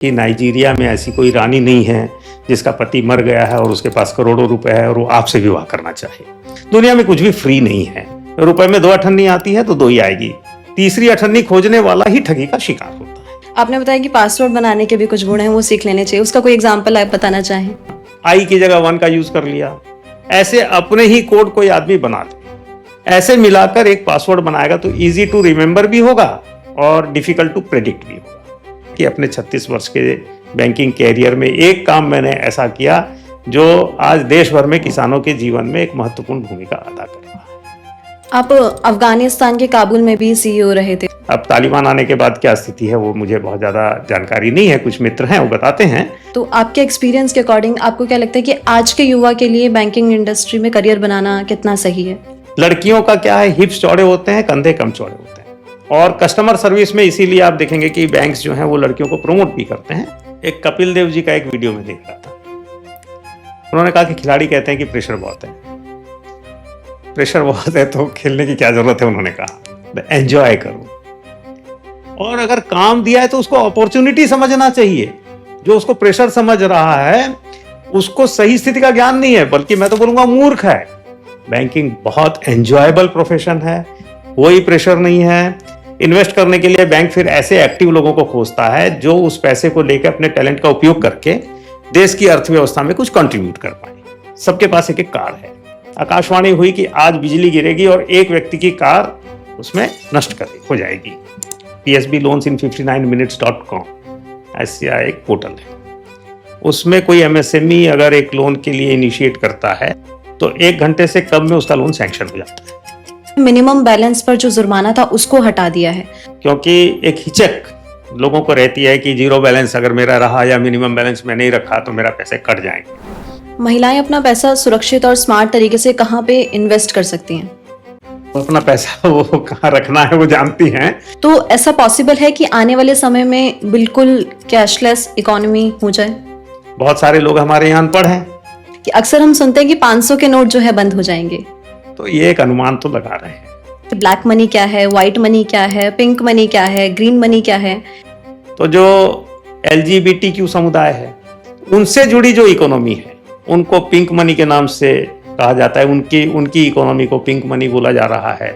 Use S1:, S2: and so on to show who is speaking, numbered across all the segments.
S1: कि नाइजीरिया में ऐसी कोई रानी नहीं है जिसका पति मर गया है और उसके पास करोड़ों रुपए है और वो आपसे विवाह करना चाहे। दुनिया में कुछ भी फ्री नहीं है। रुपए में 2 अठन्नी आती है तो 2 ही आएगी, तीसरी अठन्नी खोजने वाला ही ठगी का शिकार होता है।
S2: आपने बताया कि पासवर्ड बनाने के भी कुछ गुण हैं, वो सीख लेने चाहिए। उसका कोई एग्जांपल आप बताना चाहें?
S1: आई की जगह 1 का यूज कर लिया। ऐसे अपने ही कोड कोई आदमी बना दे, ऐसे मिलाकर एक पासवर्ड बनाएगा तो इजी टू रिमेंबर भी होगा और डिफिकल्ट टू प्रेडिक्ट भी होगा। कि अपने 36 वर्ष के बैंकिंग कैरियर में एक काम मैंने ऐसा किया जो आज देश भर में किसानों के जीवन में एक महत्वपूर्ण भूमिका अदा कर रहा है।
S2: आप अफगानिस्तान के काबुल में भी सीईओ रहे थे।
S1: अब तालिबान आने के बाद क्या स्थिति है वो मुझे बहुत ज्यादा जानकारी नहीं है, कुछ मित्र हैं वो बताते हैं।
S2: तो आपके एक्सपीरियंस के अकॉर्डिंग आपको क्या लगता है कि आज के युवा के लिए बैंकिंग इंडस्ट्री में करियर बनाना कितना सही है?
S1: लड़कियों का क्या है, हिप्स चौड़े होते हैं, कंधे कम चौड़े होते हैं। और कस्टमर सर्विस में इसीलिए आप देखेंगे कि बैंक्स जो हैं वो लड़कियों को प्रमोट भी करते हैं। एक कपिल देव जी का एक वीडियो में देख रहा था, उन्होंने कहा कि खिलाड़ी कहते हैं कि प्रेशर बहुत है, प्रेशर बहुत है तो खेलने की क्या जरूरत है। उन्होंने कहा एंजॉय करो, और अगर काम दिया है तो उसको अपॉर्चुनिटी समझना चाहिए। जो उसको प्रेशर समझ रहा है उसको सही स्थिति का ज्ञान नहीं है, बल्कि मैं तो बोलूंगा मूर्ख है। बैंकिंग बहुत एंजॉयबल प्रोफेशन है, कोई प्रेशर नहीं है। इन्वेस्ट करने के लिए बैंक फिर ऐसे एक्टिव लोगों को खोजता है जो उस पैसे को लेकर अपने टैलेंट का उपयोग करके देश की अर्थव्यवस्था में कुछ कंट्रीब्यूट कर पाए। सबके पास एक एक कार है। आकाशवाणी हुई कि आज बिजली गिरेगी और एक व्यक्ति की कार उसमें नष्ट हो जाएगी। psbloansin59minutes.com ऐसा एक पोर्टल है। उसमें कोई एमएसएमई अगर एक लोन के लिए इनिशिएट करता है तो 1 घंटे से कम में उसका लोन सैंक्शन हो जाता है।
S2: मिनिमम बैलेंस पर जो जुर्माना था उसको हटा दिया है,
S1: क्योंकि एक हिचक लोगों को रहती है कि 0 बैलेंस अगर मेरा रहा या मिनिमम बैलेंस मैं नहीं रखा तो मेरा पैसे कट जाएंगे।
S2: महिलाएं अपना पैसा सुरक्षित और स्मार्ट तरीके से कहाँ पे इन्वेस्ट कर सकती हैं?
S1: अपना पैसा वो कहाँ रखना है वो जानती हैं।
S2: तो ऐसा पॉसिबल है कि आने वाले समय में बिल्कुल कैशलेस इकोनॉमी हो जाए?
S1: बहुत सारे लोग हमारे यहाँ अनपढ़ हैं
S2: कि अक्सर हम सुनते हैं कि 500 के नोट जो है बंद हो जाएंगे,
S1: तो ये एक अनुमान तो लगा रहे हैं।
S2: ब्लैक मनी क्या है, व्हाइट मनी क्या है, पिंक मनी क्या है, ग्रीन मनी क्या है?
S1: तो जो LGBTQ समुदाय है उनसे जुड़ी जो इकोनॉमी है उनको पिंक मनी के नाम से कहा जाता है। उनकी इकोनॉमी को पिंक मनी बोला जा रहा है।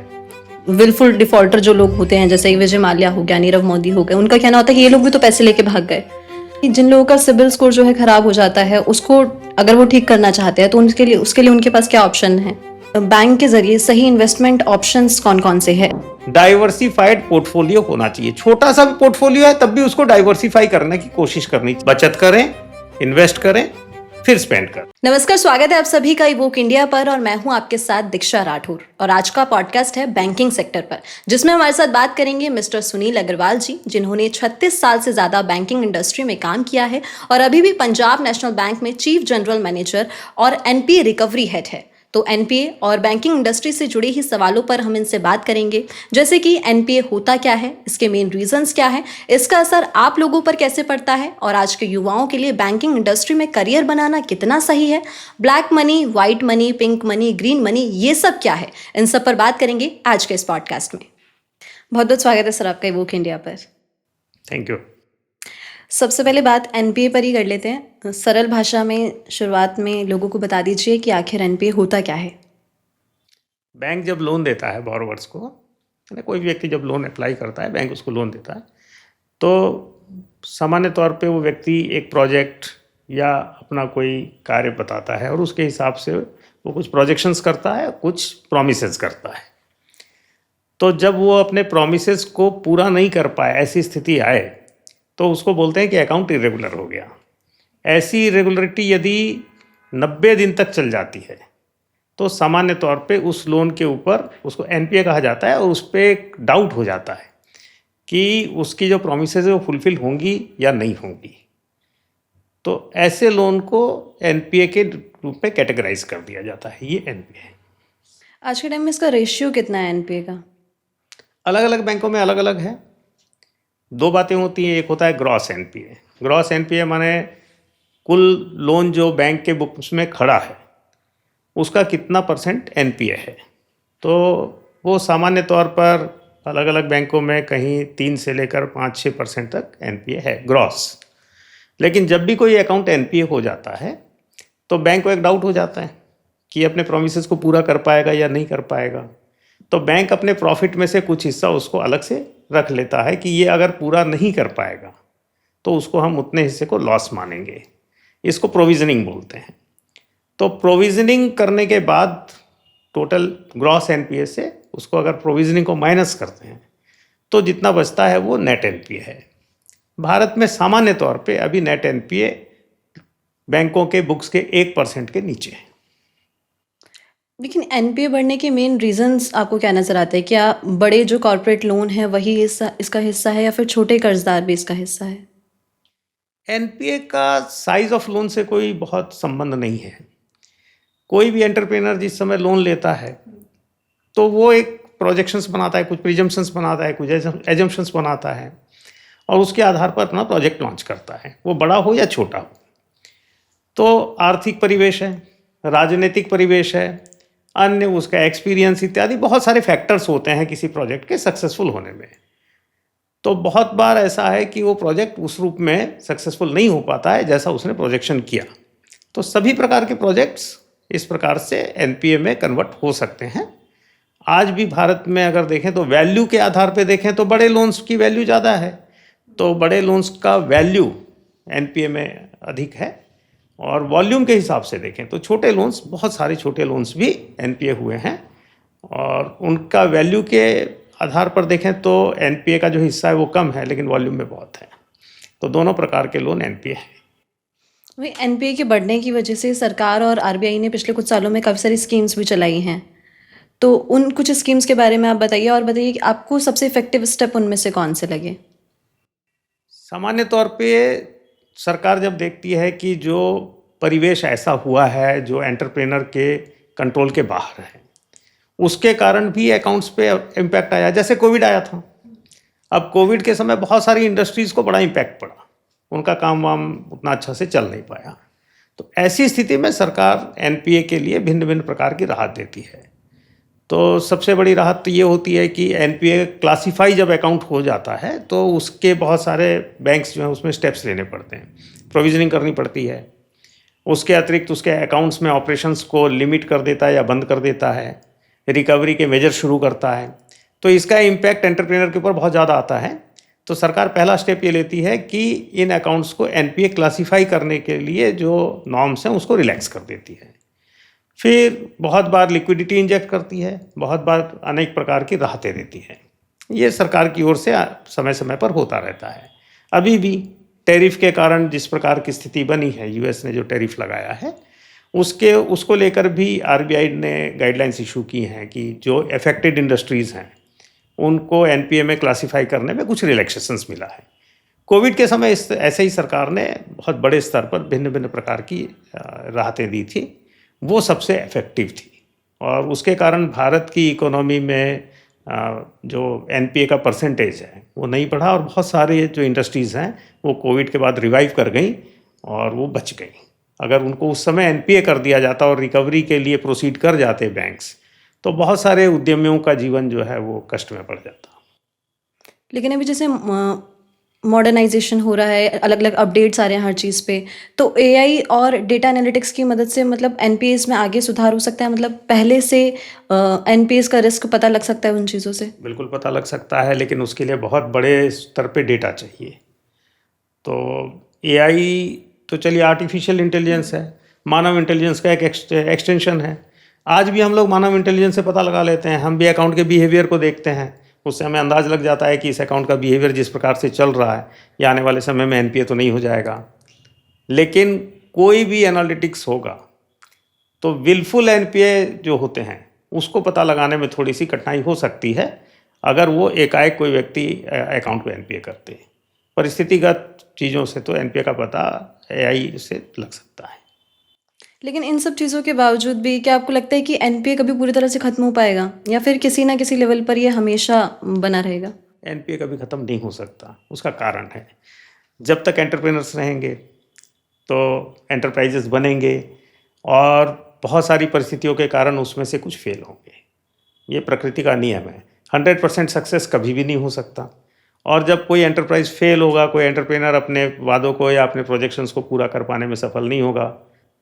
S2: विलफुल डिफॉल्टर जो लोग होते हैं, जैसे विजय माल्या हो गया, नीरव मोदी हो गए, उनका कहना होता है कि ये लोग भी तो पैसे लेके भाग गए। जिन लोगों का सिबिल स्कोर जो है खराब हो जाता है, उसको अगर वो ठीक करना चाहते हैं तो उसके लिए उनके पास क्या ऑप्शन है? बैंक के जरिए सही इन्वेस्टमेंट ऑप्शंस कौन कौन से हैं?
S1: डाइवर्सिफाइड पोर्टफोलियो होना चाहिए। छोटा सा भी पोर्टफोलियो है तब भी उसको डाइवर्सिफाई करने की कोशिश करनी। बचत करें, इन्वेस्ट करें, फिर स्पेंड करें।
S2: नमस्कार, स्वागत है आप सभी का इवोक इंडिया पर और मैं हूं आपके साथ दीक्षा राठौर। और आज का पॉडकास्ट है बैंकिंग सेक्टर पर, जिसमें हमारे साथ बात करेंगे मिस्टर सुनील अग्रवाल जी, जिन्होंने 36 साल से ज्यादा बैंकिंग इंडस्ट्री में काम किया है और अभी भी पंजाब नेशनल बैंक में चीफ जनरल मैनेजर और एनपीए रिकवरी हेड है। तो एनपीए और बैंकिंग इंडस्ट्री से जुड़े ही सवालों पर हम इनसे बात करेंगे, जैसे कि एनपीए होता क्या है, इसके मेन रीजंस क्या है, इसका असर आप लोगों पर कैसे पड़ता है और आज के युवाओं के लिए बैंकिंग इंडस्ट्री में करियर बनाना कितना सही है, black money, white money, pink money, green money, ये सब क्या है, इन सब पर बात करेंगे आज के इस पॉडकास्ट में। बहुत बहुत स्वागत है सर आपका इवोक इंडिया पर।
S1: Thank you.
S2: सबसे पहले बात एनपीए पर ही कर लेते हैं। सरल भाषा में शुरुआत में लोगों को बता दीजिए कि आखिर एनपीए होता क्या है।
S1: बैंक जब लोन देता है बोरोवर्स को, कोई व्यक्ति जब लोन अप्लाई करता है, बैंक उसको लोन देता है, तो सामान्य तौर पे वो व्यक्ति एक प्रोजेक्ट या अपना कोई कार्य बताता है और उसके हिसाब से वो कुछ प्रोजेक्शंस करता है, कुछ प्रॉमिसेस करता है। तो जब वो अपने प्रॉमिसेस को पूरा नहीं कर पाए, ऐसी स्थिति आए, तो उसको बोलते हैं कि अकाउंट इरेगुलर हो गया। ऐसी इरेगुलरिटी यदि 90 दिन तक चल जाती है तो सामान्य तौर पे उस लोन के ऊपर उसको एनपीए कहा जाता है और उस पर एक डाउट हो जाता है कि उसकी जो प्रॉमिसेस है वो फुलफिल होंगी या नहीं होंगी। तो ऐसे लोन को एनपीए के रूप में कैटेगराइज कर दिया जाता है। ये एनपीए है।
S2: आज के टाइम में इसका रेशियो कितना है एनपीए का? अलग
S1: अलग बैंकों में अलग अलग है। 2 बातें होती हैं। एक होता है ग्रॉस एनपीए। ग्रॉस एनपीए माने कुल लोन जो बैंक के बुक्स में खड़ा है उसका कितना % एनपीए है। तो वो सामान्य तौर पर अलग अलग बैंकों में कहीं 3 से लेकर 5-6% तक एनपीए है ग्रॉस। लेकिन जब भी कोई अकाउंट एनपीए हो जाता है तो बैंक को एक डाउट हो जाता है कि अपने प्रोमिसेस को पूरा कर पाएगा या नहीं कर पाएगा। तो बैंक अपने प्रॉफिट में से कुछ हिस्सा उसको अलग से रख लेता है कि ये अगर पूरा नहीं कर पाएगा तो उसको हम उतने हिस्से को लॉस मानेंगे। इसको प्रोविजनिंग बोलते हैं। तो प्रोविजनिंग करने के बाद टोटल ग्रॉस एनपीए से उसको अगर प्रोविजनिंग को माइनस करते हैं तो जितना बचता है वो नेट एनपीए है। भारत में सामान्य तौर पे अभी नेट एनपीए बैंकों के बुक्स के 1% के नीचे है।
S2: लेकिन एनपीए बढ़ने के मेन रीजंस आपको क्या नज़र आते हैं? क्या बड़े जो कॉर्पोरेट लोन है वही इसका हिस्सा है, या फिर छोटे कर्जदार भी इसका हिस्सा है?
S1: एनपीए का साइज ऑफ लोन से कोई बहुत संबंध नहीं है। कोई भी एंटरप्रेनर जिस समय लोन लेता है तो वो एक प्रोजेक्शंस बनाता है, कुछ प्रिजम्पशंस बनाता है, कुछ एजम्पशंस बनाता है और उसके आधार पर अपना प्रोजेक्ट लॉन्च करता है, वो बड़ा हो या छोटा हो। तो आर्थिक परिवेश है, राजनीतिक परिवेश है, अन्य उसका एक्सपीरियंस इत्यादि बहुत सारे फैक्टर्स होते हैं किसी प्रोजेक्ट के सक्सेसफुल होने में। तो बहुत बार ऐसा है कि वो प्रोजेक्ट उस रूप में सक्सेसफुल नहीं हो पाता है जैसा उसने प्रोजेक्शन किया। तो सभी प्रकार के प्रोजेक्ट्स इस प्रकार से एनपीए में कन्वर्ट हो सकते हैं। आज भी भारत में अगर देखें तो वैल्यू के आधार पे देखें तो बड़े लोन्स की वैल्यू ज़्यादा है, तो बड़े लोन्स का वैल्यू एनपीए में अधिक है। और वॉल्यूम के हिसाब से देखें तो छोटे लोन्स, बहुत सारे छोटे लोन्स भी एनपीए हुए हैं और उनका वैल्यू के आधार पर देखें तो एनपीए का जो हिस्सा है वो कम है लेकिन वॉल्यूम में बहुत है। तो दोनों प्रकार के लोन एनपीए हैं।
S2: वही एनपीए के बढ़ने की वजह से सरकार और आरबीआई ने पिछले कुछ सालों में काफ़ी सारी स्कीम्स भी चलाई हैं। तो उन कुछ स्कीम्स के बारे में आप बताइए, और बताइए कि आपको सबसे इफेक्टिव स्टेप उनमें से कौन से लगे?
S1: सामान्य तौर पे सरकार जब देखती है कि जो परिवेश ऐसा हुआ है जो एंटरप्रेनर के कंट्रोल के बाहर है, उसके कारण भी अकाउंट्स पे इम्पैक्ट आया। जैसे कोविड आया था, अब कोविड के समय बहुत सारी इंडस्ट्रीज़ को बड़ा इम्पैक्ट पड़ा, उनका काम वाम उतना अच्छा से चल नहीं पाया। तो ऐसी स्थिति में सरकार एनपीए के लिए भिन्न भिन्न प्रकार की राहत देती है। तो सबसे बड़ी राहत तो ये होती है कि एनपीए क्लासीफाई जब अकाउंट हो जाता है तो उसके बहुत सारे बैंक्स जो हैं उसमें स्टेप्स लेने पड़ते हैं, प्रोविजनिंग करनी पड़ती है। उसके अतिरिक्त उसके अकाउंट्स में ऑपरेशंस को लिमिट कर देता है या बंद कर देता है, रिकवरी के मेजर शुरू करता है। तो इसका इम्पैक्ट एंटरप्रेनर के ऊपर बहुत ज़्यादा आता है। तो सरकार पहला स्टेप ये लेती है कि इन अकाउंट्स को एनपीए क्लासीफाई करने के लिए जो नॉर्म्स हैं उसको रिलैक्स कर देती है। फिर बहुत बार लिक्विडिटी इंजेक्ट करती है, बहुत बार अनेक प्रकार की राहतें देती है। ये सरकार की ओर से समय समय पर होता रहता है। अभी भी टैरिफ के कारण जिस प्रकार की स्थिति बनी है, यूएस ने जो टैरिफ लगाया है उसको लेकर भी आरबीआई ने गाइडलाइंस इशू की हैं कि जो अफेक्टेड इंडस्ट्रीज़ हैं उनको एनपीए में क्लासीफाई करने में कुछ रिलैक्सेशंस मिला है। कोविड के समय ऐसे ही सरकार ने बहुत बड़े स्तर पर भिन्न भिन्न प्रकार की राहतें दी थी, वो सबसे इफेक्टिव थी और उसके कारण भारत की इकोनॉमी में जो एनपीए का परसेंटेज है वो नहीं बढ़ा और बहुत सारे जो इंडस्ट्रीज़ हैं वो कोविड के बाद रिवाइव कर गई और वो बच गई। अगर उनको उस समय एनपीए कर दिया जाता और रिकवरी के लिए प्रोसीड कर जाते बैंक्स, तो बहुत सारे उद्यमियों का जीवन जो है वो कष्ट में पड़ जाता।
S2: लेकिन अभी जैसे मॉडर्नाइजेशन हो रहा है, अलग अलग अपडेट्स आ रहे हैं हर चीज़ पे, तो एआई और डेटा एनालिटिक्स की मदद से मतलब एनपीएस में आगे सुधार हो सकता है? मतलब पहले से एनपीएस का रिस्क पता लग सकता है उन चीज़ों से?
S1: बिल्कुल पता लग सकता है, लेकिन उसके लिए बहुत बड़े स्तर पे डेटा चाहिए। तो एआई तो चलिए आर्टिफिशियल इंटेलिजेंस है, मानव इंटेलिजेंस का एक एक्सटेंशन है। आज भी हम लोग मानव इंटेलिजेंस से पता लगा लेते हैं, हम भी अकाउंट के बिहेवियर को देखते हैं, उससे हमें अंदाज़ लग जाता है कि इस अकाउंट का बिहेवियर जिस प्रकार से चल रहा है या आने वाले समय में एनपीए तो नहीं हो जाएगा। लेकिन कोई भी एनालिटिक्स होगा तो विलफुल एनपीए जो होते हैं उसको पता लगाने में थोड़ी सी कठिनाई हो सकती है अगर वो एकाएक कोई व्यक्ति अकाउंट को एनपीए करते हैं। परिस्थितिगत चीज़ों से तो एनपीए का पता एआई से लग सकता है।
S2: लेकिन इन सब चीज़ों के बावजूद भी क्या आपको लगता है कि एनपीए कभी पूरी तरह से ख़त्म हो पाएगा, या फिर किसी ना किसी लेवल पर ये हमेशा बना रहेगा?
S1: एनपीए कभी ख़त्म नहीं हो सकता। उसका कारण है, जब तक एंटरप्रेनर्स रहेंगे तो एंटरप्राइजेस बनेंगे और बहुत सारी परिस्थितियों के कारण उसमें से कुछ फेल होंगे। ये प्रकृति का नियम है। 100% सक्सेस कभी भी नहीं हो सकता और जब कोई एंटरप्राइज फेल होगा, कोई एंटरप्रेनर अपने वादों को या अपने प्रोजेक्शंस को पूरा कर पाने में सफल नहीं होगा,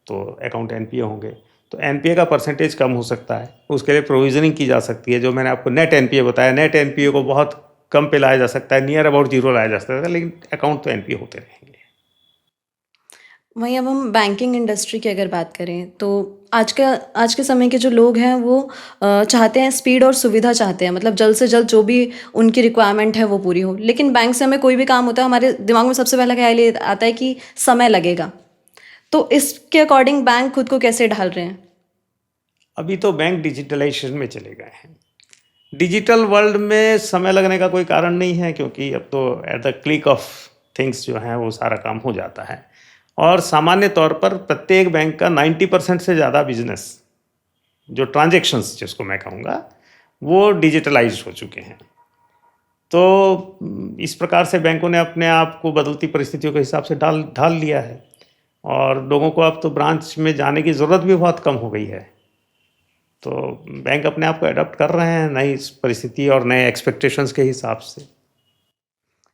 S1: तो अकाउंट एनपीए होंगे। तो एनपीए का परसेंटेज कम हो सकता है, उसके लिए प्रोविजनिंग की जा सकती है। जो मैंने आपको नेट एनपीए बताया, नेट एनपीए को बहुत कम पे लाया जा सकता है, नियर अबाउट जीरो लाया जा सकता है, लेकिन अकाउंट तो एनपीए होते रहेंगे।
S2: वहीं अब हम बैंकिंग इंडस्ट्री की अगर बात करें तो आज के समय के जो लोग हैं वो चाहते हैं स्पीड और सुविधा चाहते हैं, मतलब जल्द से जल्द जो भी उनकी रिक्वायरमेंट है वो पूरी हो। लेकिन बैंक से हमें कोई भी काम होता है, हमारे दिमाग में सबसे पहला ख्याल ये आता है कि समय लगेगा। तो इसके अकॉर्डिंग बैंक खुद को कैसे ढाल रहे हैं?
S1: अभी तो बैंक डिजिटलाइजेशन में चले गए हैं। डिजिटल वर्ल्ड में समय लगने का कोई कारण नहीं है, क्योंकि अब तो at the click of things जो है वो सारा काम हो जाता है। और सामान्य तौर पर प्रत्येक बैंक का 90% से ज़्यादा बिजनेस, जो ट्रांजेक्शन्स जिसको मैं कहूँगा, वो डिजिटलाइज हो चुके हैं। तो इस प्रकार से बैंकों ने अपने आप को बदलती परिस्थितियों के हिसाब से ढाल लिया है, और लोगों को अब तो ब्रांच में जाने की ज़रूरत भी बहुत कम हो गई है। तो बैंक अपने आप को अडॉप्ट कर रहे हैं नई परिस्थिति और नए एक्सपेक्टेशंस के हिसाब से।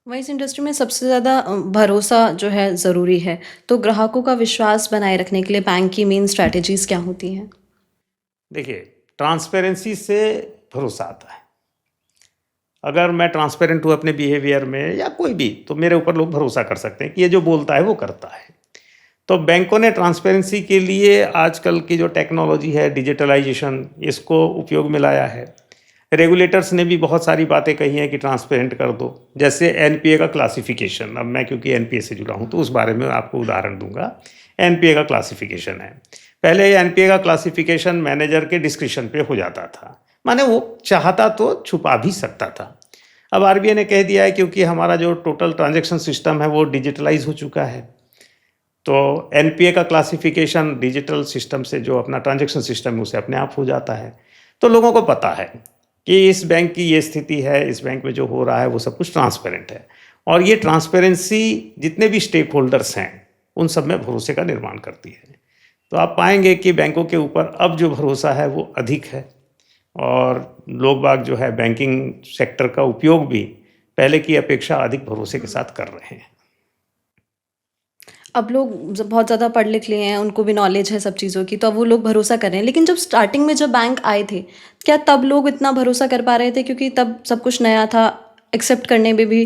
S2: वहीं इस इंडस्ट्री में सबसे ज़्यादा भरोसा जो है ज़रूरी है। तो ग्राहकों का विश्वास बनाए रखने के लिए बैंक की मेन स्ट्रैटेजीज़ क्या होती हैं?
S1: देखिए, ट्रांसपेरेंसी से भरोसा आता है। अगर मैं ट्रांसपेरेंट हूँ अपने बिहेवियर में या कोई भी, तो मेरे ऊपर लोग भरोसा कर सकते हैं कि ये जो बोलता है वो करता है। तो बैंकों ने ट्रांसपेरेंसी के लिए आजकल की जो टेक्नोलॉजी है, डिजिटलाइजेशन, इसको उपयोग में लाया है। रेगुलेटर्स ने भी बहुत सारी बातें कही हैं कि ट्रांसपेरेंट कर दो, जैसे एनपीए का क्लासिफिकेशन। अब मैं क्योंकि एनपीए से जुड़ा हूँ तो उस बारे में आपको उदाहरण दूंगा। एनपीए का क्लासिफिकेशन है, पहले एनपीए का क्लासिफिकेशन मैनेजर के डिस्क्रिप्शन पे हो जाता था, माने वो चाहता तो छुपा भी सकता था। अब आरबीआई ने कह दिया है क्योंकि हमारा जो टोटल ट्रांजैक्शन सिस्टम है वो डिजिटलाइज हो चुका है, तो एनपीए का क्लासिफिकेशन डिजिटल सिस्टम से जो अपना ट्रांजैक्शन सिस्टम है उसे अपने आप हो जाता है। तो लोगों को पता है कि इस बैंक की ये स्थिति है, इस बैंक में जो हो रहा है वो सब कुछ ट्रांसपेरेंट है। और ये ट्रांसपेरेंसी जितने भी स्टेक होल्डर्स हैं उन सब में भरोसे का निर्माण करती है। तो आप पाएंगे कि बैंकों के ऊपर अब जो भरोसा है वो अधिक है, और लोग बाग जो है बैंकिंग सेक्टर का उपयोग भी पहले की अपेक्षा अधिक भरोसे के साथ कर रहे हैं।
S2: अब लोग बहुत ज़्यादा पढ़ लिख लिए हैं, उनको भी नॉलेज है सब चीज़ों की, तो अब वो लोग भरोसा कर रहे हैं। लेकिन जब स्टार्टिंग में जब बैंक आए थे, क्या तब लोग इतना भरोसा कर पा रहे थे? क्योंकि तब सब कुछ नया था, एक्सेप्ट करने में भी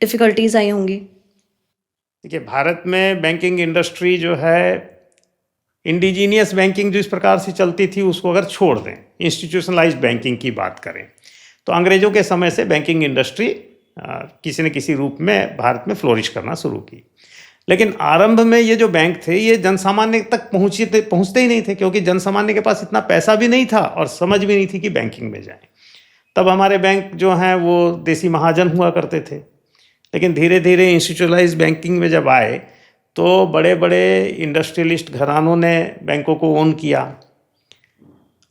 S2: डिफ़िकल्टीज़ आई होंगी।
S1: देखिए, भारत में बैंकिंग इंडस्ट्री जो है, इंडिजीनियस बैंकिंग जो इस प्रकार से चलती थी उसको अगर छोड़ दें, इंस्टीट्यूशनलाइज्ड बैंकिंग की बात करें, तो अंग्रेज़ों के समय से बैंकिंग इंडस्ट्री किसी न किसी रूप में भारत में फ्लोरिश करना शुरू की। लेकिन आरंभ में ये जो बैंक थे ये जनसामान्य तक पहुँचते ही नहीं थे, क्योंकि जनसामान्य के पास इतना पैसा भी नहीं था और समझ भी नहीं थी कि बैंकिंग में जाएं। तब हमारे बैंक जो हैं वो देसी महाजन हुआ करते थे। लेकिन धीरे धीरे इंस्टीट्यूशनलाइज्ड बैंकिंग में जब आए तो बड़े बड़े इंडस्ट्रियलिस्ट घरानों ने बैंकों को ओन किया।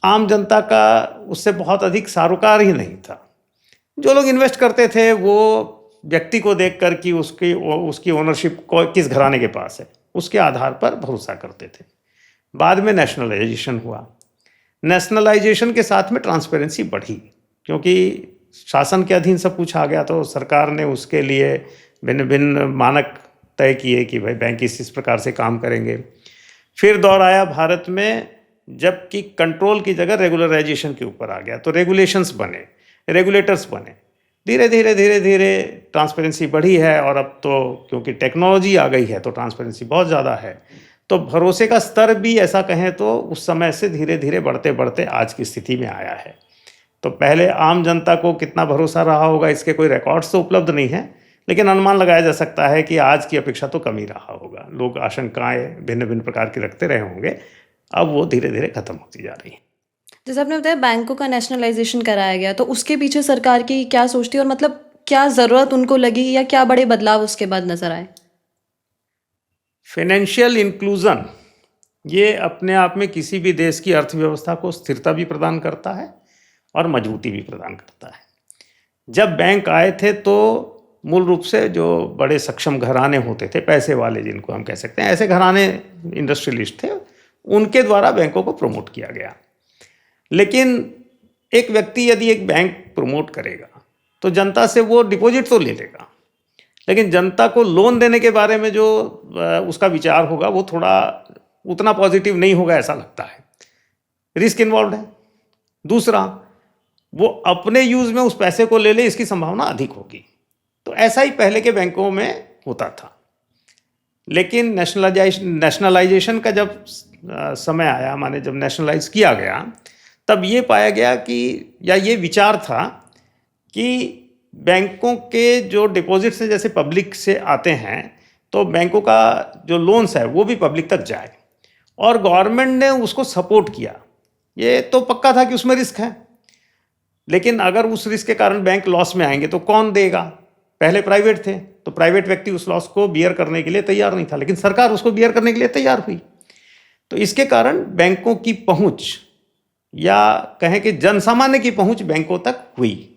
S1: आम जनता का उससे बहुत अधिक सरोकार ही नहीं था। जो लोग इन्वेस्ट करते थे वो व्यक्ति को देखकर कि उसकी ओनरशिप किस घराने के पास है, उसके आधार पर भरोसा करते थे। बाद में नेशनलाइजेशन हुआ। नेशनलाइजेशन के साथ में ट्रांसपेरेंसी बढ़ी, क्योंकि शासन के अधीन सब कुछ आ गया, तो सरकार ने उसके लिए भिन्न भिन्न मानक तय किए कि भाई बैंक इस प्रकार से काम करेंगे। फिर दौर आया भारत में जबकि कंट्रोल की जगह रेगुलराइजेशन के ऊपर आ गया, तो रेगुलेशंस बने, रेगुलेटर्स बने। धीरे धीरे ट्रांसपेरेंसी बढ़ी है, और अब तो क्योंकि टेक्नोलॉजी आ गई है तो ट्रांसपेरेंसी बहुत ज़्यादा है। तो भरोसे का स्तर भी ऐसा कहें तो उस समय से धीरे धीरे बढ़ते बढ़ते आज की स्थिति में आया है। तो पहले आम जनता को कितना भरोसा रहा होगा इसके कोई रिकॉर्ड्स तो उपलब्ध नहीं है, लेकिन अनुमान लगाया जा सकता है कि आज की अपेक्षा तो कम ही रहा होगा। लोग आशंकाएं भिन्न भिन्न प्रकार की रखते रहे होंगे, अब वो धीरे धीरे खत्म होती जा रही है।
S2: जैसे आपने बताया बैंकों का नेशनलाइजेशन कराया गया, तो उसके पीछे सरकार की क्या सोचती है और मतलब क्या ज़रूरत उनको लगी या क्या बड़े बदलाव उसके बाद नजर आए?
S1: फाइनेंशियल इंक्लूजन ये अपने आप में किसी भी देश की अर्थव्यवस्था को स्थिरता भी प्रदान करता है और मजबूती भी प्रदान करता है। जब बैंक आए थे तो मूल रूप से जो बड़े सक्षम घराने होते थे, पैसे वाले जिनको हम कह सकते हैं, ऐसे घराने इंडस्ट्रियलिस्ट थे, उनके द्वारा बैंकों को प्रमोट किया गया। लेकिन एक व्यक्ति यदि एक बैंक प्रमोट करेगा तो जनता से वो डिपॉजिट तो ले लेगा, लेकिन जनता को लोन देने के बारे में जो उसका विचार होगा वो थोड़ा उतना पॉजिटिव नहीं होगा, ऐसा लगता है। रिस्क इन्वॉल्व है। दूसरा, वो अपने यूज में उस पैसे को ले ले, इसकी संभावना अधिक होगी। तो ऐसा ही पहले के बैंकों में होता था, लेकिन नेशनलाइजेशन का जब समय आया, माने जब नेशनलाइज किया गया, तब ये पाया गया कि, या ये विचार था कि बैंकों के जो डिपॉजिट्स हैं जैसे पब्लिक से आते हैं, तो बैंकों का जो लोन्स है वो भी पब्लिक तक जाए, और गवर्नमेंट ने उसको सपोर्ट किया। ये तो पक्का था कि उसमें रिस्क है, लेकिन अगर उस रिस्क के कारण बैंक लॉस में आएंगे तो कौन देगा? पहले प्राइवेट थे, तो प्राइवेट व्यक्ति उस लॉस को बियर करने के लिए तैयार नहीं था, लेकिन सरकार उसको बियर करने के लिए तैयार हुई। तो इसके कारण बैंकों की पहुंच, या कहें कि जनसामान्य की पहुंच बैंकों तक हुई,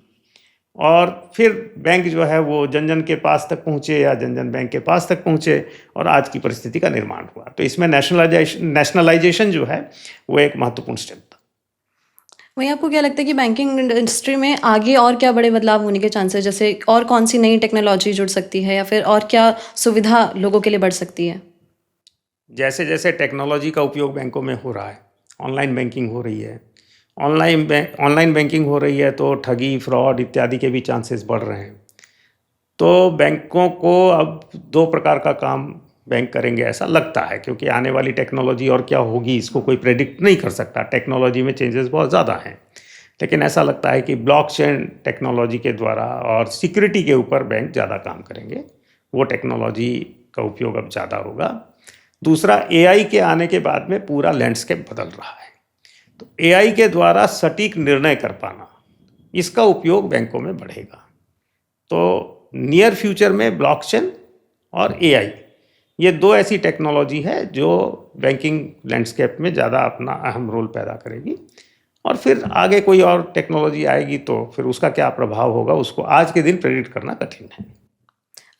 S1: और फिर बैंक जो है वो जन जन के पास तक पहुंचे, या जन जन बैंक के पास तक पहुंचे, और आज की परिस्थिति का निर्माण हुआ। तो इसमें नेशनलाइजेशन जो है वो एक महत्वपूर्ण स्टेप था।
S2: वहीं आपको क्या लगता है कि बैंकिंग इंडस्ट्री में आगे और क्या बड़े बदलाव होने के चांसेस, जैसे और कौन सी नई टेक्नोलॉजी जुड़ सकती है, या फिर और क्या सुविधा लोगों के लिए बढ़ सकती है?
S1: जैसे जैसे टेक्नोलॉजी का उपयोग बैंकों में हो रहा है, ऑनलाइन बैंकिंग हो रही है, ऑनलाइन बैंकिंग हो रही है, तो ठगी, फ्रॉड इत्यादि के भी चांसेस बढ़ रहे हैं। तो बैंकों को अब 2 प्रकार का काम बैंक करेंगे ऐसा लगता है, क्योंकि आने वाली टेक्नोलॉजी और क्या होगी इसको कोई प्रेडिक्ट नहीं कर सकता। टेक्नोलॉजी में चेंजेस बहुत ज़्यादा हैं, लेकिन ऐसा लगता है कि ब्लॉकचेन टेक्नोलॉजी के द्वारा और सिक्योरिटी के ऊपर बैंक ज़्यादा काम करेंगे। वो टेक्नोलॉजी का उपयोग अब ज़्यादा होगा। दूसरा, एआई के आने के बाद में पूरा लैंडस्केप बदल रहा है, तो एआई के द्वारा सटीक निर्णय कर पाना, इसका उपयोग बैंकों में बढ़ेगा। तो नियर फ्यूचर में ब्लॉकचेन और एआई, ये 2 ऐसी टेक्नोलॉजी है जो बैंकिंग लैंडस्केप में ज़्यादा अपना अहम रोल पैदा करेगी, और फिर आगे कोई और टेक्नोलॉजी आएगी तो फिर उसका क्या प्रभाव होगा, उसको आज के दिन प्रेडिक्ट करना कठिन है।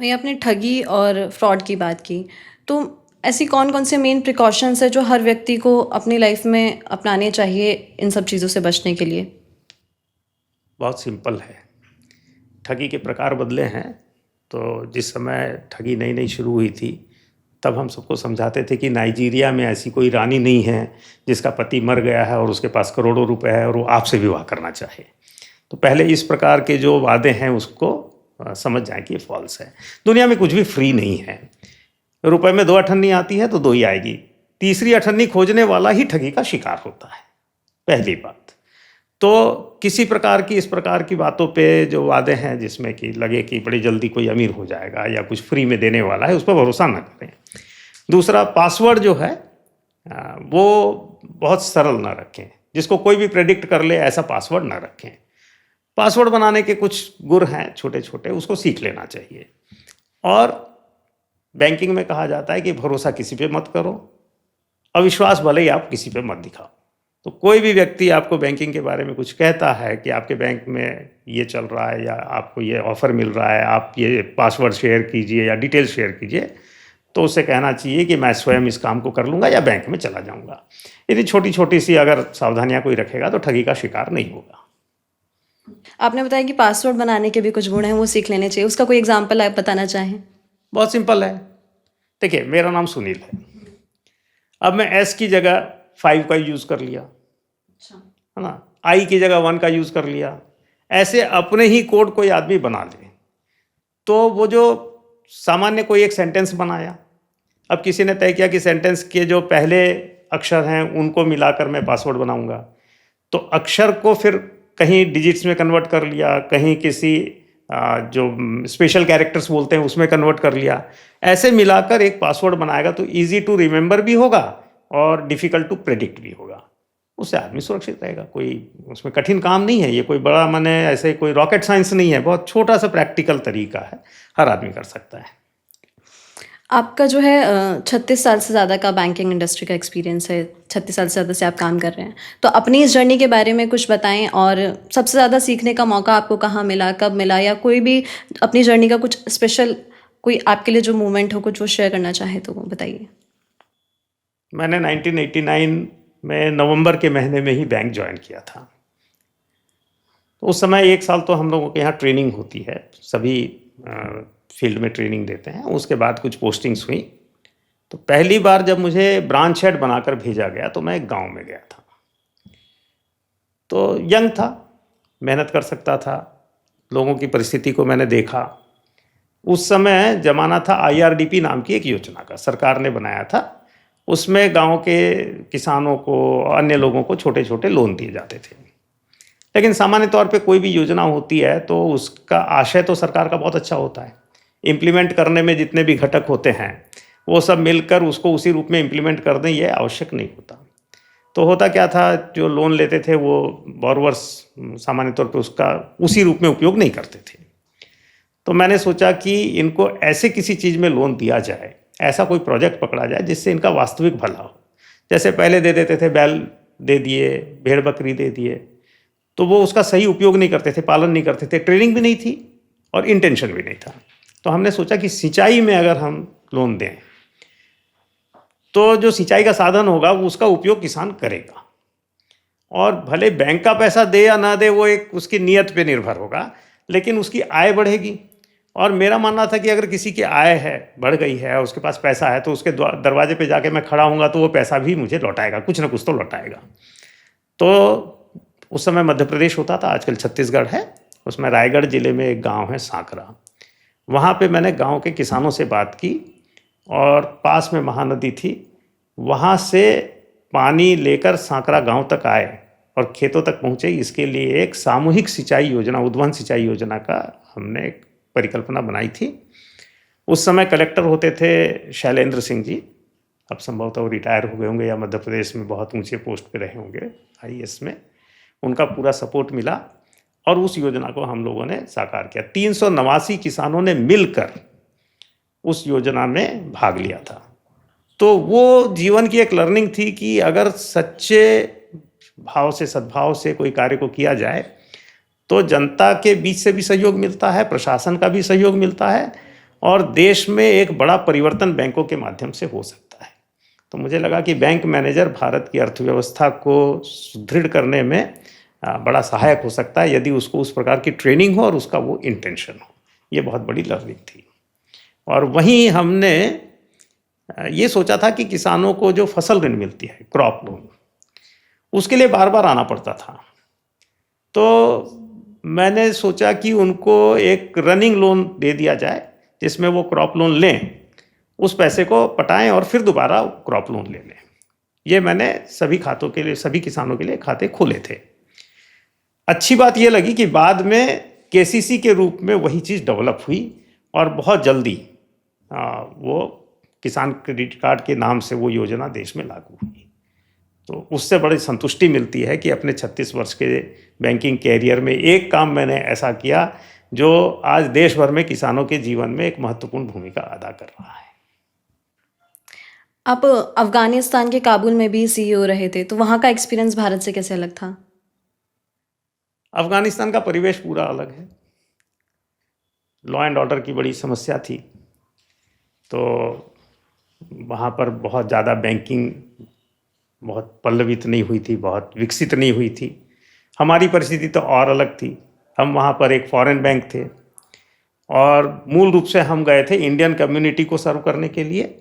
S2: वहीं आपने ठगी और फ्रॉड की बात की, तो ऐसी कौन कौन से मेन प्रिकॉशंस है जो हर व्यक्ति को अपनी लाइफ में अपनाने चाहिए इन सब चीज़ों से बचने के लिए?
S1: बहुत सिंपल है। ठगी के प्रकार बदले हैं। तो जिस समय ठगी नई नई शुरू हुई थी, तब हम सबको समझाते थे कि नाइजीरिया में ऐसी कोई रानी नहीं है जिसका पति मर गया है और उसके पास करोड़ों रुपए है और वो आपसे विवाह करना चाहे। तो पहले इस प्रकार के जो वादे हैं उसको समझ जाए कि ये फॉल्स है। दुनिया में कुछ भी फ्री नहीं है। रुपए में 2 अठन्नी आती है तो 2 ही आएगी, तीसरी अठन्नी खोजने वाला ही ठगी का शिकार होता है, पहली बात। तो किसी प्रकार की इस प्रकार की बातों पे जो वादे हैं जिसमें कि लगे कि बड़ी जल्दी कोई अमीर हो जाएगा या कुछ फ्री में देने वाला है, उस पर भरोसा न करें। दूसरा, पासवर्ड जो है वो बहुत सरल ना रखें, जिसको कोई भी प्रेडिक्ट कर ले ऐसा पासवर्ड ना रखें। पासवर्ड बनाने के कुछ गुर हैं छोटे छोटे, उसको सीख लेना चाहिए। और बैंकिंग में कहा जाता है कि भरोसा किसी पे मत करो, अविश्वास भले ही आप किसी पे मत दिखाओ। तो कोई भी व्यक्ति आपको बैंकिंग के बारे में कुछ कहता है कि आपके बैंक में ये चल रहा है या आपको ये ऑफ़र मिल रहा है, आप ये पासवर्ड शेयर कीजिए या डिटेल शेयर कीजिए, तो उसे कहना चाहिए कि मैं स्वयं इस काम को कर लूँगा या बैंक में चला जाऊँगा। यदि छोटी छोटी सी अगर सावधानियाँ कोई रखेगा तो ठगी का शिकार नहीं होगा।
S2: आपने बताया कि पासवर्ड बनाने के भी कुछ गुण हैं, वो सीख लेने चाहिए। उसका कोई एग्जाम्पल आप बताना चाहें?
S1: बहुत सिंपल है। देखिए, मेरा नाम सुनील है, अब मैं एस की जगह 5 का यूज़ कर लिया, है ना, आई की जगह 1 का यूज़ कर लिया। ऐसे अपने ही कोड कोई आदमी बना ले, तो वो जो सामान्य कोई एक सेंटेंस बनाया, अब किसी ने तय किया कि सेंटेंस के जो पहले अक्षर हैं उनको मिलाकर मैं पासवर्ड बनाऊंगा, तो अक्षर को फिर कहीं डिजिट्स में कन्वर्ट कर लिया, कहीं किसी जो स्पेशल कैरेक्टर्स बोलते हैं उसमें कन्वर्ट कर लिया। ऐसे मिलाकर एक पासवर्ड बनाएगा तो इजी टू रिमेंबर भी होगा और डिफ़िकल्ट टू प्रेडिक्ट भी होगा। उससे आदमी सुरक्षित रहेगा। कोई उसमें कठिन काम नहीं है, ये कोई बड़ा माने ऐसे कोई रॉकेट साइंस नहीं है, बहुत छोटा सा प्रैक्टिकल तरीका है, हर आदमी कर सकता है।
S2: आपका जो है 36 साल से ज़्यादा का बैंकिंग इंडस्ट्री का एक्सपीरियंस है, 36 साल से ज़्यादा से आप काम कर रहे हैं, तो अपनी इस जर्नी के बारे में कुछ बताएं, और सबसे ज़्यादा सीखने का मौका आपको कहाँ मिला, कब मिला, या कोई भी अपनी जर्नी का कुछ स्पेशल कोई आपके लिए जो मोमेंट हो, कुछ वो शेयर करना चाहें तो वो बताइए।
S1: मैंने 1989 में नवंबर के महीने में ही बैंक ज्वाइन किया था। तो उस समय 1 साल तो हम लोगों के यहाँ ट्रेनिंग होती है, सभी फील्ड में ट्रेनिंग देते हैं। उसके बाद कुछ पोस्टिंग्स हुई। तो पहली बार जब मुझे ब्रांच हेड बनाकर भेजा गया तो मैं एक गाँव में गया था। तो यंग था, मेहनत कर सकता था, लोगों की परिस्थिति को मैंने देखा। उस समय ज़माना था IRDP नाम की एक योजना का, सरकार ने बनाया था। उसमें गांव के किसानों को, अन्य लोगों को छोटे छोटे लोन दिए जाते थे। लेकिन सामान्य तौर पे कोई भी योजना होती है तो उसका आशय तो सरकार का बहुत अच्छा होता है, इम्प्लीमेंट करने में जितने भी घटक होते हैं वो सब मिलकर उसको उसी रूप में इम्प्लीमेंट कर दें, ये आवश्यक नहीं होता। तो होता क्या था, जो लोन लेते थे वो बोरोवर्स सामान्य तौर पे उसका उसी रूप में उपयोग नहीं करते थे। तो मैंने सोचा कि इनको ऐसे किसी चीज़ में लोन दिया जाए, ऐसा कोई प्रोजेक्ट पकड़ा जाए जिससे इनका वास्तविक भला हो। जैसे पहले दे देते थे, बैल दे दिए, भेड़ बकरी दे दिए, तो वो उसका सही उपयोग नहीं करते थे, पालन नहीं करते थे, ट्रेनिंग भी नहीं थी और इंटेंशन भी नहीं था। तो हमने सोचा कि सिंचाई में अगर हम लोन दें तो जो सिंचाई का साधन होगा उसका उपयोग किसान करेगा, और भले बैंक का पैसा दे या ना दे वो एक उसकी नीयत पे निर्भर होगा, लेकिन उसकी आय बढ़ेगी। और मेरा मानना था कि अगर किसी की आय है, बढ़ गई है, उसके पास पैसा है, तो उसके दरवाजे पे जाके मैं खड़ा हूँगा तो वो पैसा भी मुझे लौटाएगा, कुछ ना कुछ तो लौटाएगा। तो उस समय मध्य प्रदेश होता था, आजकल छत्तीसगढ़ है। उसमें रायगढ़ जिले में एक गांव है सांकरा, वहाँ पे मैंने गांव के किसानों से बात की और पास में महानदी थी, वहाँ से पानी लेकर सांकरा गांव तक आए और खेतों तक पहुँचे। इसके लिए एक सामूहिक सिंचाई योजना, उद्वहन सिंचाई योजना का हमने एक परिकल्पना बनाई थी। उस समय कलेक्टर होते थे शैलेंद्र सिंह जी, अब संभवतः वो रिटायर हो गए होंगे या मध्य प्रदेश में बहुत ऊंचे पोस्ट पे रहे होंगे, IAS में। उनका पूरा सपोर्ट मिला और उस योजना को हम लोगों ने साकार किया। 389 किसानों ने मिलकर उस योजना में भाग लिया था। तो वो जीवन की एक लर्निंग थी कि अगर सच्चे भाव से, सद्भाव से कोई कार्य को किया जाए तो जनता के बीच से भी सहयोग मिलता है, प्रशासन का भी सहयोग मिलता है, और देश में एक बड़ा परिवर्तन बैंकों के माध्यम से हो सकता है। तो मुझे लगा कि बैंक मैनेजर भारत की अर्थव्यवस्था को सुदृढ़ करने में बड़ा सहायक हो सकता है यदि उसको उस प्रकार की ट्रेनिंग हो और उसका वो इंटेंशन हो। ये बहुत बड़ी लर्निंग थी। और वहीं हमने ये सोचा था कि किसानों को जो फसल ऋण मिलती है, क्रॉप लोन, उसके लिए बार बार आना पड़ता था। तो मैंने सोचा कि उनको एक रनिंग लोन दे दिया जाए जिसमें वो क्रॉप लोन लें, उस पैसे को पटाएं और फिर दोबारा क्रॉप लोन ले लें। ये मैंने सभी खातों के लिए, सभी किसानों के लिए खाते खोले थे। अच्छी बात ये लगी कि बाद में KCC के रूप में वही चीज़ डेवलप हुई और बहुत जल्दी वो किसान क्रेडिट कार्ड के नाम से वो योजना देश में लागू हुई। तो उससे बड़ी संतुष्टि मिलती है कि अपने 36 वर्ष के बैंकिंग कैरियर में एक काम मैंने ऐसा किया जो आज देश भर में किसानों के जीवन में एक महत्वपूर्ण भूमिका अदा कर रहा है।
S2: आप अफगानिस्तान के काबुल में भी CEO रहे थे, तो वहाँ का एक्सपीरियंस भारत से कैसे अलग था?
S1: अफगानिस्तान का परिवेश पूरा अलग है। लॉ एंड ऑर्डर की बड़ी समस्या थी, तो वहाँ पर बहुत ज़्यादा बैंकिंग बहुत पल्लवित नहीं हुई थी, बहुत विकसित नहीं हुई थी। हमारी परिस्थिति तो और अलग थी। हम वहाँ पर एक फॉरेन बैंक थे और मूल रूप से हम गए थे इंडियन कम्युनिटी को सर्व करने के लिए,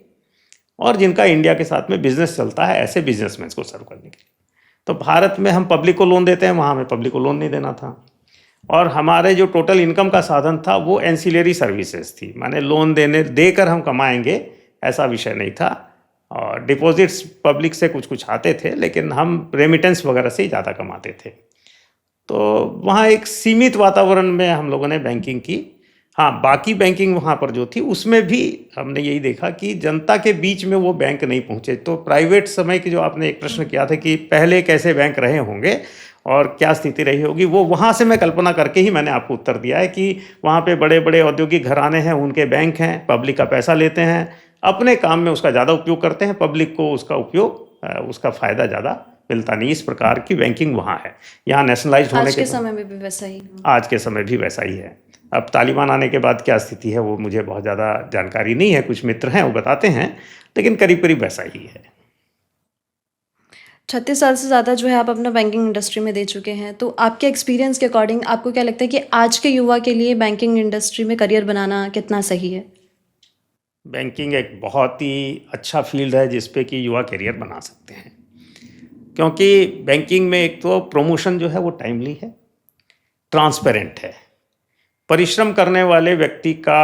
S1: और जिनका इंडिया के साथ में बिजनेस चलता है ऐसे बिजनेसमैन को सर्व करने के लिए। तो भारत में हम पब्लिक को लोन देते हैं, वहाँ हमें पब्लिक को लोन नहीं देना था। और हमारे जो टोटल इनकम का साधन था वो एंसिलरी सर्विसेज थी, माने लोन देकर हम कमाएंगे ऐसा विषय नहीं था। और डिपॉजिट्स पब्लिक से कुछ कुछ आते थे, लेकिन हम रेमिटेंस वगैरह से ही ज़्यादा कमाते थे। तो वहाँ एक सीमित वातावरण में हम लोगों ने बैंकिंग की। हाँ, बाकी बैंकिंग वहाँ पर जो थी उसमें भी हमने यही देखा कि जनता के बीच में वो बैंक नहीं पहुँचे। तो प्राइवेट समय की जो आपने एक प्रश्न किया था कि पहले कैसे बैंक रहे होंगे और क्या स्थिति रही होगी, वो वहाँ से मैं कल्पना करके ही मैंने आपको उत्तर दिया है कि वहाँ पे बड़े बड़े औद्योगिक घराने हैं, उनके बैंक हैं, पब्लिक का पैसा लेते हैं, अपने काम में उसका ज़्यादा उपयोग करते हैं, पब्लिक को उसका उपयोग, उसका फ़ायदा ज़्यादा मिलता नहीं। इस प्रकार की बैंकिंग वहाँ है। यहाँ नेशनलाइज होने के
S2: समय में भी वैसा ही,
S1: आज के समय भी वैसा ही है। अब तालिबान आने के बाद क्या स्थिति है वो मुझे बहुत ज़्यादा जानकारी नहीं है, कुछ मित्र हैं वो बताते हैं, लेकिन करीब करीब वैसा ही है।
S2: 36 साल से ज़्यादा जो है आप अपना बैंकिंग इंडस्ट्री में दे चुके हैं, तो आपके एक्सपीरियंस के अकॉर्डिंग आपको क्या लगता है कि आज के युवा के लिए बैंकिंग इंडस्ट्री में करियर बनाना कितना सही है?
S1: बैंकिंग एक बहुत ही अच्छा फील्ड है जिस पे कि युवा करियर बना सकते हैं, क्योंकि बैंकिंग में एक तो प्रमोशन जो है वो टाइमली है, ट्रांसपेरेंट है, परिश्रम करने वाले व्यक्ति का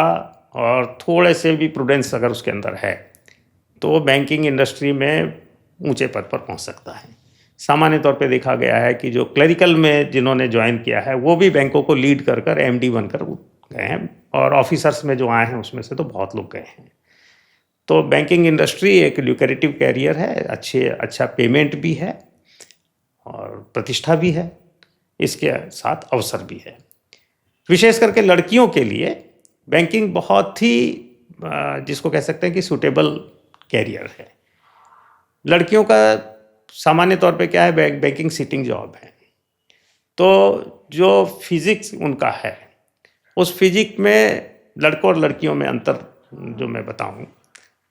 S1: और थोड़े से भी प्रूडेंस अगर उसके अंदर है तो वो बैंकिंग इंडस्ट्री में ऊंचे पद पर पहुंच सकता है। सामान्य तौर पे देखा गया है कि जो क्लरिकल में जिन्होंने ज्वाइन किया है वो भी बैंकों को लीड कर कर एमडी बनकर गए हैं, और ऑफिसर्स में जो आए हैं उसमें से तो बहुत लोग गए हैं। तो बैंकिंग इंडस्ट्री एक ल्यूक्रेटिव कैरियर है, अच्छा पेमेंट भी है और प्रतिष्ठा भी है, इसके साथ अवसर भी है। विशेष करके लड़कियों के लिए बैंकिंग बहुत ही जिसको कह सकते हैं कि सूटेबल कैरियर है। लड़कियों का सामान्य तौर पे क्या है, बैंकिंग सिटिंग जॉब है, तो जो फिजिक्स उनका है उस फिजिक में लड़कों और लड़कियों में अंतर जो मैं बताऊं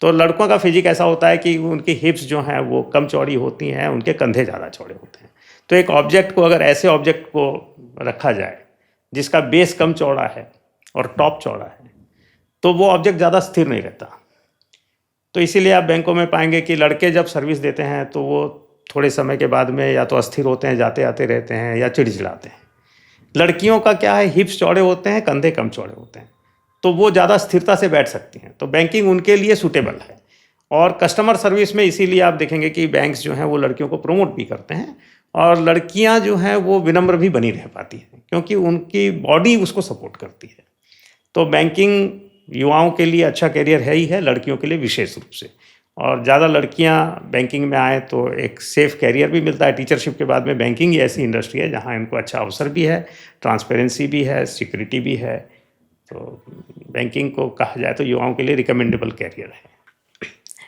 S1: तो लड़कों का फिजिक ऐसा होता है कि उनकी हिप्स जो हैं वो कम चौड़ी होती हैं, उनके कंधे ज़्यादा चौड़े होते हैं। तो एक ऑब्जेक्ट को अगर ऐसे ऑब्जेक्ट को रखा जाए जिसका बेस कम चौड़ा है और टॉप चौड़ा है तो वो ऑब्जेक्ट ज़्यादा स्थिर नहीं रहता। तो इसीलिए आप बैंकों में पाएंगे कि लड़के जब सर्विस देते हैं तो वो थोड़े समय के बाद में या तो अस्थिर होते हैं, जाते आते रहते हैं, या चिड़चिड़ाते हैं। लड़कियों का क्या है, हिप्स चौड़े होते हैं, कंधे कम चौड़े होते हैं, तो वो ज़्यादा स्थिरता से बैठ सकती हैं। तो बैंकिंग उनके लिए सूटेबल है। और कस्टमर सर्विस में इसीलिए आप देखेंगे कि बैंक्स जो हैं वो लड़कियों को प्रमोट भी करते हैं, और लड़कियां जो हैं वो विनम्र भी बनी रह पाती हैं क्योंकि उनकी बॉडी उसको सपोर्ट करती है। तो बैंकिंग युवाओं के लिए अच्छा करियर है ही है, लड़कियों के लिए विशेष रूप से। और ज़्यादा लड़कियां बैंकिंग में आए तो एक सेफ कैरियर भी मिलता है। टीचरशिप के बाद में बैंकिंग ही ऐसी इंडस्ट्री है जहां इनको अच्छा अवसर भी है, ट्रांसपेरेंसी भी है, सिक्योरिटी भी है। तो बैंकिंग को कहा जाए तो युवाओं के लिए रिकमेंडेबल कैरियर है।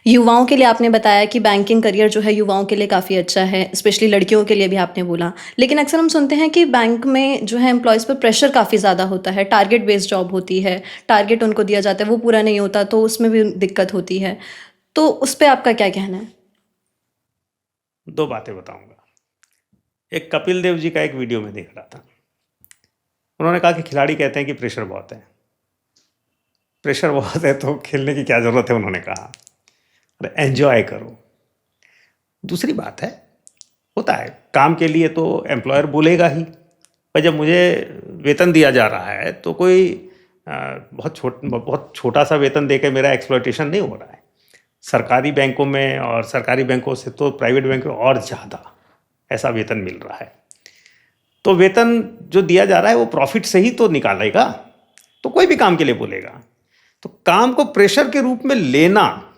S2: युवाओं के लिए आपने बताया कि बैंकिंग करियर जो है युवाओं के लिए काफ़ी अच्छा है, स्पेशली लड़कियों के लिए भी आपने बोला। लेकिन अक्सर हम सुनते हैं कि बैंक में जो है एम्प्लॉयज़ पर प्रेशर काफ़ी ज़्यादा होता है, टारगेट बेस्ड जॉब होती है, टारगेट उनको दिया जाता है, वो पूरा नहीं होता तो उसमें भी दिक्कत होती है। तो उस पे आपका क्या कहना है?
S1: दो बातें बताऊंगा। एक कपिल देव जी का एक वीडियो में देख रहा था, उन्होंने कहा कि खिलाड़ी कहते हैं कि प्रेशर बहुत है, प्रेशर बहुत है तो खेलने की क्या ज़रूरत है। उन्होंने कहा अरे एंजॉय करो। दूसरी बात है, होता है काम के लिए तो एम्प्लॉयर बोलेगा ही, पर जब मुझे वेतन दिया जा रहा है तो कोई बहुत छोटा सा वेतन देकर मेरा एक्सप्लॉयटेशन नहीं हो रहा है। सरकारी बैंकों में और सरकारी बैंकों से तो प्राइवेट बैंक में और ज़्यादा ऐसा वेतन मिल रहा है। तो वेतन जो दिया जा रहा है वो प्रॉफिट से ही तो निकालेगा, तो कोई भी काम के लिए बोलेगा। तो काम को प्रेशर के रूप में लेना,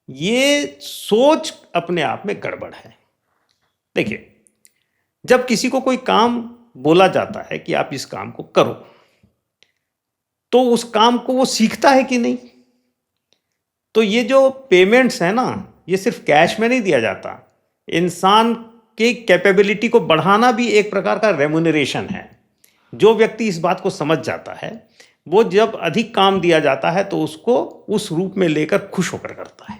S1: ये सोच अपने आप में गड़बड़ है। देखिए, जब किसी को कोई काम बोला जाता है कि आप इस काम को करो, तो उस काम को वो सीखता है कि नहीं। तो ये जो पेमेंट्स है ना, ये सिर्फ कैश में नहीं दिया जाता। इंसान की कैपेबिलिटी को बढ़ाना भी एक प्रकार का रेम्यूनरेशन है। जो व्यक्ति इस बात को समझ जाता है वो जब अधिक काम दिया जाता है तो उसको उस रूप में लेकर खुश होकर करता है,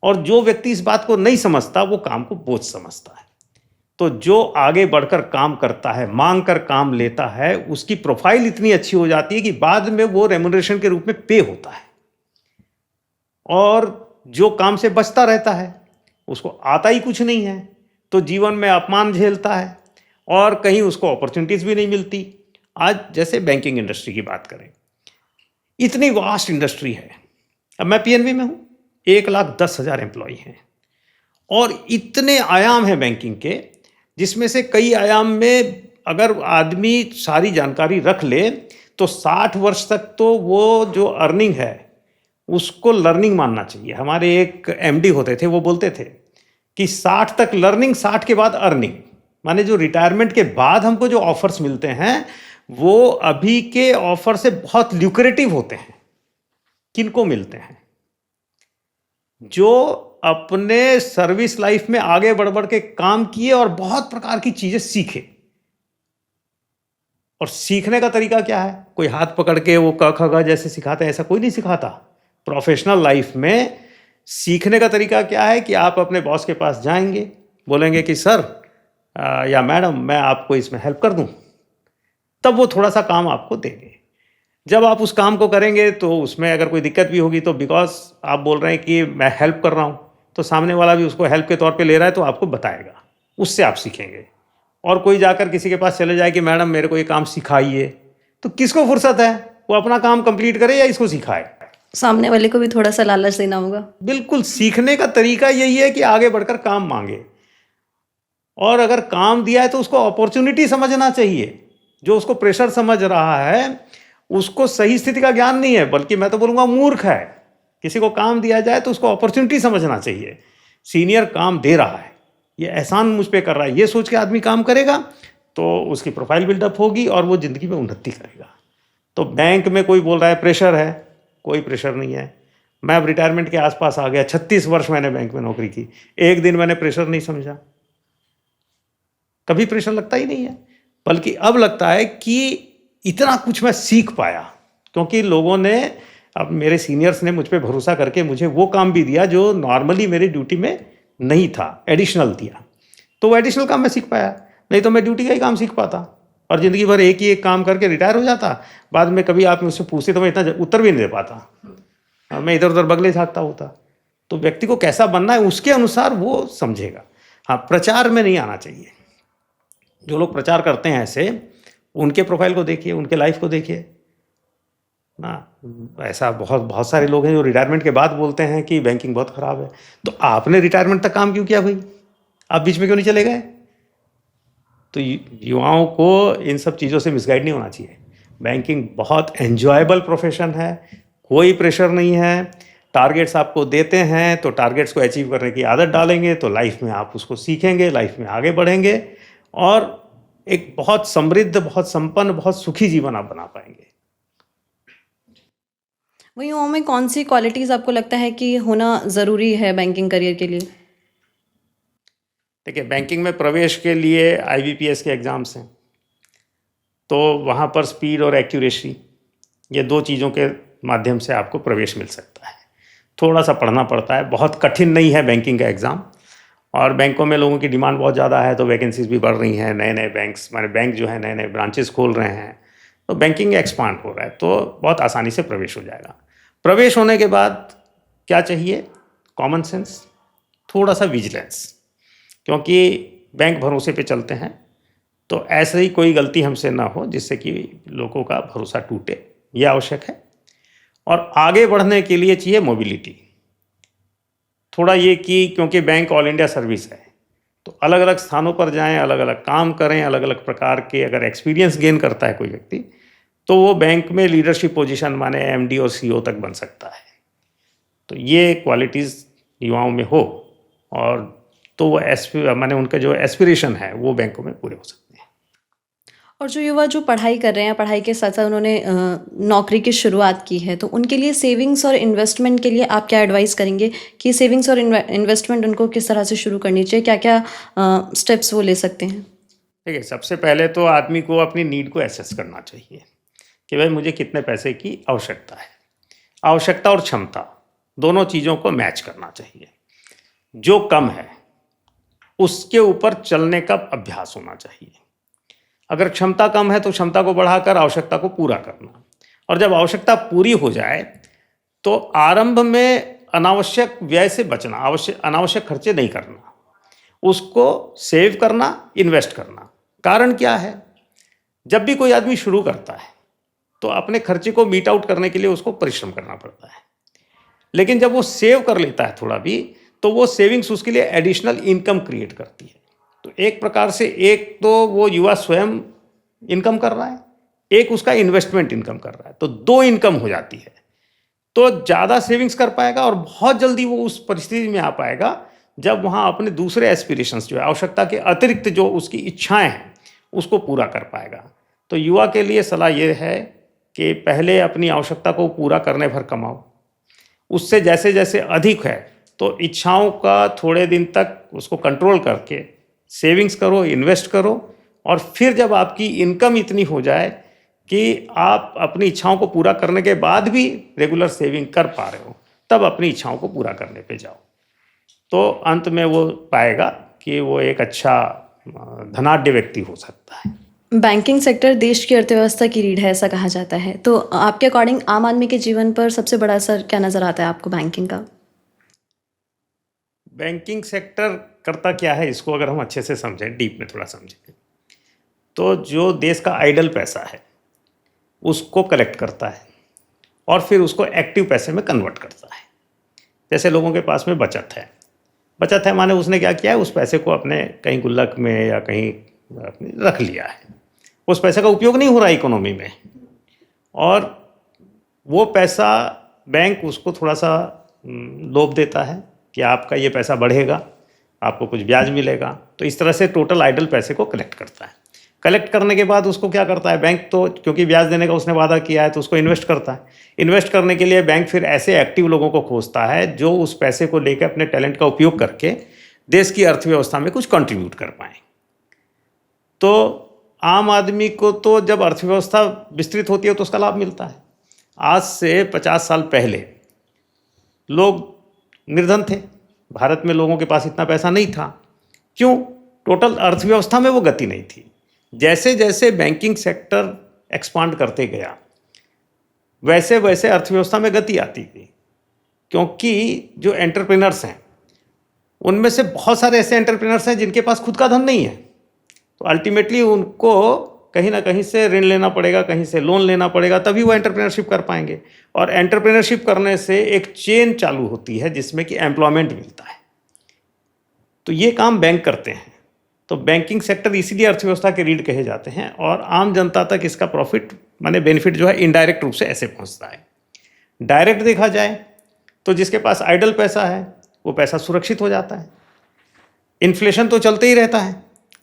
S1: और जो व्यक्ति इस बात को नहीं समझता वो काम को बोझ समझता है। तो जो आगे बढ़कर काम करता है, मांग कर काम लेता है, उसकी प्रोफाइल इतनी अच्छी हो जाती है कि बाद में वो रेम्यूनरेशन के रूप में पे होता है। और जो काम से बचता रहता है, उसको आता ही कुछ नहीं है, तो जीवन में अपमान झेलता है और कहीं उसको अपॉर्चुनिटीज भी नहीं मिलती। आज जैसे बैंकिंग इंडस्ट्री की बात करें, इतनी वास्ट इंडस्ट्री है। अब मैं पीएनबी में हूँ, 1,10,000 एम्प्लॉय हैं, और इतने आयाम हैं बैंकिंग के, जिसमें से कई आयाम में अगर आदमी सारी जानकारी रख ले तो 60 वर्ष तक तो वो जो अर्निंग है उसको लर्निंग मानना चाहिए। हमारे एक एमडी होते थे, वो बोलते थे कि 60 तक लर्निंग, 60 के बाद अर्निंग। माने जो रिटायरमेंट के बाद हमको जो ऑफर्स मिलते हैं वो अभी के ऑफर से बहुत ल्यूक्रेटिव होते हैं। किनको मिलते हैं? जो अपने सर्विस लाइफ में आगे बढ़ बढ़ के काम किए और बहुत प्रकार की चीजें सीखे। और सीखने का तरीका क्या है? कोई हाथ पकड़ के वो क ख ग जैसे सिखाते हैं, ऐसा कोई नहीं सिखाता। प्रोफेशनल लाइफ में सीखने का तरीका क्या है कि आप अपने बॉस के पास जाएंगे, बोलेंगे कि सर या मैडम मैं आपको इसमें हेल्प कर दूं, तब वो थोड़ा सा काम आपको देंगे। जब आप उस काम को करेंगे तो उसमें अगर कोई दिक्कत भी होगी तो बिकॉज आप बोल रहे हैं कि मैं हेल्प कर रहा हूँ, तो सामने वाला भी उसको हेल्प के तौर पे ले रहा है तो आपको बताएगा, उससे आप सीखेंगे। और कोई जाकर किसी के पास चले जाए कि मैडम मेरे को ये काम सिखाइए, तो किसको फुर्सत है, वो अपना काम कंप्लीट करे या इसको सिखाए।
S2: सामने वाले को भी थोड़ा सा लालच देना होगा।
S1: बिल्कुल, सीखने का तरीका यही है कि आगे बढ़कर काम मांगे, और अगर काम दिया है तो उसको अपॉर्चुनिटी समझना चाहिए। जो उसको प्रेशर समझ रहा है उसको सही स्थिति का ज्ञान नहीं है, बल्कि मैं तो बोलूँगा मूर्ख है। किसी को काम दिया जाए तो उसको अपॉर्चुनिटी समझना चाहिए। सीनियर काम दे रहा है, ये एहसान मुझ पे कर रहा है, ये सोच के आदमी काम करेगा तो उसकी प्रोफाइल बिल्डअप होगी और वो ज़िंदगी में उन्नति करेगा। तो बैंक में कोई बोल रहा है प्रेशर है, कोई प्रेशर नहीं है। मैं अब रिटायरमेंट के आसपास आ गया, 36 वर्ष मैंने बैंक में नौकरी की, एक दिन मैंने प्रेशर नहीं समझा। कभी प्रेशर लगता ही नहीं है, बल्कि अब लगता है कि इतना कुछ मैं सीख पाया, क्योंकि लोगों ने, अब मेरे सीनियर्स ने मुझ पे भरोसा करके मुझे वो काम भी दिया जो नॉर्मली मेरी ड्यूटी में नहीं था, एडिशनल दिया। तो वो एडिशनल काम मैं सीख पाया, नहीं तो मैं ड्यूटी का ही काम सीख पाता और ज़िंदगी भर एक ही एक काम करके रिटायर हो जाता। बाद में कभी आप मुझसे पूछते तो मैं इतना उत्तर भी नहीं दे पाता, मैं इधर उधर बगले झाँकता होता। तो व्यक्ति को कैसा बनना है उसके अनुसार वो समझेगा। हाँ, प्रचार में नहीं आना चाहिए। जो लोग प्रचार करते हैं ऐसे, उनके प्रोफाइल को देखिए, उनके लाइफ को देखिए ना। ऐसा बहुत सारे लोग हैं जो रिटायरमेंट के बाद बोलते हैं कि बैंकिंग बहुत ख़राब है। तो आपने रिटायरमेंट तक काम क्यों किया भाई? आप बीच में क्यों नहीं चले गए? तो युवाओं को इन सब चीज़ों से मिसगाइड नहीं होना चाहिए। बैंकिंग बहुत एन्जॉयबल प्रोफेशन है, कोई प्रेशर नहीं है। टारगेट्स आपको देते हैं तो टारगेट्स को अचीव करने की आदत डालेंगे तो लाइफ में आप उसको सीखेंगे, लाइफ में आगे बढ़ेंगे और एक बहुत समृद्ध, बहुत संपन्न, बहुत सुखी जीवन आप बना पाएंगे।
S2: वही युवाओं में कौन सी क्वालिटीज़ आपको लगता है कि होना ज़रूरी है बैंकिंग करियर के लिए?
S1: देखिए, बैंकिंग में प्रवेश के लिए IBPS के एग्ज़ाम्स हैं, तो वहाँ पर स्पीड और एक्यूरेसी, ये दो चीज़ों के माध्यम से आपको प्रवेश मिल सकता है। थोड़ा सा पढ़ना पड़ता है, बहुत कठिन नहीं है बैंकिंग का एग्ज़ाम। और बैंकों में लोगों की डिमांड बहुत ज़्यादा है तो वैकेंसीज भी बढ़ रही हैं, नए नए बैंक जो है नए नए ब्रांचेस खोल रहे हैं, तो बैंकिंग एक्सपांड हो रहा है, तो बहुत आसानी से प्रवेश हो जाएगा। प्रवेश होने के बाद क्या चाहिए? कॉमन सेंस, थोड़ा सा विजिलेंस, क्योंकि बैंक भरोसे पे चलते हैं, तो ऐसे ही कोई गलती हमसे ना हो जिससे कि लोगों का भरोसा टूटे, यह आवश्यक है। और आगे बढ़ने के लिए चाहिए मोबिलिटी। थोड़ा ये कि क्योंकि बैंक ऑल इंडिया सर्विस है, तो अलग अलग स्थानों पर जाएं, अलग अलग काम करें, अलग अलग प्रकार के अगर एक्सपीरियंस गेन करता है कोई व्यक्ति, तो वो बैंक में लीडरशिप पोजीशन माने MD और CO तक बन सकता है। तो ये क्वालिटीज़ युवाओं में हो और तो वो माने उनका जो एस्पिरेशन है वो बैंकों में पूरे हो सकते हैं।
S2: और जो युवा जो पढ़ाई कर रहे हैं, पढ़ाई के साथ साथ उन्होंने नौकरी की शुरुआत की है, तो उनके लिए सेविंग्स और इन्वेस्टमेंट के लिए आप क्या एडवाइस करेंगे कि सेविंग्स और इन्वेस्टमेंट उनको किस तरह से शुरू करनी चाहिए, क्या क्या स्टेप्स वो ले सकते हैं?
S1: देखिए, सबसे पहले तो आदमी को अपनी नीड को एसेस करना चाहिए कि भाई मुझे कितने पैसे की आवश्यकता है। आवश्यकता और क्षमता दोनों चीज़ों को मैच करना चाहिए। जो कम है उसके ऊपर चलने का अभ्यास होना चाहिए। अगर क्षमता कम है तो क्षमता को बढ़ाकर आवश्यकता को पूरा करना, और जब आवश्यकता पूरी हो जाए तो आरंभ में अनावश्यक व्यय से बचना, अनावश्यक खर्चे नहीं करना, उसको सेव करना, इन्वेस्ट करना। कारण क्या है? जब भी कोई आदमी शुरू करता है तो अपने खर्चे को मीट आउट करने के लिए उसको परिश्रम करना पड़ता है, लेकिन जब वो सेव कर लेता है थोड़ा भी, तो वो सेविंग्स उसके लिए एडिशनल इनकम क्रिएट करती है। तो एक प्रकार से एक तो वो युवा स्वयं इनकम कर रहा है, एक उसका इन्वेस्टमेंट इनकम कर रहा है, तो दो इनकम हो जाती है। तो ज़्यादा सेविंग्स कर पाएगा और बहुत जल्दी वो उस परिस्थिति में आ पाएगा जब वहाँ अपने दूसरे एस्पिरेशंस जो है, आवश्यकता के अतिरिक्त जो उसकी इच्छाएं हैं, उसको पूरा कर पाएगा। तो युवा के लिए सलाह ये है कि पहले अपनी आवश्यकता को पूरा करने भर कमाओ, उससे जैसे जैसे अधिक है तो इच्छाओं का थोड़े दिन तक उसको कंट्रोल करके सेविंग्स करो, इन्वेस्ट करो, और फिर जब आपकी इनकम इतनी हो जाए कि आप अपनी इच्छाओं को पूरा करने के बाद भी रेगुलर सेविंग कर पा रहे हो, तब अपनी इच्छाओं को पूरा करने पे जाओ। तो अंत में वो पाएगा कि वो एक अच्छा धनाढ्य व्यक्ति हो सकता है।
S2: बैंकिंग सेक्टर देश की अर्थव्यवस्था की रीढ़ है, ऐसा कहा जाता है। तो आपके अकॉर्डिंग आम आदमी के जीवन पर सबसे बड़ा असर क्या नज़र आता है आपको बैंकिंग का?
S1: बैंकिंग सेक्टर करता क्या है, इसको अगर हम अच्छे से समझें, डीप में थोड़ा समझें, तो जो देश का आइडल पैसा है उसको कलेक्ट करता है और फिर उसको एक्टिव पैसे में कन्वर्ट करता है। जैसे लोगों के पास में बचत है माने उसने क्या किया है, उस पैसे को अपने कहीं गुल्लक में या कहीं अपने रख लिया है, उस पैसे का उपयोग नहीं हो रहा इकोनॉमी में, और वो पैसा बैंक उसको थोड़ा सा लोभ देता है कि आपका ये पैसा बढ़ेगा, आपको कुछ ब्याज मिलेगा। तो इस तरह से टोटल आइडल पैसे को कलेक्ट करता है। कलेक्ट करने के बाद उसको क्या करता है बैंक, तो क्योंकि ब्याज देने का उसने वादा किया है तो उसको इन्वेस्ट करता है। इन्वेस्ट करने के लिए बैंक फिर ऐसे एक्टिव लोगों को खोजता है जो उस पैसे को लेकर अपने टैलेंट का उपयोग करके देश की अर्थव्यवस्था में कुछ कंट्रीब्यूट कर पाएँ। तो आम आदमी को तो जब अर्थव्यवस्था विस्तृत होती है तो उसका लाभ मिलता है। आज से 50 साल पहले लोग निर्धन थे, भारत में लोगों के पास इतना पैसा नहीं था। क्यों? टोटल अर्थव्यवस्था में वो गति नहीं थी। जैसे जैसे बैंकिंग सेक्टर एक्सपांड करते गया वैसे वैसे अर्थव्यवस्था में गति आती गई, क्योंकि जो एंटरप्रेनर्स हैं उनमें से बहुत सारे ऐसे एंटरप्रेनर्स हैं जिनके पास खुद का धन नहीं है, तो अल्टीमेटली उनको कहीं ना कहीं से ऋण लेना पड़ेगा, कहीं से लोन लेना पड़ेगा, तभी वो एंटरप्रेन्योरशिप कर पाएंगे। और एंटरप्रेन्योरशिप करने से एक चेन चालू होती है जिसमें कि एम्प्लॉयमेंट मिलता है। तो ये काम बैंक करते हैं। तो बैंकिंग सेक्टर इसीलिए अर्थव्यवस्था के रीढ़ कहे जाते हैं, और आम जनता तक इसका प्रॉफिट माने बेनिफिट जो है इनडायरेक्ट रूप से ऐसे पहुंचता है। डायरेक्ट देखा जाए तो जिसके पास आइडल पैसा है वो पैसा सुरक्षित हो जाता है। इन्फ्लेशन तो चलते ही रहता है,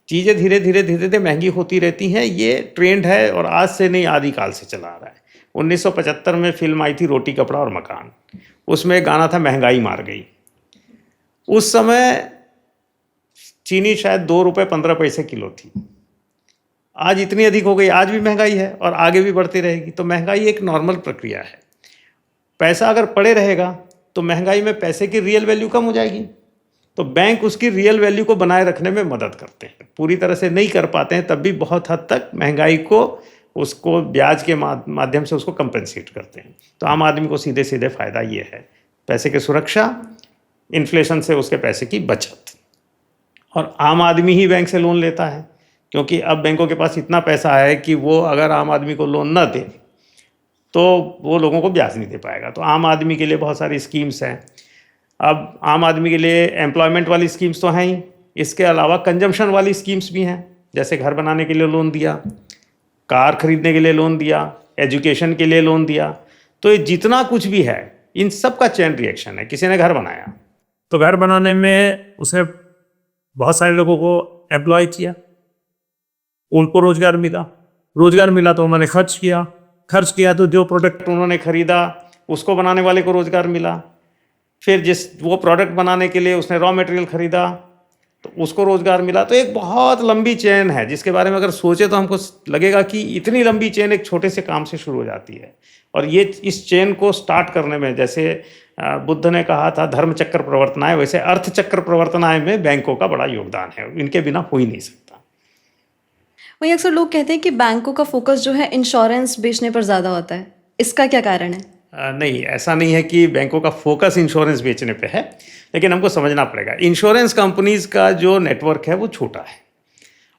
S1: चीज़ें धीरे धीरे महंगी होती रहती हैं। ये ट्रेंड है और आज से नहीं, आदिकाल से चला आ रहा है। 1975 में फिल्म आई थी रोटी कपड़ा और मकान, उसमें एक गाना था महंगाई मार गई। उस समय चीनी शायद 2 रुपये 15 पैसे किलो थी, आज इतनी अधिक हो गई। आज भी महंगाई है और आगे भी बढ़ती रहेगी। तो महंगाई एक नॉर्मल प्रक्रिया है। पैसा अगर पड़े रहेगा तो महंगाई में पैसे की रियल वैल्यू कम हो जाएगी। तो बैंक उसकी रियल वैल्यू को बनाए रखने में मदद करते हैं। पूरी तरह से नहीं कर पाते हैं, तब भी बहुत हद तक महंगाई को उसको ब्याज के माध्यम से उसको कंपेंसेट करते हैं। तो आम आदमी को सीधे सीधे फ़ायदा ये है, पैसे की सुरक्षा, इन्फ्लेशन से उसके पैसे की बचत। और आम आदमी ही बैंक से लोन लेता है, क्योंकि अब बैंकों के पास इतना पैसा है कि वो अगर आम आदमी को लोन न दे तो वो लोगों को ब्याज नहीं दे पाएगा। तो आम आदमी के लिए बहुत सारी स्कीम्स हैं। अब आम आदमी के लिए एम्प्लॉयमेंट वाली स्कीम्स तो हैं ही, इसके अलावा कंजम्पशन वाली स्कीम्स भी हैं। जैसे घर बनाने के लिए लोन दिया, कार खरीदने के लिए लोन दिया, एजुकेशन के लिए लोन दिया। तो ये जितना कुछ भी है इन सब का चेन रिएक्शन है। किसी ने घर बनाया
S3: तो घर बनाने में उसने बहुत सारे लोगों को एम्प्लॉय किया, उनको रोजगार मिला तो उन्होंने खर्च किया तो जो प्रोडक्ट
S1: उन्होंने खरीदा उसको बनाने वाले को रोजगार मिला। फिर जिस वो प्रोडक्ट बनाने के लिए उसने रॉ मटेरियल खरीदा तो उसको रोजगार मिला। तो एक बहुत लंबी चेन है जिसके बारे में अगर सोचे तो हमको लगेगा कि इतनी लंबी चेन एक छोटे से काम से शुरू हो जाती है। और ये इस चेन को स्टार्ट करने में, जैसे बुद्ध ने कहा था धर्म चक्र प्रवर्तनाएं, वैसे अर्थ चक्र प्रवर्तनाएं में बैंकों का बड़ा योगदान है। इनके बिना हो ही नहीं सकता।
S2: वही अक्सर लोग कहते हैं कि बैंकों का फोकस जो है इंश्योरेंस बेचने पर ज़्यादा होता है, इसका क्या कारण है?
S1: नहीं, ऐसा नहीं है कि बैंकों का फोकस इंश्योरेंस बेचने पे है, लेकिन हमको समझना पड़ेगा इंश्योरेंस कंपनीज का जो नेटवर्क है वो छोटा है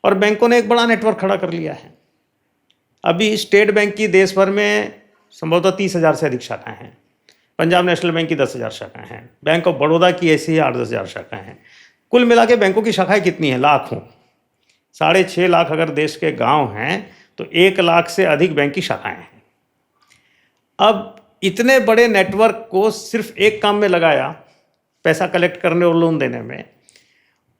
S1: और बैंकों ने एक बड़ा नेटवर्क खड़ा कर लिया है। अभी स्टेट बैंक की देश भर में संभवतः 30,000 से अधिक शाखाएं हैं। पंजाब नेशनल बैंक की 10,000 शाखाएं हैं। बैंक ऑफ बड़ौदा की ऐसी ही 8-10 हज़ार शाखाएं हैं। कुल मिला के बैंकों की शाखाएं कितनी हैं? लाखों। 6.5 लाख अगर देश के गांव हैं तो 1 लाख से अधिक बैंक की शाखाएं हैं। अब इतने बड़े नेटवर्क को सिर्फ एक काम में लगाया, पैसा कलेक्ट करने और लोन देने में,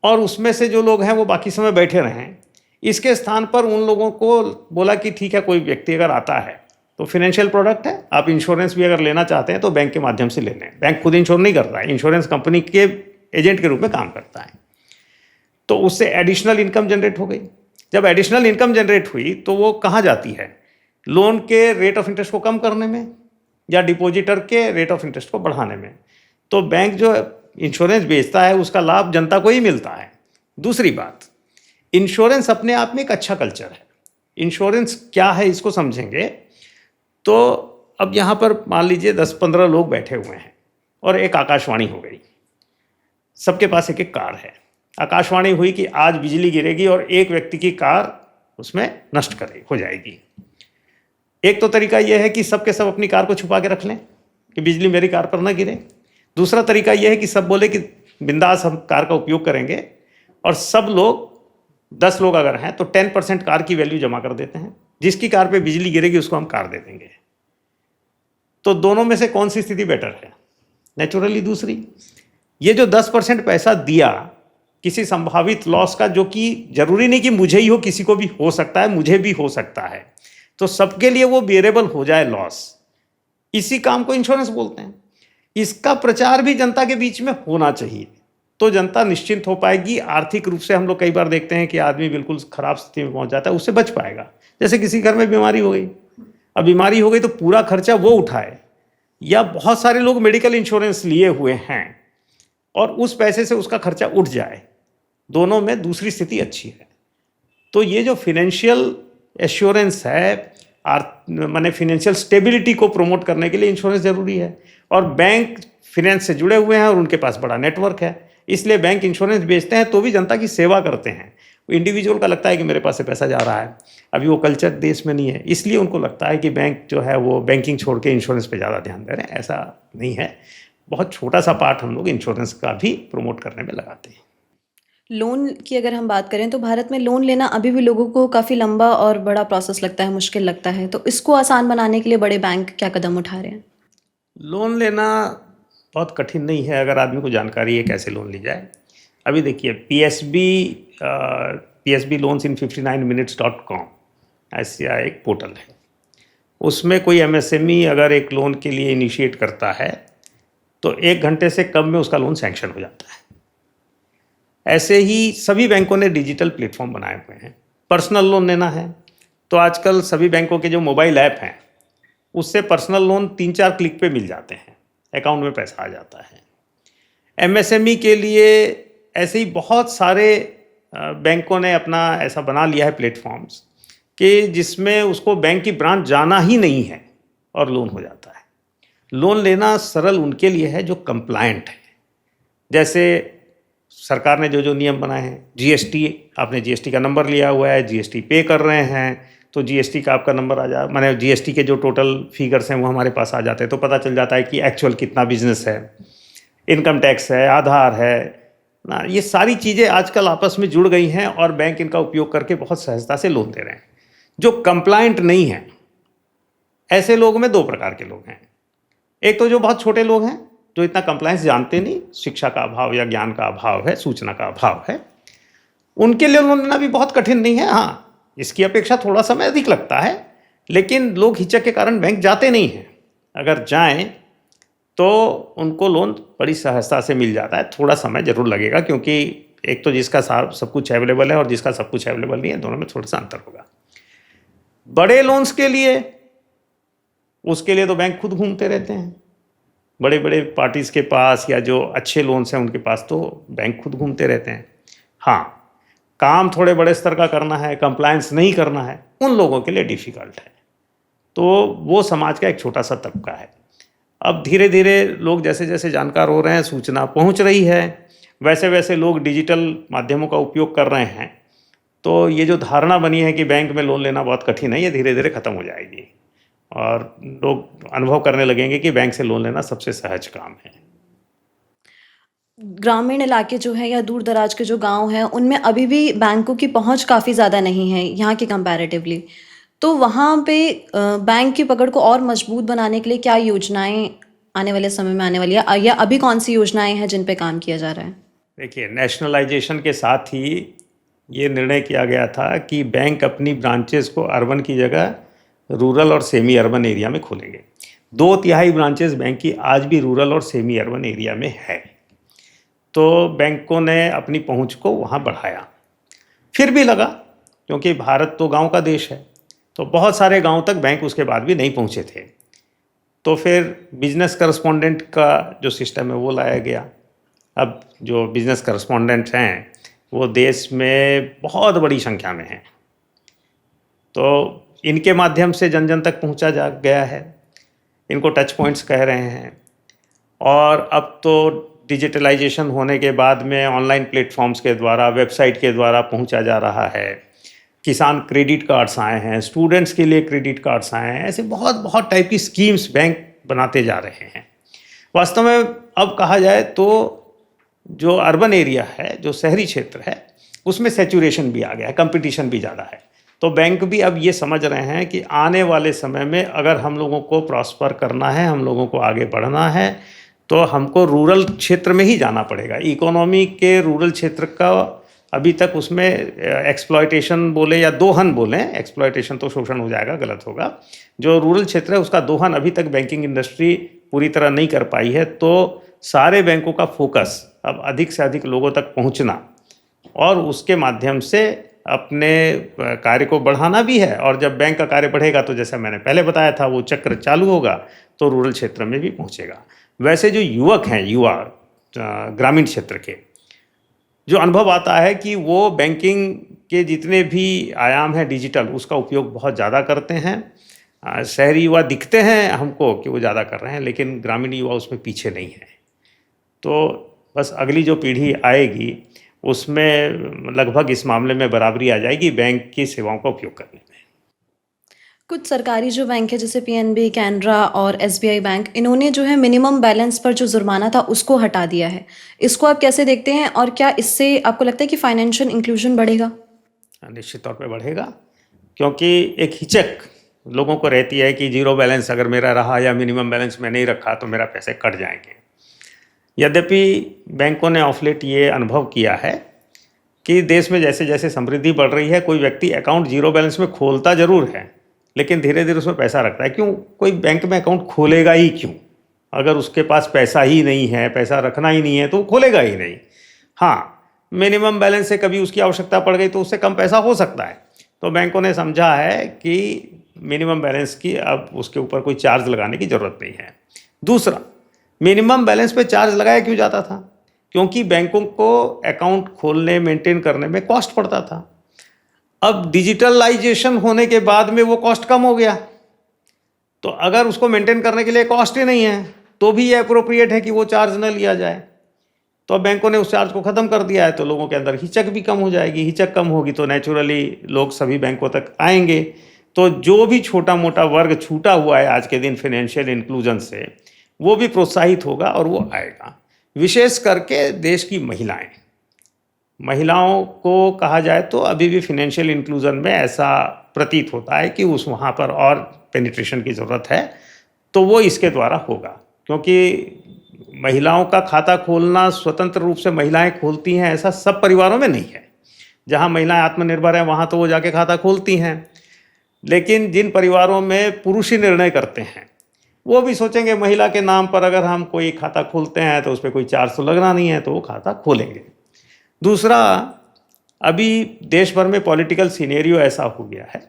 S1: और उसमें से जो लोग हैं वो बाकी समय बैठे रहें। इसके स्थान पर उन लोगों को बोला कि ठीक है, कोई व्यक्ति अगर आता है तो फिनेंशियल प्रोडक्ट है, आप इंश्योरेंस भी अगर लेना चाहते हैं तो बैंक के माध्यम से ले लें। बैंक खुद इंश्योर नहीं करता है, इंश्योरेंस कंपनी के एजेंट के रूप में काम करता है। तो उससे एडिशनल इनकम जनरेट हो गई। जब एडिशनल इनकम जनरेट हुई तो वो कहाँ जाती है? लोन के रेट ऑफ इंटरेस्ट को कम करने में, या डिपॉजिटर के रेट ऑफ इंटरेस्ट को बढ़ाने में। तो बैंक जो इंश्योरेंस बेचता है उसका लाभ जनता को ही मिलता है। दूसरी बात, इंश्योरेंस अपने आप में एक अच्छा कल्चर है। इंश्योरेंस क्या है इसको समझेंगे तो अब यहाँ पर मान लीजिए 10-15 लोग बैठे हुए हैं और एक आकाशवाणी हो गई, सबके पास एक एक कार है। आकाशवाणी हुई कि आज बिजली गिरेगी और एक व्यक्ति की कार उसमें नष्ट हो जाएगी। एक तो तरीका यह है कि सबके सब अपनी कार को छुपा के रख लें कि बिजली मेरी कार पर ना गिरे। दूसरा तरीका यह है कि सब बोले कि बिंदास हम कार का उपयोग करेंगे, और सब लोग 10 लोग अगर हैं तो 10% कार की वैल्यू जमा कर देते हैं, जिसकी कार पे बिजली गिरेगी उसको हम कार दे देंगे। तो दोनों में से कौन सी स्थिति बेटर है? नेचुरली दूसरी। ये जो 10% पैसा दिया किसी संभावित लॉस का, जो कि जरूरी नहीं कि मुझे ही हो, किसी को भी हो सकता है, मुझे भी हो सकता है, तो सबके लिए वो बेरेबल हो जाए लॉस, इसी काम को इंश्योरेंस बोलते हैं। इसका प्रचार भी जनता के बीच में होना चाहिए, तो जनता निश्चिंत हो पाएगी। आर्थिक रूप से हम लोग कई बार देखते हैं कि आदमी बिल्कुल खराब स्थिति में पहुंच जाता है, उससे बच पाएगा। जैसे किसी घर में बीमारी हो गई, अब बीमारी हो गई तो पूरा खर्चा वो उठाए, या बहुत सारे लोग मेडिकल इंश्योरेंस लिए हुए हैं और उस पैसे से उसका खर्चा उठ जाए, दोनों में दूसरी स्थिति अच्छी है। तो ये जो फिनेंशियल एश्योरेंस है, माने फिनेंशियल स्टेबिलिटी को प्रमोट करने के लिए इंश्योरेंस जरूरी है। और बैंक फिनेंस से जुड़े हुए हैं और उनके पास बड़ा नेटवर्क है, इसलिए बैंक इंश्योरेंस बेचते हैं तो भी जनता की सेवा करते हैं। इंडिविजुअल का लगता है कि मेरे पास से पैसा जा रहा है, अभी वो कल्चर देश में नहीं है, इसलिए उनको लगता है कि बैंक जो है वो बैंकिंग छोड़ के इंश्योरेंस पे ज़्यादा ध्यान दे रहे हैं। ऐसा नहीं है, बहुत छोटा सा पार्ट हम लोग इंश्योरेंस का भी प्रमोट करने में लगाते हैं।
S2: लोन की अगर हम बात करें तो भारत में लोन लेना अभी भी लोगों को काफ़ी लंबा और बड़ा प्रोसेस लगता है, मुश्किल लगता है। तो इसको आसान बनाने के लिए बड़े बैंक क्या कदम उठा रहे हैं?
S1: लोन लेना बहुत कठिन नहीं है अगर आदमी को जानकारी है कैसे लोन ली जाए। अभी देखिए PSB loansin59minutes.com ऐसा एक पोर्टल है, उसमें कोई MSME अगर एक लोन के लिए इनिशिएट करता है तो 1 घंटे से कम में उसका लोन सैंक्शन हो जाता है। ऐसे ही सभी बैंकों ने डिजिटल प्लेटफॉर्म बनाए हुए हैं। पर्सनल लोन लेना है तो आजकल सभी बैंकों के जो मोबाइल ऐप हैं उससे पर्सनल लोन 3-4 क्लिक पे मिल जाते हैं, अकाउंट में पैसा आ जाता है। MSME के लिए ऐसे ही बहुत सारे बैंकों ने अपना ऐसा बना लिया है प्लेटफॉर्म्स कि जिसमें उसको बैंक की ब्रांच जाना ही नहीं है और लोन हो जाता है। लोन लेना सरल उनके लिए है जो कंप्लायंट है। जैसे सरकार ने जो जो नियम बनाए हैं, GST, आपने GST का नंबर लिया हुआ है, GST पे कर रहे हैं तो GST का आपका नंबर आ जा, माने GST के जो टोटल फिगर्स हैं वो हमारे पास आ जाते हैं, तो पता चल जाता है कि एक्चुअल कितना बिजनेस है, इनकम टैक्स है, आधार है ना। ये सारी चीज़ें आजकल आपस में जुड़ गई हैं और बैंक इनका उपयोग करके बहुत सहजता से लोन दे रहे हैं। जो कंप्लायंट नहीं है, ऐसे लोग में 2 प्रकार के लोग हैं। एक तो जो बहुत छोटे लोग हैं जो इतना कंप्लायंस जानते नहीं, शिक्षा का अभाव या ज्ञान का अभाव है, सूचना का अभाव है, उनके लिए लोन लेना भी बहुत कठिन नहीं है। हाँ, इसकी अपेक्षा थोड़ा समय अधिक लगता है, लेकिन लोग हिचक के कारण बैंक जाते नहीं हैं। अगर जाएं तो उनको लोन बड़ी सहजता से मिल जाता है। थोड़ा समय जरूर लगेगा क्योंकि एक तो जिसका सब कुछ अवेलेबल है और जिसका सब कुछ अवेलेबल नहीं है, दोनों में थोड़ा सा अंतर होगा। बड़े लोन्स के लिए, उसके लिए तो बैंक खुद घूमते रहते हैं, बड़े बड़े पार्टीज़ के पास या जो अच्छे लोन्स हैं उनके पास तो बैंक खुद घूमते रहते हैं। हाँ, काम थोड़े बड़े स्तर का करना है, कंप्लायंस नहीं करना है, उन लोगों के लिए डिफ़िकल्ट है। तो वो समाज का एक छोटा सा तबका है। अब धीरे धीरे लोग जैसे जैसे जानकार हो रहे हैं, सूचना पहुंच रही है, वैसे वैसे लोग डिजिटल माध्यमों का उपयोग कर रहे हैं। तो ये जो धारणा बनी है कि बैंक में लोन लेना बहुत कठिन है, ये धीरे धीरे ख़त्म हो जाएगी और लोग अनुभव करने लगेंगे कि बैंक से लोन लेना सबसे सहज काम है।
S2: ग्रामीण इलाके जो है या दूर दराज के जो गांव हैं उनमें अभी भी बैंकों की पहुंच काफ़ी ज़्यादा नहीं है यहाँ के कंपैरेटिवली। तो वहाँ पे बैंक की पकड़ को और मजबूत बनाने के लिए क्या योजनाएं आने वाले समय में आने वाली है, या अभी कौन सी योजनाएं हैं जिन पे काम किया जा रहा है?
S1: देखिए, नेशनलाइजेशन के साथ ही ये निर्णय किया गया था कि बैंक अपनी ब्रांचेस को अर्बन की जगह रूरल और सेमी अर्बन एरिया में खोलेंगे। 2/3 ब्रांचेस बैंक की आज भी रूरल और सेमी अर्बन एरिया में है। तो बैंकों ने अपनी पहुंच को वहां बढ़ाया। फिर भी लगा, क्योंकि भारत तो गांव का देश है, तो बहुत सारे गांव तक बैंक उसके बाद भी नहीं पहुंचे थे। तो फिर बिजनेस करस्पॉन्डेंट का जो सिस्टम है वो लाया गया। अब जो बिजनेस करस्पॉन्डेंट हैं वो देश में बहुत बड़ी संख्या में हैं, तो इनके माध्यम से जन जन तक पहुंचा जा गया है। इनको टच पॉइंट्स कह रहे हैं। और अब तो डिजिटलाइजेशन होने के बाद में ऑनलाइन प्लेटफॉर्म्स के द्वारा, वेबसाइट के द्वारा पहुंचा जा रहा है। किसान क्रेडिट कार्ड्स आए हैं, स्टूडेंट्स के लिए क्रेडिट कार्ड्स आए हैं। ऐसे बहुत बहुत टाइप की स्कीम्स बैंक बनाते जा रहे हैं। वास्तव में अब कहा जाए तो जो अर्बन एरिया है, जो शहरी क्षेत्र है, उसमें सैचुरेशन भी आ गया है, कंपटीशन भी ज़्यादा है। तो बैंक भी अब ये समझ रहे हैं कि आने वाले समय में अगर हम लोगों को प्रॉस्पर करना है, हम लोगों को आगे बढ़ना है, तो हमको रूरल क्षेत्र में ही जाना पड़ेगा। इकोनॉमी के रूरल क्षेत्र का अभी तक उसमें एक्सप्लॉयटेशन बोले या दोहन बोलें, एक्सप्लॉयटेशन तो शोषण हो जाएगा, गलत होगा। जो रूरल क्षेत्र है उसका दोहन अभी तक बैंकिंग इंडस्ट्री पूरी तरह नहीं कर पाई है। तो सारे बैंकों का फोकस अब अधिक से अधिक लोगों तक पहुंचना और उसके माध्यम से अपने कार्य को बढ़ाना भी है। और जब बैंक का कार्य बढ़ेगा तो जैसा मैंने पहले बताया था, वो चक्र चालू होगा तो रूरल क्षेत्र में भी पहुंचेगा। वैसे जो युवक हैं, युवा ग्रामीण क्षेत्र के, जो अनुभव आता है कि वो बैंकिंग के जितने भी आयाम हैं डिजिटल, उसका उपयोग बहुत ज़्यादा करते हैं। शहरी युवा दिखते हैं हमको कि वो ज़्यादा कर रहे हैं, लेकिन ग्रामीण युवा उसमें पीछे नहीं है। तो बस अगली जो पीढ़ी आएगी उसमें लगभग इस मामले में बराबरी आ जाएगी बैंक की सेवाओं का उपयोग करने में।
S2: कुछ सरकारी जो बैंक है जैसे पीएनबी, कैनरा और एसबीआई बैंक, इन्होंने जो है मिनिमम बैलेंस पर जो जुर्माना था उसको हटा दिया है। इसको आप कैसे देखते हैं और क्या इससे आपको लगता है कि फाइनेंशियल इंक्लूजन बढ़ेगा?
S1: निश्चित तौर पे बढ़ेगा, क्योंकि एक हिचक लोगों को रहती है कि जीरो बैलेंस अगर मेरा रहा या मिनिमम बैलेंस मैं नहीं रखा तो मेरा पैसे कट जाएंगे। यद्यपि बैंकों ने ऑफ लेट ये अनुभव किया है कि देश में जैसे जैसे समृद्धि बढ़ रही है, कोई व्यक्ति अकाउंट जीरो बैलेंस में खोलता ज़रूर है, लेकिन धीरे धीरे उसमें पैसा रखता है। क्यों? कोई बैंक में अकाउंट खोलेगा ही क्यों? अगर उसके पास पैसा ही नहीं है, पैसा रखना ही नहीं है, तो वो खोलेगा ही नहीं। हाँ, मिनिमम बैलेंस से कभी उसकी आवश्यकता पड़ गई तो उससे कम पैसा हो सकता है। तो बैंकों ने समझा है कि मिनिमम बैलेंस की अब उसके ऊपर कोई चार्ज लगाने की ज़रूरत नहीं है। दूसरा, मिनिमम बैलेंस पे चार्ज लगाया क्यों जाता था? क्योंकि बैंकों को अकाउंट खोलने, मेंटेन करने में कॉस्ट पड़ता था। अब डिजिटलाइजेशन होने के बाद में वो कॉस्ट कम हो गया, तो अगर उसको मेंटेन करने के लिए कॉस्ट ही नहीं है तो भी ये अप्रोप्रिएट है कि वो चार्ज न लिया जाए। तो अब बैंकों ने उस चार्ज को ख़त्म कर दिया है, तो लोगों के अंदर हिचक भी कम हो जाएगी। हिचक कम होगी तो नेचुरली लोग सभी बैंकों तक आएंगे। तो जो भी छोटा मोटा वर्ग छूटा हुआ है आज के दिन फाइनेंशियल इंक्लूजन से, वो भी प्रोत्साहित होगा और वो आएगा। विशेष करके देश की महिलाओं को कहा जाए तो अभी भी फाइनेंशियल इंक्लूजन में ऐसा प्रतीत होता है कि उस वहाँ पर और पेनिट्रेशन की ज़रूरत है, तो वो इसके द्वारा होगा। क्योंकि महिलाओं का खाता खोलना स्वतंत्र रूप से महिलाएं खोलती हैं ऐसा सब परिवारों में नहीं है। जहाँ महिलाएं आत्मनिर्भर हैं वहाँ तो वो जाके खाता खोलती हैं, लेकिन जिन परिवारों में पुरुष ही निर्णय करते हैं वो भी सोचेंगे महिला के नाम पर अगर हम कोई खाता खोलते हैं तो उस पर कोई चार्ज तो लगना नहीं है, तो वो खाता खोलेंगे। दूसरा, अभी देश भर में पॉलिटिकल सिनेरियो ऐसा हो गया है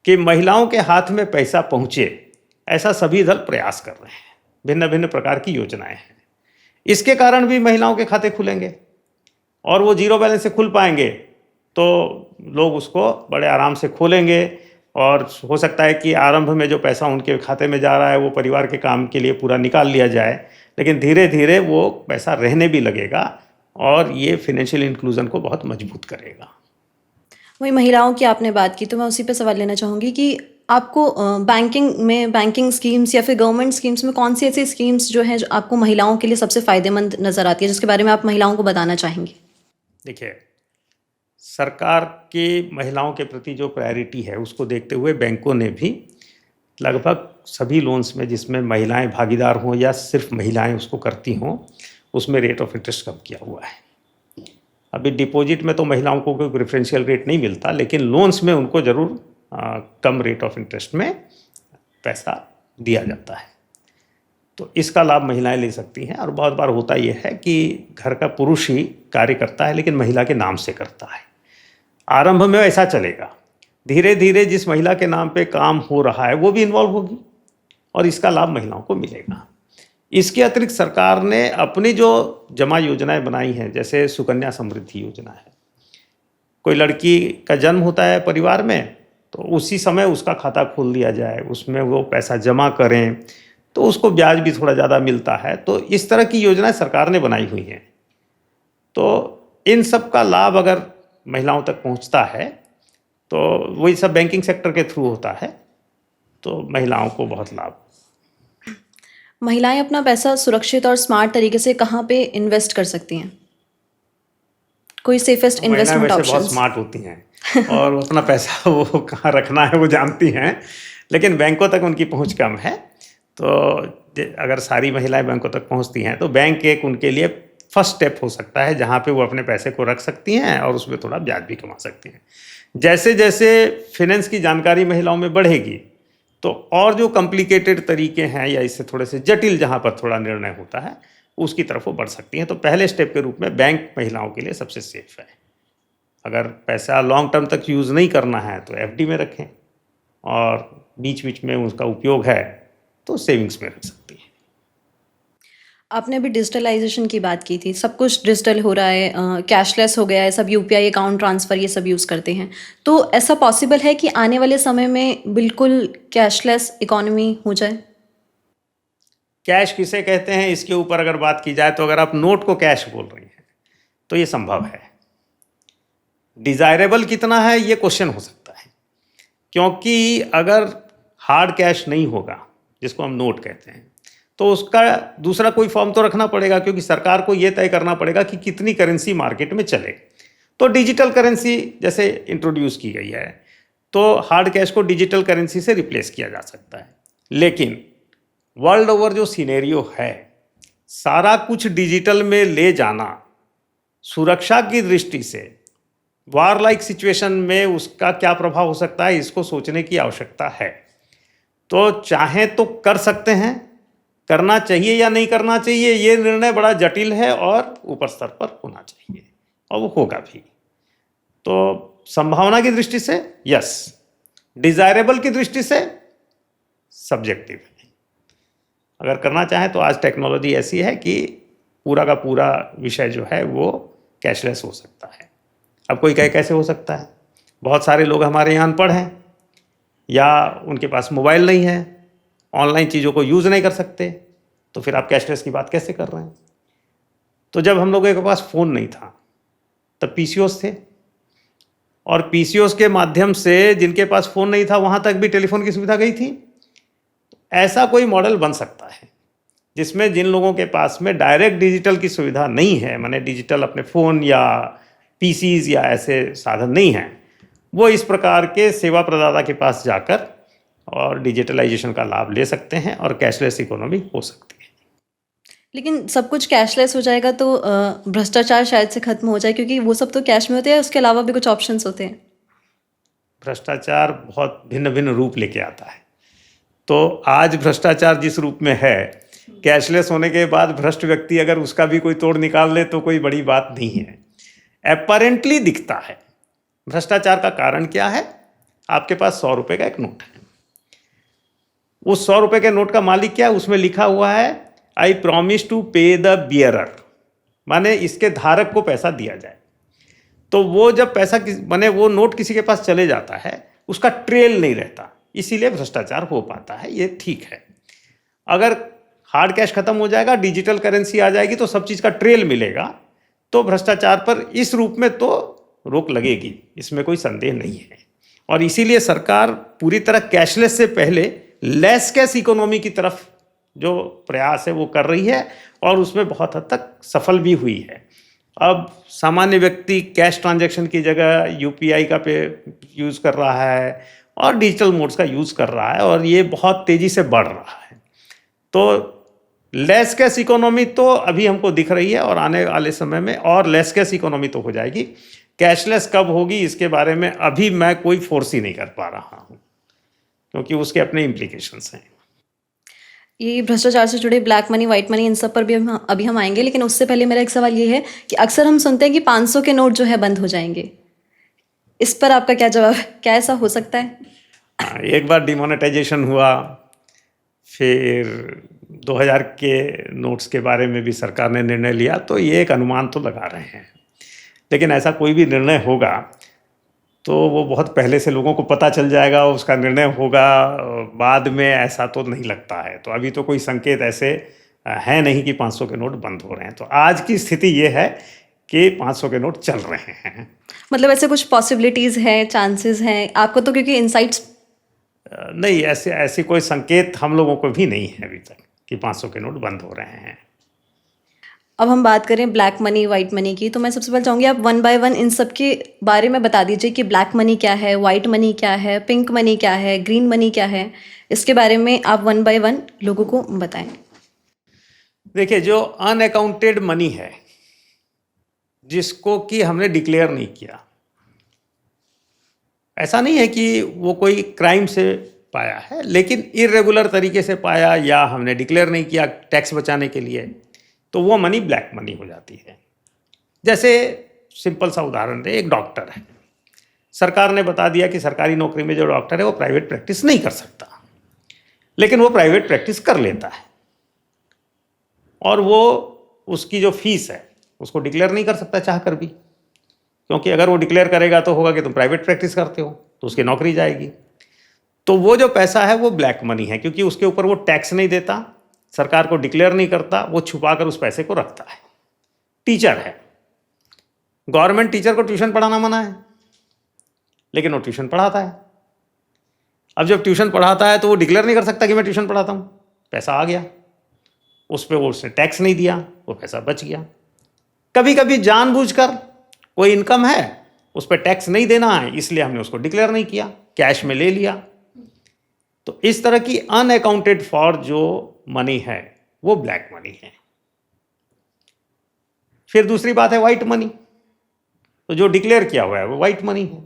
S1: कि महिलाओं के हाथ में पैसा पहुँचे ऐसा सभी दल प्रयास कर रहे हैं। भिन्न भिन्न प्रकार की योजनाएं हैं। इसके कारण भी महिलाओं के खाते खुलेंगे और वो जीरो बैलेंस से खुल पाएंगे तो लोग उसको बड़े आराम से खोलेंगे। और हो सकता है कि आरंभ में जो पैसा उनके खाते में जा रहा है वो परिवार के काम के लिए पूरा निकाल लिया जाए, लेकिन धीरे धीरे वो पैसा रहने भी लगेगा और ये फाइनेंशियल इंक्लूजन को बहुत मजबूत करेगा।
S2: वही महिलाओं की आपने बात की, तो मैं उसी पे सवाल लेना चाहूँगी कि आपको बैंकिंग स्कीम्स या फिर गवर्नमेंट स्कीम्स में कौन सी ऐसी स्कीम्स जो हैं जो आपको महिलाओं के लिए सबसे फ़ायदेमंद नज़र आती है, जिसके बारे में आप महिलाओं को बताना चाहेंगे?
S1: देखिए, सरकार की महिलाओं के प्रति जो प्रायोरिटी है उसको देखते हुए बैंकों ने भी लगभग सभी लोन्स में जिसमें महिलाएं भागीदार हों या सिर्फ महिलाएं उसको करती हों, उसमें रेट ऑफ इंटरेस्ट कम किया हुआ है। अभी डिपॉजिट में तो महिलाओं को कोई प्रेफरेंशियल रेट नहीं मिलता, लेकिन लोन्स में उनको ज़रूर कम रेट ऑफ इंटरेस्ट में पैसा दिया जाता है। तो इसका लाभ महिलाएं ले सकती हैं। और बहुत बार होता यह है कि घर का पुरुष ही कार्य करता है लेकिन महिला के नाम से करता है। आरंभ में ऐसा चलेगा, धीरे धीरे जिस महिला के नाम पे काम हो रहा है वो भी इन्वॉल्व होगी और इसका लाभ महिलाओं को मिलेगा। इसके अतिरिक्त सरकार ने अपनी जो जमा योजनाएं बनाई हैं, जैसे सुकन्या समृद्धि योजना है, कोई लड़की का जन्म होता है परिवार में तो उसी समय उसका खाता खोल दिया जाए, उसमें वो पैसा जमा करें तो उसको ब्याज भी थोड़ा ज़्यादा मिलता है। तो इस तरह की योजनाएं सरकार ने बनाई हुई हैं। तो इन सब का लाभ अगर महिलाओं तक पहुंचता है तो वही सब बैंकिंग सेक्टर के थ्रू होता है, तो महिलाओं को बहुत लाभ।
S2: महिलाएं अपना पैसा सुरक्षित और स्मार्ट तरीके से कहाँ पे इन्वेस्ट कर सकती हैं? कोई सेफेस्ट इन्वेस्टमेंट
S1: वैसे बहुत
S2: ऑप्शंस?
S1: स्मार्ट होती हैं और अपना पैसा वो कहाँ रखना है वो जानती हैं, लेकिन बैंकों तक उनकी पहुंच कम है। तो अगर सारी महिलाएं बैंकों तक पहुंचती हैं तो बैंक एक उनके लिए फर्स्ट स्टेप हो सकता है जहां पे वो अपने पैसे को रख सकती हैं और उसमें थोड़ा ब्याज भी कमा सकती हैं। जैसे जैसे फिनेंस की जानकारी महिलाओं में बढ़ेगी तो और जो कॉम्प्लिकेटेड तरीके हैं या इससे थोड़े से जटिल जहां पर थोड़ा निर्णय होता है उसकी तरफ वो बढ़ सकती हैं। तो पहले स्टेप के रूप में बैंक महिलाओं के लिए सबसे सेफ है। अगर पैसा लॉन्ग टर्म तक यूज़ नहीं करना है तो एफडी में रखें और बीच बीच में उसका उपयोग है तो सेविंग्स में रख सकती हैं।
S2: आपने अभी डिजिटलाइजेशन की बात की थी, सब कुछ डिजिटल हो रहा है, कैशलेस हो गया है, सब यूपीआई अकाउंट ट्रांसफ़र ये सब यूज़ करते हैं। तो ऐसा पॉसिबल है कि आने वाले समय में बिल्कुल कैशलेस इकोनॉमी हो जाए?
S1: कैश किसे कहते हैं इसके ऊपर अगर बात की जाए तो अगर आप नोट को कैश बोल रही हैं तो ये संभव है। डिज़ायरेबल कितना है ये क्वेश्चन हो सकता है, क्योंकि अगर हार्ड कैश नहीं होगा जिसको हम नोट कहते हैं तो उसका दूसरा कोई फॉर्म तो रखना पड़ेगा, क्योंकि सरकार को ये तय करना पड़ेगा कि कितनी करेंसी मार्केट में चले। तो डिजिटल करेंसी जैसे इंट्रोड्यूस की गई है तो हार्ड कैश को डिजिटल करेंसी से रिप्लेस किया जा सकता है। लेकिन वर्ल्ड ओवर जो सिनेरियो है, सारा कुछ डिजिटल में ले जाना सुरक्षा की दृष्टि से वार लाइक सिचुएशन में उसका क्या प्रभाव हो सकता है इसको सोचने की आवश्यकता है। तो चाहे तो कर सकते हैं, करना चाहिए या नहीं करना चाहिए ये निर्णय बड़ा जटिल है और ऊपर स्तर पर होना चाहिए और वो होगा भी। तो संभावना की दृष्टि से यस, डिजायरेबल की दृष्टि से सब्जेक्टिव है। अगर करना चाहें तो आज टेक्नोलॉजी ऐसी है कि पूरा का पूरा विषय जो है वो कैशलेस हो सकता है। अब कोई कहे कैसे हो सकता है, बहुत सारे लोग हमारे यहाँ अनपढ़ हैं या उनके पास मोबाइल नहीं है, ऑनलाइन चीज़ों को यूज़ नहीं कर सकते, तो फिर आप कैशलेस की बात कैसे कर रहे हैं। तो जब हम लोगों के पास फ़ोन नहीं था तब पीसीओस थे, और पीसीओस के माध्यम से जिनके पास फ़ोन नहीं था वहाँ तक भी टेलीफोन की सुविधा गई थी। ऐसा कोई मॉडल बन सकता है जिसमें जिन लोगों के पास में डायरेक्ट डिजिटल की सुविधा नहीं है, माने डिजिटल अपने फ़ोन या पीसीज या ऐसे साधन नहीं हैं, वो इस प्रकार के सेवा प्रदाता के पास जाकर और डिजिटलाइजेशन का लाभ ले सकते हैं और कैशलेस इकोनॉमी हो सकती है।
S2: लेकिन सब कुछ कैशलेस हो जाएगा तो भ्रष्टाचार शायद से खत्म हो जाए, क्योंकि वो सब तो कैश में होते हैं, उसके अलावा भी कुछ ऑप्शंस होते हैं।
S1: भ्रष्टाचार बहुत भिन्न भिन्न रूप लेके आता है। तो आज भ्रष्टाचार जिस रूप में है, कैशलेस होने के बाद भ्रष्ट व्यक्ति अगर उसका भी कोई तोड़ निकाल ले तो कोई बड़ी बात नहीं है। अपैरेंटली दिखता है। भ्रष्टाचार का कारण क्या है? आपके पास 100 रुपये का एक नोट है, उस 100 रुपये के नोट का मालिक क्या है? उसमें लिखा हुआ है आई प्रॉमिस टू पे द बियरर, माने इसके धारक को पैसा दिया जाए। तो वो जब पैसा माने वो नोट किसी के पास चले जाता है उसका ट्रेल नहीं रहता, इसीलिए भ्रष्टाचार हो पाता है। ये ठीक है। अगर हार्ड कैश खत्म हो जाएगा, डिजिटल करेंसी आ जाएगी तो सब चीज़ का ट्रेल मिलेगा, तो भ्रष्टाचार पर इस रूप में तो रोक लगेगी, इसमें कोई संदेह नहीं है। और इसीलिए सरकार पूरी तरह कैशलेस से पहले लेस कैश इकोनॉमी की तरफ जो प्रयास है वो कर रही है और उसमें बहुत हद तक सफल भी हुई है। अब सामान्य व्यक्ति कैश ट्रांजैक्शन की जगह यूपीआई का पे यूज़ कर रहा है और डिजिटल मोड्स का यूज़ कर रहा है और ये बहुत तेज़ी से बढ़ रहा है। तो लेस कैश इकोनॉमी तो अभी हमको दिख रही है और आने वाले समय में और लेस कैश इकोनॉमी तो हो जाएगी। कैशलेस कब होगी इसके बारे में अभी मैं कोई फोर्स ही नहीं कर पा रहा हूँ, क्योंकि उसके अपने इम्प्लीकेशंस हैं।
S2: ये भ्रष्टाचार से जुड़े ब्लैक मनी, वाइट मनी, इन सब पर भी अभी हम आएंगे, लेकिन उससे पहले मेरा एक सवाल ये है कि अक्सर हम सुनते हैं कि 500 के नोट जो है बंद हो जाएंगे। इस पर आपका क्या जवाब है? क्या ऐसा हो सकता है?
S1: एक बार डिमोनेटाइजेशन हुआ, फिर 2000 के नोट्स के बारे में भी सरकार ने निर्णय लिया। तो ये एक अनुमान तो लगा रहे हैं, लेकिन ऐसा कोई भी निर्णय होगा तो वो बहुत पहले से लोगों को पता चल जाएगा, उसका निर्णय होगा बाद में, ऐसा तो नहीं लगता है। तो अभी तो कोई संकेत ऐसे है नहीं कि 500 के नोट बंद हो रहे हैं। तो आज की स्थिति ये है कि 500 के नोट चल रहे हैं।
S2: मतलब ऐसे कुछ पॉसिबिलिटीज हैं, चांसेस हैं आपको, तो क्योंकि इनसाइट्स
S1: नहीं, ऐसी कोई संकेत हम लोगों को भी नहीं है अभी तक कि 500 के नोट बंद हो रहे हैं।
S2: अब हम बात करें ब्लैक मनी, वाइट मनी की, तो मैं सबसे पहले चाहूँगी आप वन बाय वन इन सब के बारे में बता दीजिए कि ब्लैक मनी क्या है, वाइट मनी क्या है, पिंक मनी क्या है, ग्रीन मनी क्या है। इसके बारे में आप वन बाय वन लोगों को बताएं।
S1: देखिए, जो अनअकाउंटेड मनी है, जिसको कि हमने डिक्लेयर नहीं किया, ऐसा नहीं है कि वो कोई क्राइम से पाया है, लेकिन इर्रेगुलर तरीके से पाया या हमने डिक्लेयर नहीं किया टैक्स बचाने के लिए, तो वो मनी ब्लैक मनी हो जाती है। जैसे सिंपल सा उदाहरण दे, एक डॉक्टर है, सरकार ने बता दिया कि सरकारी नौकरी में जो डॉक्टर है वो प्राइवेट प्रैक्टिस नहीं कर सकता, लेकिन वो प्राइवेट प्रैक्टिस कर लेता है और वो उसकी जो फीस है उसको डिक्लेयर नहीं कर सकता चाह कर भी, क्योंकि अगर वो डिक्लेयर करेगा तो होगा कि तुम प्राइवेट प्रैक्टिस करते हो, तो उसकी नौकरी जाएगी। तो वो जो पैसा है वो ब्लैक मनी है, क्योंकि उसके ऊपर वो टैक्स नहीं देता, सरकार को डिक्लेयर नहीं करता, वो छुपा कर उस पैसे को रखता है। टीचर है, गवर्नमेंट टीचर को ट्यूशन पढ़ाना मना है, लेकिन वो ट्यूशन पढ़ाता है। अब जब ट्यूशन पढ़ाता है तो वो डिक्लेयर नहीं कर सकता कि मैं ट्यूशन पढ़ाता हूँ, पैसा आ गया, उस पर वो उसने टैक्स नहीं दिया, वो पैसा बच गया। कभी कभी जानबूझकर कोई इनकम है, उस पर टैक्स नहीं देना है, इसलिए हमने उसको डिक्लेयर नहीं किया, कैश में ले लिया। तो इस तरह की अनअकाउंटेड फॉर जो मनी है वो ब्लैक मनी है। फिर दूसरी बात है वाइट मनी। तो जो डिक्लेयर किया हुआ है वो वाइट मनी है,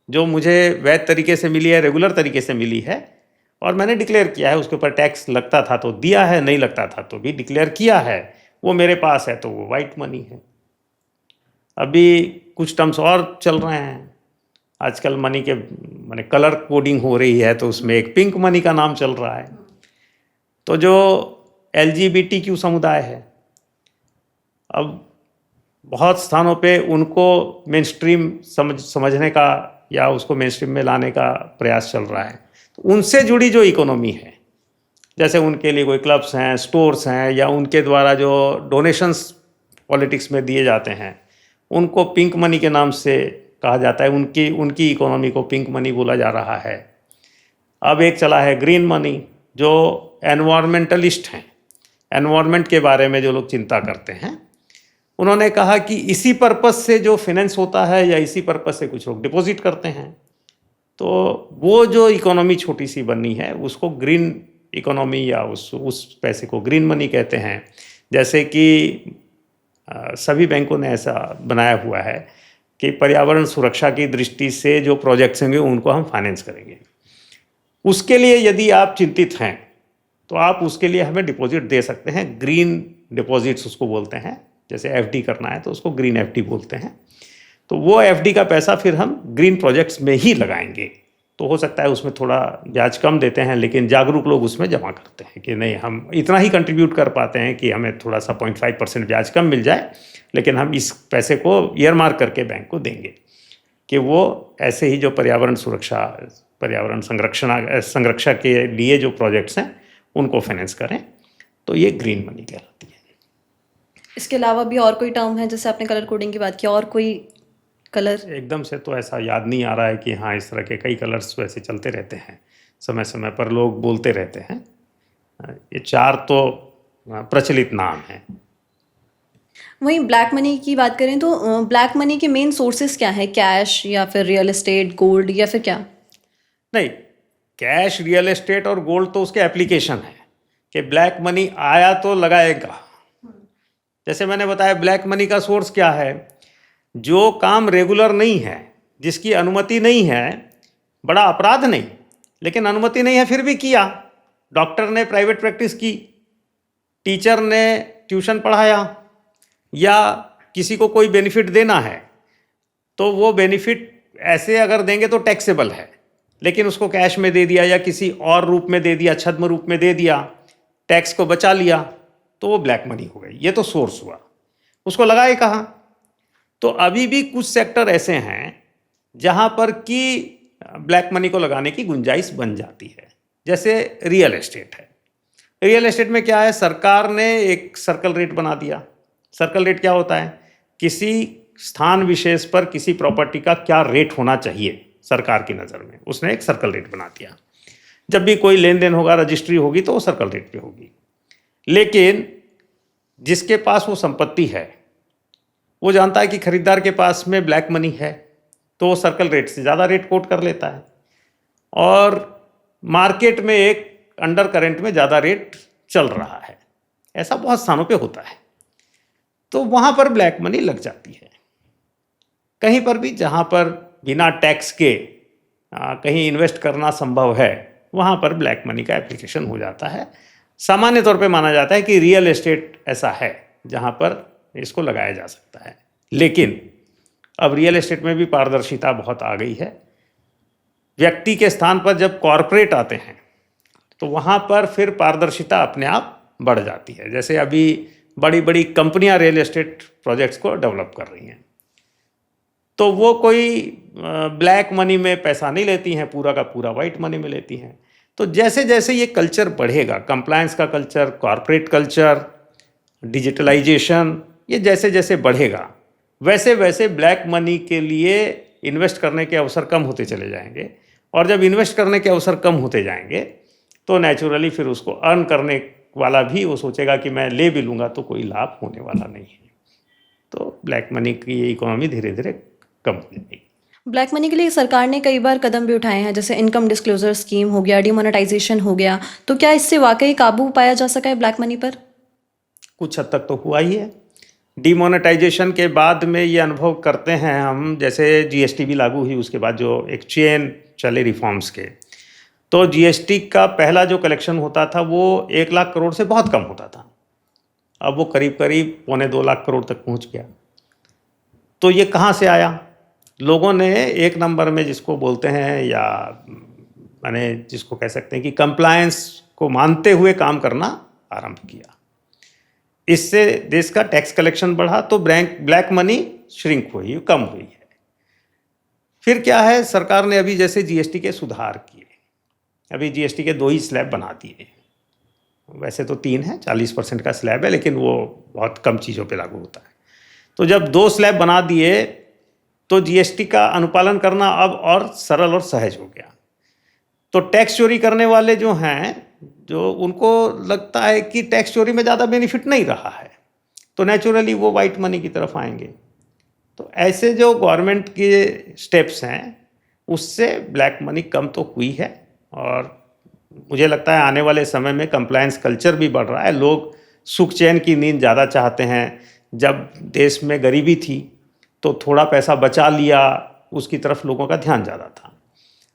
S1: जो मुझे वैध तरीके से मिली है, रेगुलर तरीके से मिली है और मैंने डिक्लेयर किया है, उसके ऊपर टैक्स लगता था तो दिया है, नहीं लगता था तो भी डिक्लेयर किया है, वो मेरे पास है, तो वो वाइट मनी है। अभी कुछ टर्म्स और चल रहे हैं आजकल मनी के, माने कलर कोडिंग हो रही है, तो उसमें एक पिंक मनी का नाम चल रहा है। तो जो LGBTQ समुदाय है, अब बहुत स्थानों पे उनको मेन स्ट्रीम समझने का या उसको मेन स्ट्रीम में लाने का प्रयास चल रहा है। तो उनसे जुड़ी जो इकोनॉमी है, जैसे उनके लिए कोई क्लब्स हैं, स्टोर्स हैं, या उनके द्वारा जो डोनेशंस पॉलिटिक्स में दिए जाते हैं, उनको पिंक मनी के नाम से कहा जाता है। उनकी इकोनॉमी को पिंक मनी बोला जा रहा है। अब एक चला है ग्रीन मनी, जो एनवायरमेंटलिस्ट हैं, एनवायरमेंट के बारे में जो लोग चिंता करते हैं, उन्होंने कहा कि इसी पर्पस से जो फाइनेंस होता है या इसी पर्पस से कुछ लोग डिपॉजिट करते हैं, तो वो जो इकोनॉमी छोटी सी बनी है उसको ग्रीन इकोनॉमी या उस पैसे को ग्रीन मनी कहते हैं। जैसे कि सभी बैंकों ने ऐसा बनाया हुआ है कि पर्यावरण सुरक्षा की दृष्टि से जो प्रोजेक्ट्स होंगे उनको हम फाइनेंस करेंगे। उसके लिए यदि आप चिंतित हैं तो आप उसके लिए हमें डिपॉजिट दे सकते हैं, ग्रीन डिपॉजिट्स उसको बोलते हैं। जैसे FD करना है तो उसको ग्रीन FD बोलते हैं। तो वो FD का पैसा फिर हम ग्रीन प्रोजेक्ट्स में ही लगाएंगे। तो हो सकता है उसमें थोड़ा ब्याज कम देते हैं, लेकिन जागरूक लोग उसमें जमा करते हैं कि नहीं, हम इतना ही कंट्रीब्यूट कर पाते हैं कि हमें थोड़ा सा 0.5% ब्याज कम मिल जाए, लेकिन हम इस पैसे को ईयरमार्क करके बैंक को देंगे कि वो ऐसे ही जो पर्यावरण सुरक्षा, पर्यावरण संरक्षा के लिए जो प्रोजेक्ट्स हैं उनको फाइनेंस करें। तो ये ग्रीन मनी कहलाती है।
S2: इसके अलावा भी और कोई टर्म है, जैसे आपने कलर कोडिंग की बात की, और कोई कलर?
S1: एकदम से तो ऐसा याद नहीं आ रहा है कि हाँ, इस तरह के कई कलर्स वैसे चलते रहते हैं, समय समय पर लोग बोलते रहते हैं। ये 4 तो प्रचलित नाम हैं।
S2: वहीं ब्लैक मनी की बात करें तो ब्लैक मनी के मेन सोर्सेज क्या है? कैश या फिर रियल एस्टेट, गोल्ड, या फिर क्या?
S1: नहीं, कैश, रियल एस्टेट और गोल्ड तो उसके एप्लीकेशन है कि ब्लैक मनी आया तो लगाएगा। जैसे मैंने बताया, ब्लैक मनी का सोर्स क्या है? जो काम रेगुलर नहीं है, जिसकी अनुमति नहीं है, बड़ा अपराध नहीं, लेकिन अनुमति नहीं है फिर भी किया। डॉक्टर ने प्राइवेट प्रैक्टिस की, टीचर ने ट्यूशन पढ़ाया, या किसी को कोई बेनिफिट देना है, तो वो बेनिफिट ऐसे अगर देंगे तो टैक्सेबल है, लेकिन उसको कैश में दे दिया या किसी और रूप में दे दिया, छद्म रूप में दे दिया, टैक्स को बचा लिया, तो वो ब्लैक मनी हो गई। ये तो सोर्स हुआ, उसको लगाए कहाँ? तो अभी भी कुछ सेक्टर ऐसे हैं जहां पर कि ब्लैक मनी को लगाने की गुंजाइश बन जाती है। जैसे रियल एस्टेट है। रियल एस्टेट में क्या है, सरकार ने एक सर्कल रेट बना दिया। सर्कल रेट क्या होता है? किसी स्थान विशेष पर किसी प्रॉपर्टी का क्या रेट होना चाहिए सरकार की नज़र में, उसने एक सर्कल रेट बना दिया। जब भी कोई लेन देन होगा, रजिस्ट्री होगी, तो वो सर्कल रेट पे होगी। लेकिन जिसके पास वो संपत्ति है वो जानता है कि खरीदार के पास में ब्लैक मनी है, तो वो सर्कल रेट से ज़्यादा रेट कोट कर लेता है और मार्केट में एक अंडर करंट में ज़्यादा रेट चल रहा है। ऐसा बहुत स्थानों पे होता है, तो वहाँ पर ब्लैक मनी लग जाती है। कहीं पर भी जहाँ पर बिना टैक्स के कहीं इन्वेस्ट करना संभव है, वहाँ पर ब्लैक मनी का एप्लीकेशन हो जाता है। सामान्य तौर पे माना जाता है कि रियल एस्टेट ऐसा है जहाँ पर इसको लगाया जा सकता है। लेकिन अब रियल एस्टेट में भी पारदर्शिता बहुत आ गई है। व्यक्ति के स्थान पर जब कॉरपोरेट आते हैं तो वहाँ पर फिर पारदर्शिता अपने आप बढ़ जाती है। जैसे अभी बड़ी बड़ी कंपनियां रियल एस्टेट प्रोजेक्ट्स को डेवलप कर रही हैं, तो वो कोई ब्लैक मनी में पैसा नहीं लेती हैं, पूरा का पूरा वाइट मनी में लेती हैं। तो जैसे जैसे ये कल्चर बढ़ेगा, कंप्लायंस का कल्चर, कॉरपोरेट कल्चर, डिजिटलाइजेशन, ये जैसे जैसे बढ़ेगा, वैसे वैसे ब्लैक मनी के लिए इन्वेस्ट करने के अवसर कम होते चले जाएंगे। और जब इन्वेस्ट करने के अवसर कम होते जाएंगे तो नेचुरली फिर उसको अर्न करने वाला भी वो सोचेगा कि मैं ले भी लूँगा तो कोई लाभ होने वाला नहीं है। तो ब्लैक मनी की इकोनॉमी धीरे धीरे कम हो जाएगी।
S2: ब्लैक मनी के लिए सरकार ने कई बार कदम भी उठाए हैं, जैसे इनकम डिस्क्लोजर स्कीम हो गया, डिमोनेटाइजेशन हो गया। तो क्या इससे वाकई काबू पाया जा सका है ब्लैक मनी पर?
S1: कुछ हद तक तो हुआ ही है। डिमोनेटाइजेशन के बाद में ये अनुभव करते हैं हम, जैसे जीएसटी भी लागू हुई, उसके बाद जो एक चेन चले रिफॉर्म्स के, तो जीएसटी का पहला जो कलेक्शन होता था वो 1 लाख करोड़ से बहुत कम होता था। अब वो करीब करीब 1.25 लाख करोड़ तक पहुंच गया। तो ये कहाँ से आया? लोगों ने एक नंबर में जिसको बोलते हैं, या माने जिसको कह सकते हैं कि कंप्लायंस को मानते हुए काम करना आरंभ किया। इससे देश का टैक्स कलेक्शन बढ़ा, तो ब्लैक मनी श्रिंक हुई, कम हुई है। फिर क्या है, सरकार ने अभी जैसे जीएसटी के सुधार किए। अभी जीएसटी के 2 ही स्लैब बना दिए। वैसे तो 3 है, 40% का स्लैब है, लेकिन वो बहुत कम चीज़ों पे लागू होता है। तो जब 2 स्लैब बना दिए तो जीएसटी का अनुपालन करना अब और सरल और सहज हो गया। तो टैक्स चोरी करने वाले जो हैं, जो उनको लगता है कि टैक्स चोरी में ज़्यादा बेनिफिट नहीं रहा है, तो नेचुरली वो वाइट मनी की तरफ आएंगे। तो ऐसे जो गवर्नमेंट के स्टेप्स हैं उससे ब्लैक मनी कम तो हुई है, और मुझे लगता है आने वाले समय में कंप्लायंस कल्चर भी बढ़ रहा है। लोग सुख चैन की नींद ज़्यादा चाहते हैं। जब देश में गरीबी थी तो थोड़ा पैसा बचा लिया, उसकी तरफ लोगों का ध्यान ज़्यादा था।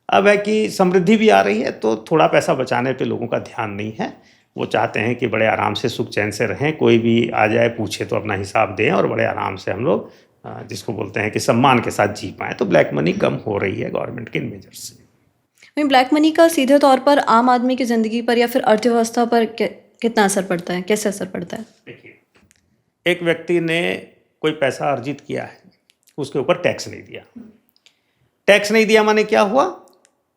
S1: अब है कि समृद्धि भी आ रही है तो थोड़ा पैसा बचाने पे लोगों का ध्यान नहीं है। वो चाहते हैं कि बड़े आराम से सुख चैन से रहें, कोई भी आ जाए पूछे तो अपना हिसाब दें और बड़े आराम से हम लोग जिसको बोलते हैं कि सम्मान के साथ जी पाएँ। तो ब्लैक मनी कम हो रही है गवर्नमेंट के इन मेजर्स से।
S2: ब्लैक मनी का सीधे तौर पर आम आदमी की ज़िंदगी पर या फिर अर्थव्यवस्था पर कितना असर पड़ता है, कैसे असर पड़ता है?
S1: देखिए, एक व्यक्ति ने कोई पैसा अर्जित किया है, उसके ऊपर टैक्स नहीं दिया। टैक्स नहीं दिया माने क्या हुआ?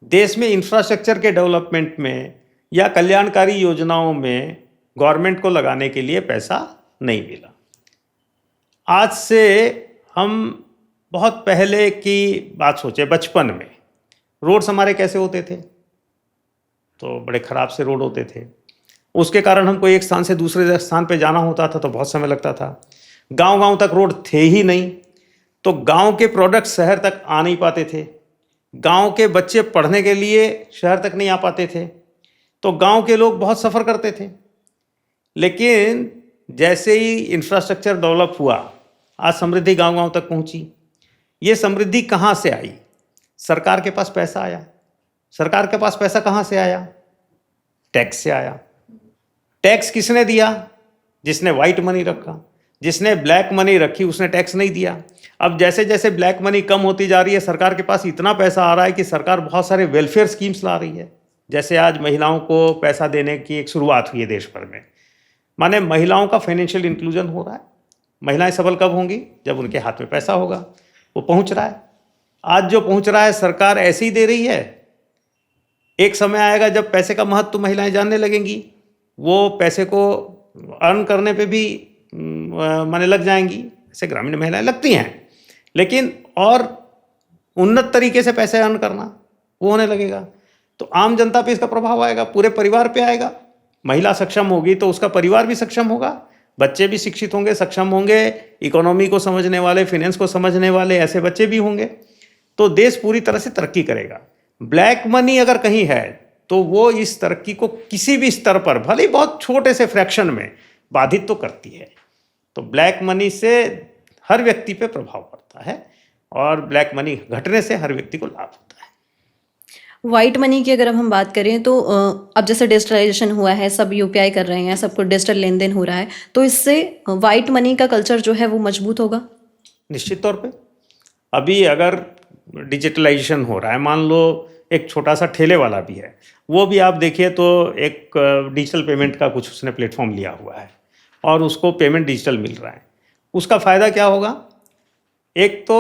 S1: देश में इंफ्रास्ट्रक्चर के डेवलपमेंट में या कल्याणकारी योजनाओं में गवर्नमेंट को लगाने के लिए पैसा नहीं मिला। आज से हम बहुत पहले की बात सोचे, बचपन में रोड्स हमारे कैसे होते थे? तो बड़े ख़राब से रोड होते थे। उसके कारण हमको एक स्थान से दूसरे स्थान पे जाना होता था तो बहुत समय लगता था। गांव-गांव तक रोड थे ही नहीं, तो गांव के प्रोडक्ट शहर तक आ नहीं पाते थे। गांव के बच्चे पढ़ने के लिए शहर तक नहीं आ पाते थे, तो गांव के लोग बहुत सफ़र करते थे। लेकिन जैसे ही इंफ्रास्ट्रक्चर डेवलप हुआ, आज समृद्धि गांव-गांव तक पहुंची। ये समृद्धि कहाँ से आई? सरकार के पास पैसा आया। सरकार के पास पैसा कहाँ से आया? टैक्स से आया। टैक्स किसने दिया? जिसने वाइट मनी रखा। जिसने ब्लैक मनी रखी उसने टैक्स नहीं दिया। अब जैसे जैसे ब्लैक मनी कम होती जा रही है, सरकार के पास इतना पैसा आ रहा है कि सरकार बहुत सारे वेलफेयर स्कीम्स ला रही है। जैसे आज महिलाओं को पैसा देने की एक शुरुआत हुई है देश भर में, माने महिलाओं का फाइनेंशियल इंक्लूजन हो रहा है। महिलाएं सबल कब होंगी? जब उनके हाथ में पैसा होगा। वो पहुंच रहा है, आज जो पहुंच रहा है सरकार ऐसे ही दे रही है। एक समय आएगा जब पैसे का महत्व महिलाएं जानने लगेंगी, वो पैसे को अर्न करने पे भी माने लग जाएंगी। ऐसे ग्रामीण महिलाएं लगती हैं, लेकिन और उन्नत तरीके से पैसे अर्न करना वो होने लगेगा। तो आम जनता पे इसका प्रभाव आएगा, पूरे परिवार पे आएगा। महिला सक्षम होगी तो उसका परिवार भी सक्षम होगा, बच्चे भी शिक्षित होंगे, सक्षम होंगे, इकोनॉमी को समझने वाले, फाइनेंस को समझने वाले ऐसे बच्चे भी होंगे, तो देश पूरी तरह से तरक्की करेगा। ब्लैक मनी अगर कहीं है तो वो इस तरक्की को किसी भी स्तर पर, भले ही बहुत छोटे से फ्रैक्शन में, बाधित तो करती है। तो ब्लैक मनी से हर व्यक्ति पे प्रभाव पड़ता है और ब्लैक मनी घटने से हर व्यक्ति को लाभ होता है।
S2: वाइट मनी की अगर अब हम बात करें तो अब जैसे डिजिटलाइजेशन हुआ है, सब यूपीआई कर रहे हैं, सबको डिजिटल लेन देन हो रहा है, तो इससे वाइट मनी का कल्चर जो है वो मजबूत होगा।
S1: निश्चित तौर पे अभी अगर डिजिटलाइजेशन हो रहा है, मान लो एक छोटा सा ठेले वाला भी है, वो भी आप देखिए तो एक डिजिटल पेमेंट का कुछ उसने प्लेटफॉर्म लिया हुआ है और उसको पेमेंट डिजिटल मिल रहा है। उसका फ़ायदा क्या होगा? एक तो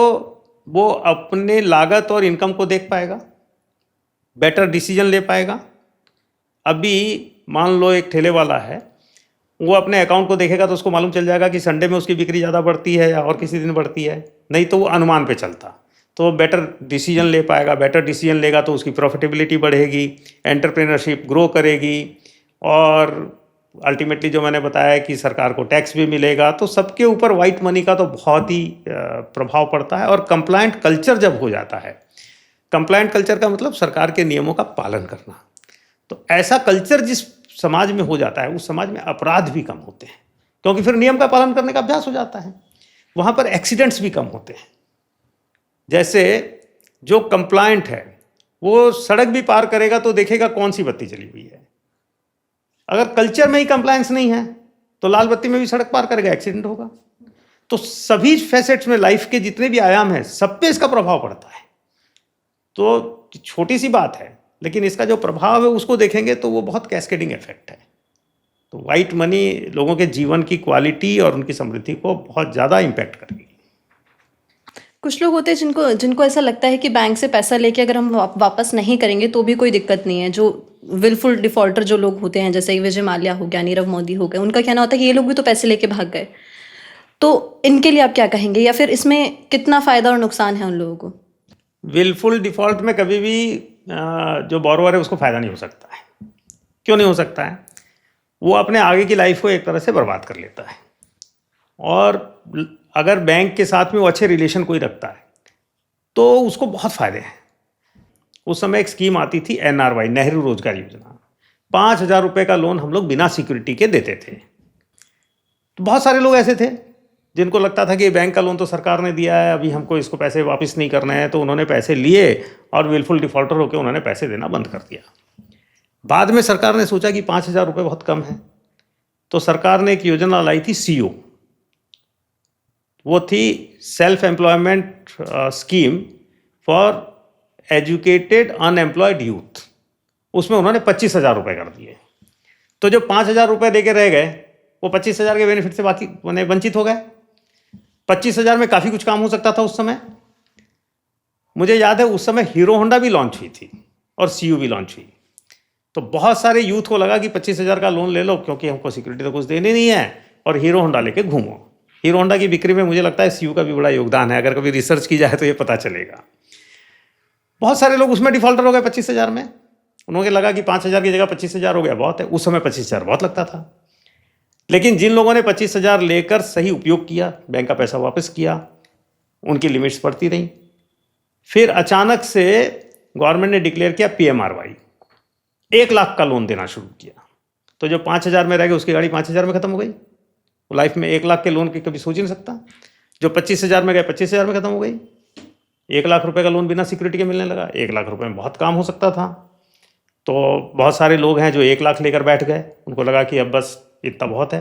S1: वो अपने लागत और इनकम को देख पाएगा, बेटर डिसीजन ले पाएगा। अभी मान लो एक ठेले वाला है, वो अपने अकाउंट को देखेगा तो उसको मालूम चल जाएगा कि संडे में उसकी बिक्री ज़्यादा बढ़ती है या और किसी दिन बढ़ती है, नहीं तो वो अनुमान पे चलता, तो बेटर डिसीजन ले पाएगा। बेटर डिसीजन लेगा तो उसकी प्रॉफिटेबिलिटी बढ़ेगी, एंटरप्रेन्योरशिप ग्रो करेगी और अल्टीमेटली जो मैंने बताया कि सरकार को टैक्स भी मिलेगा। तो सबके ऊपर वाइट मनी का तो बहुत ही प्रभाव पड़ता है। और कंप्लायंट कल्चर जब हो जाता है, कंप्लायंट कल्चर का मतलब सरकार के नियमों का पालन करना, तो ऐसा कल्चर जिस समाज में हो जाता है उस समाज में अपराध भी कम होते हैं, क्योंकि फिर नियम का पालन करने का अभ्यास हो जाता है। वहाँ पर एक्सीडेंट्स भी कम होते हैं। जैसे जो कंप्लायंट है वो सड़क भी पार करेगा तो देखेगा कौन सी बत्ती जली हुई है। अगर कल्चर में ही कंप्लायंस नहीं है तो लाल बत्ती में भी सड़क पार करेगा, एक्सीडेंट होगा। तो सभी फैसेट्स में लाइफ के जितने भी आयाम हैं सब पे इसका प्रभाव पड़ता है। तो छोटी सी बात है, लेकिन इसका जो प्रभाव है उसको देखेंगे तो वो बहुत कैस्केडिंग इफेक्ट है। तो वाइट मनी लोगों के जीवन की क्वालिटी और उनकी समृद्धि को बहुत ज़्यादा इम्पैक्ट करेगी।
S2: कुछ लोग होते हैं जिनको ऐसा लगता है कि बैंक से पैसा लेके अगर हम वापस नहीं करेंगे तो भी कोई दिक्कत नहीं है। जो विलफुल डिफॉल्टर जो लोग होते हैं, जैसे विजय माल्या हो गया, नीरव मोदी हो गए, उनका कहना होता है कि ये लोग भी तो पैसे लेके भाग गए। तो इनके लिए आप क्या कहेंगे, या फिर इसमें कितना फ़ायदा और नुकसान है उन लोगों को?
S1: विलफुल डिफॉल्ट में कभी भी जो बोरोवर है उसको फ़ायदा नहीं हो सकता है। क्यों नहीं हो सकता है? वो अपने आगे की लाइफ को एक तरह से बर्बाद कर लेता है। और अगर बैंक के साथ में वो अच्छे रिलेशन कोई रखता है तो उसको बहुत फ़ायदे हैं। उस समय एक स्कीम आती थी NRY, नेहरू रोजगार योजना। 5,000 रुपये का लोन हम लोग बिना सिक्योरिटी के देते थे। तो बहुत सारे लोग ऐसे थे जिनको लगता था कि बैंक का लोन तो सरकार ने दिया है, अभी हमको इसको पैसे वापस नहीं करने हैं, तो उन्होंने पैसे लिए और विलफुल डिफॉल्टर होकर उन्होंने पैसे देना बंद कर दिया। बाद में सरकार ने सोचा कि 5,000 रुपये बहुत कम है, तो सरकार ने एक योजना लाई थी CO। वो थी self employment scheme for educated unemployed youth. उसमें उन्होंने 25,000 रुपये कर दिए। तो जो 5,000 रुपये दे के रह गए वो 25,000 के बेनिफिट से बाकी वंचित हो गए। 25,000 में काफ़ी कुछ काम हो सकता था उस समय। मुझे याद है उस समय हीरो होंडा भी लॉन्च हुई थी और CO भी लॉन्च हुई। तो बहुत सारे यूथ को लगा कि 25,000 का लोन ले लो क्योंकि हमको सिक्योरिटी तो कुछ देनी नहीं है, और हीरो होंडा लेके घूमो। हीरो होंडा की बिक्री में मुझे लगता है CO का भी बड़ा योगदान है। अगर कभी रिसर्च की जाए तो ये पता चलेगा। बहुत सारे लोग उसमें डिफॉल्टर हो गए 25,000 में। उन्होंने लगा कि 5,000 की जगह 25,000 हो गया, बहुत है। उस समय 25,000 बहुत लगता था। लेकिन जिन लोगों ने 25,000 लेकर सही उपयोग किया, बैंक का पैसा वापस किया, उनकी लिमिट्स बढ़ती रहीं। फिर अचानक से गवर्नमेंट ने डिक्लेयर किया PMRY, 1 लाख का लोन देना शुरू किया। तो जो 5,000 में रह गए उसकी गाड़ी 5,000 में ख़त्म हो गई। वो लाइफ में 1 लाख के लोन की कभी सोच ही नहीं सकता। जो 25,000 में गए 25,000 में ख़त्म हो गई। 1 लाख रुपए का लोन बिना सिक्योरिटी के मिलने लगा। 1 लाख रुपए में बहुत काम हो सकता था। तो बहुत सारे लोग हैं जो 1 लाख लेकर बैठ गए, उनको लगा कि अब बस इतना बहुत है।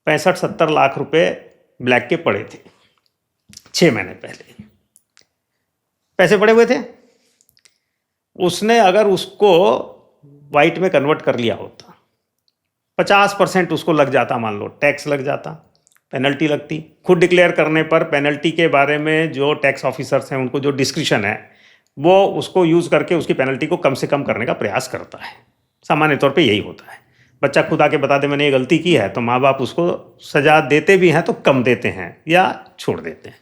S1: 65-70 लाख रुपए ब्लैक के पड़े थे 6 महीने पहले, पैसे पड़े हुए थे। उसने अगर उसको वाइट में कन्वर्ट कर लिया होता, 50% उसको लग जाता, मान लो टैक्स लग जाता, पेनल्टी लगती। खुद डिक्लेयर करने पर पेनल्टी के बारे में जो टैक्स ऑफिसर्स हैं उनको जो डिस्क्रिशन है वो उसको यूज़ करके उसकी पेनल्टी को कम से कम करने का प्रयास करता है। सामान्य तौर पे यही होता है। बच्चा खुद आके बता दे मैंने ये गलती की है तो माँ बाप उसको सजा देते भी हैं तो कम देते हैं या छोड़ देते हैं।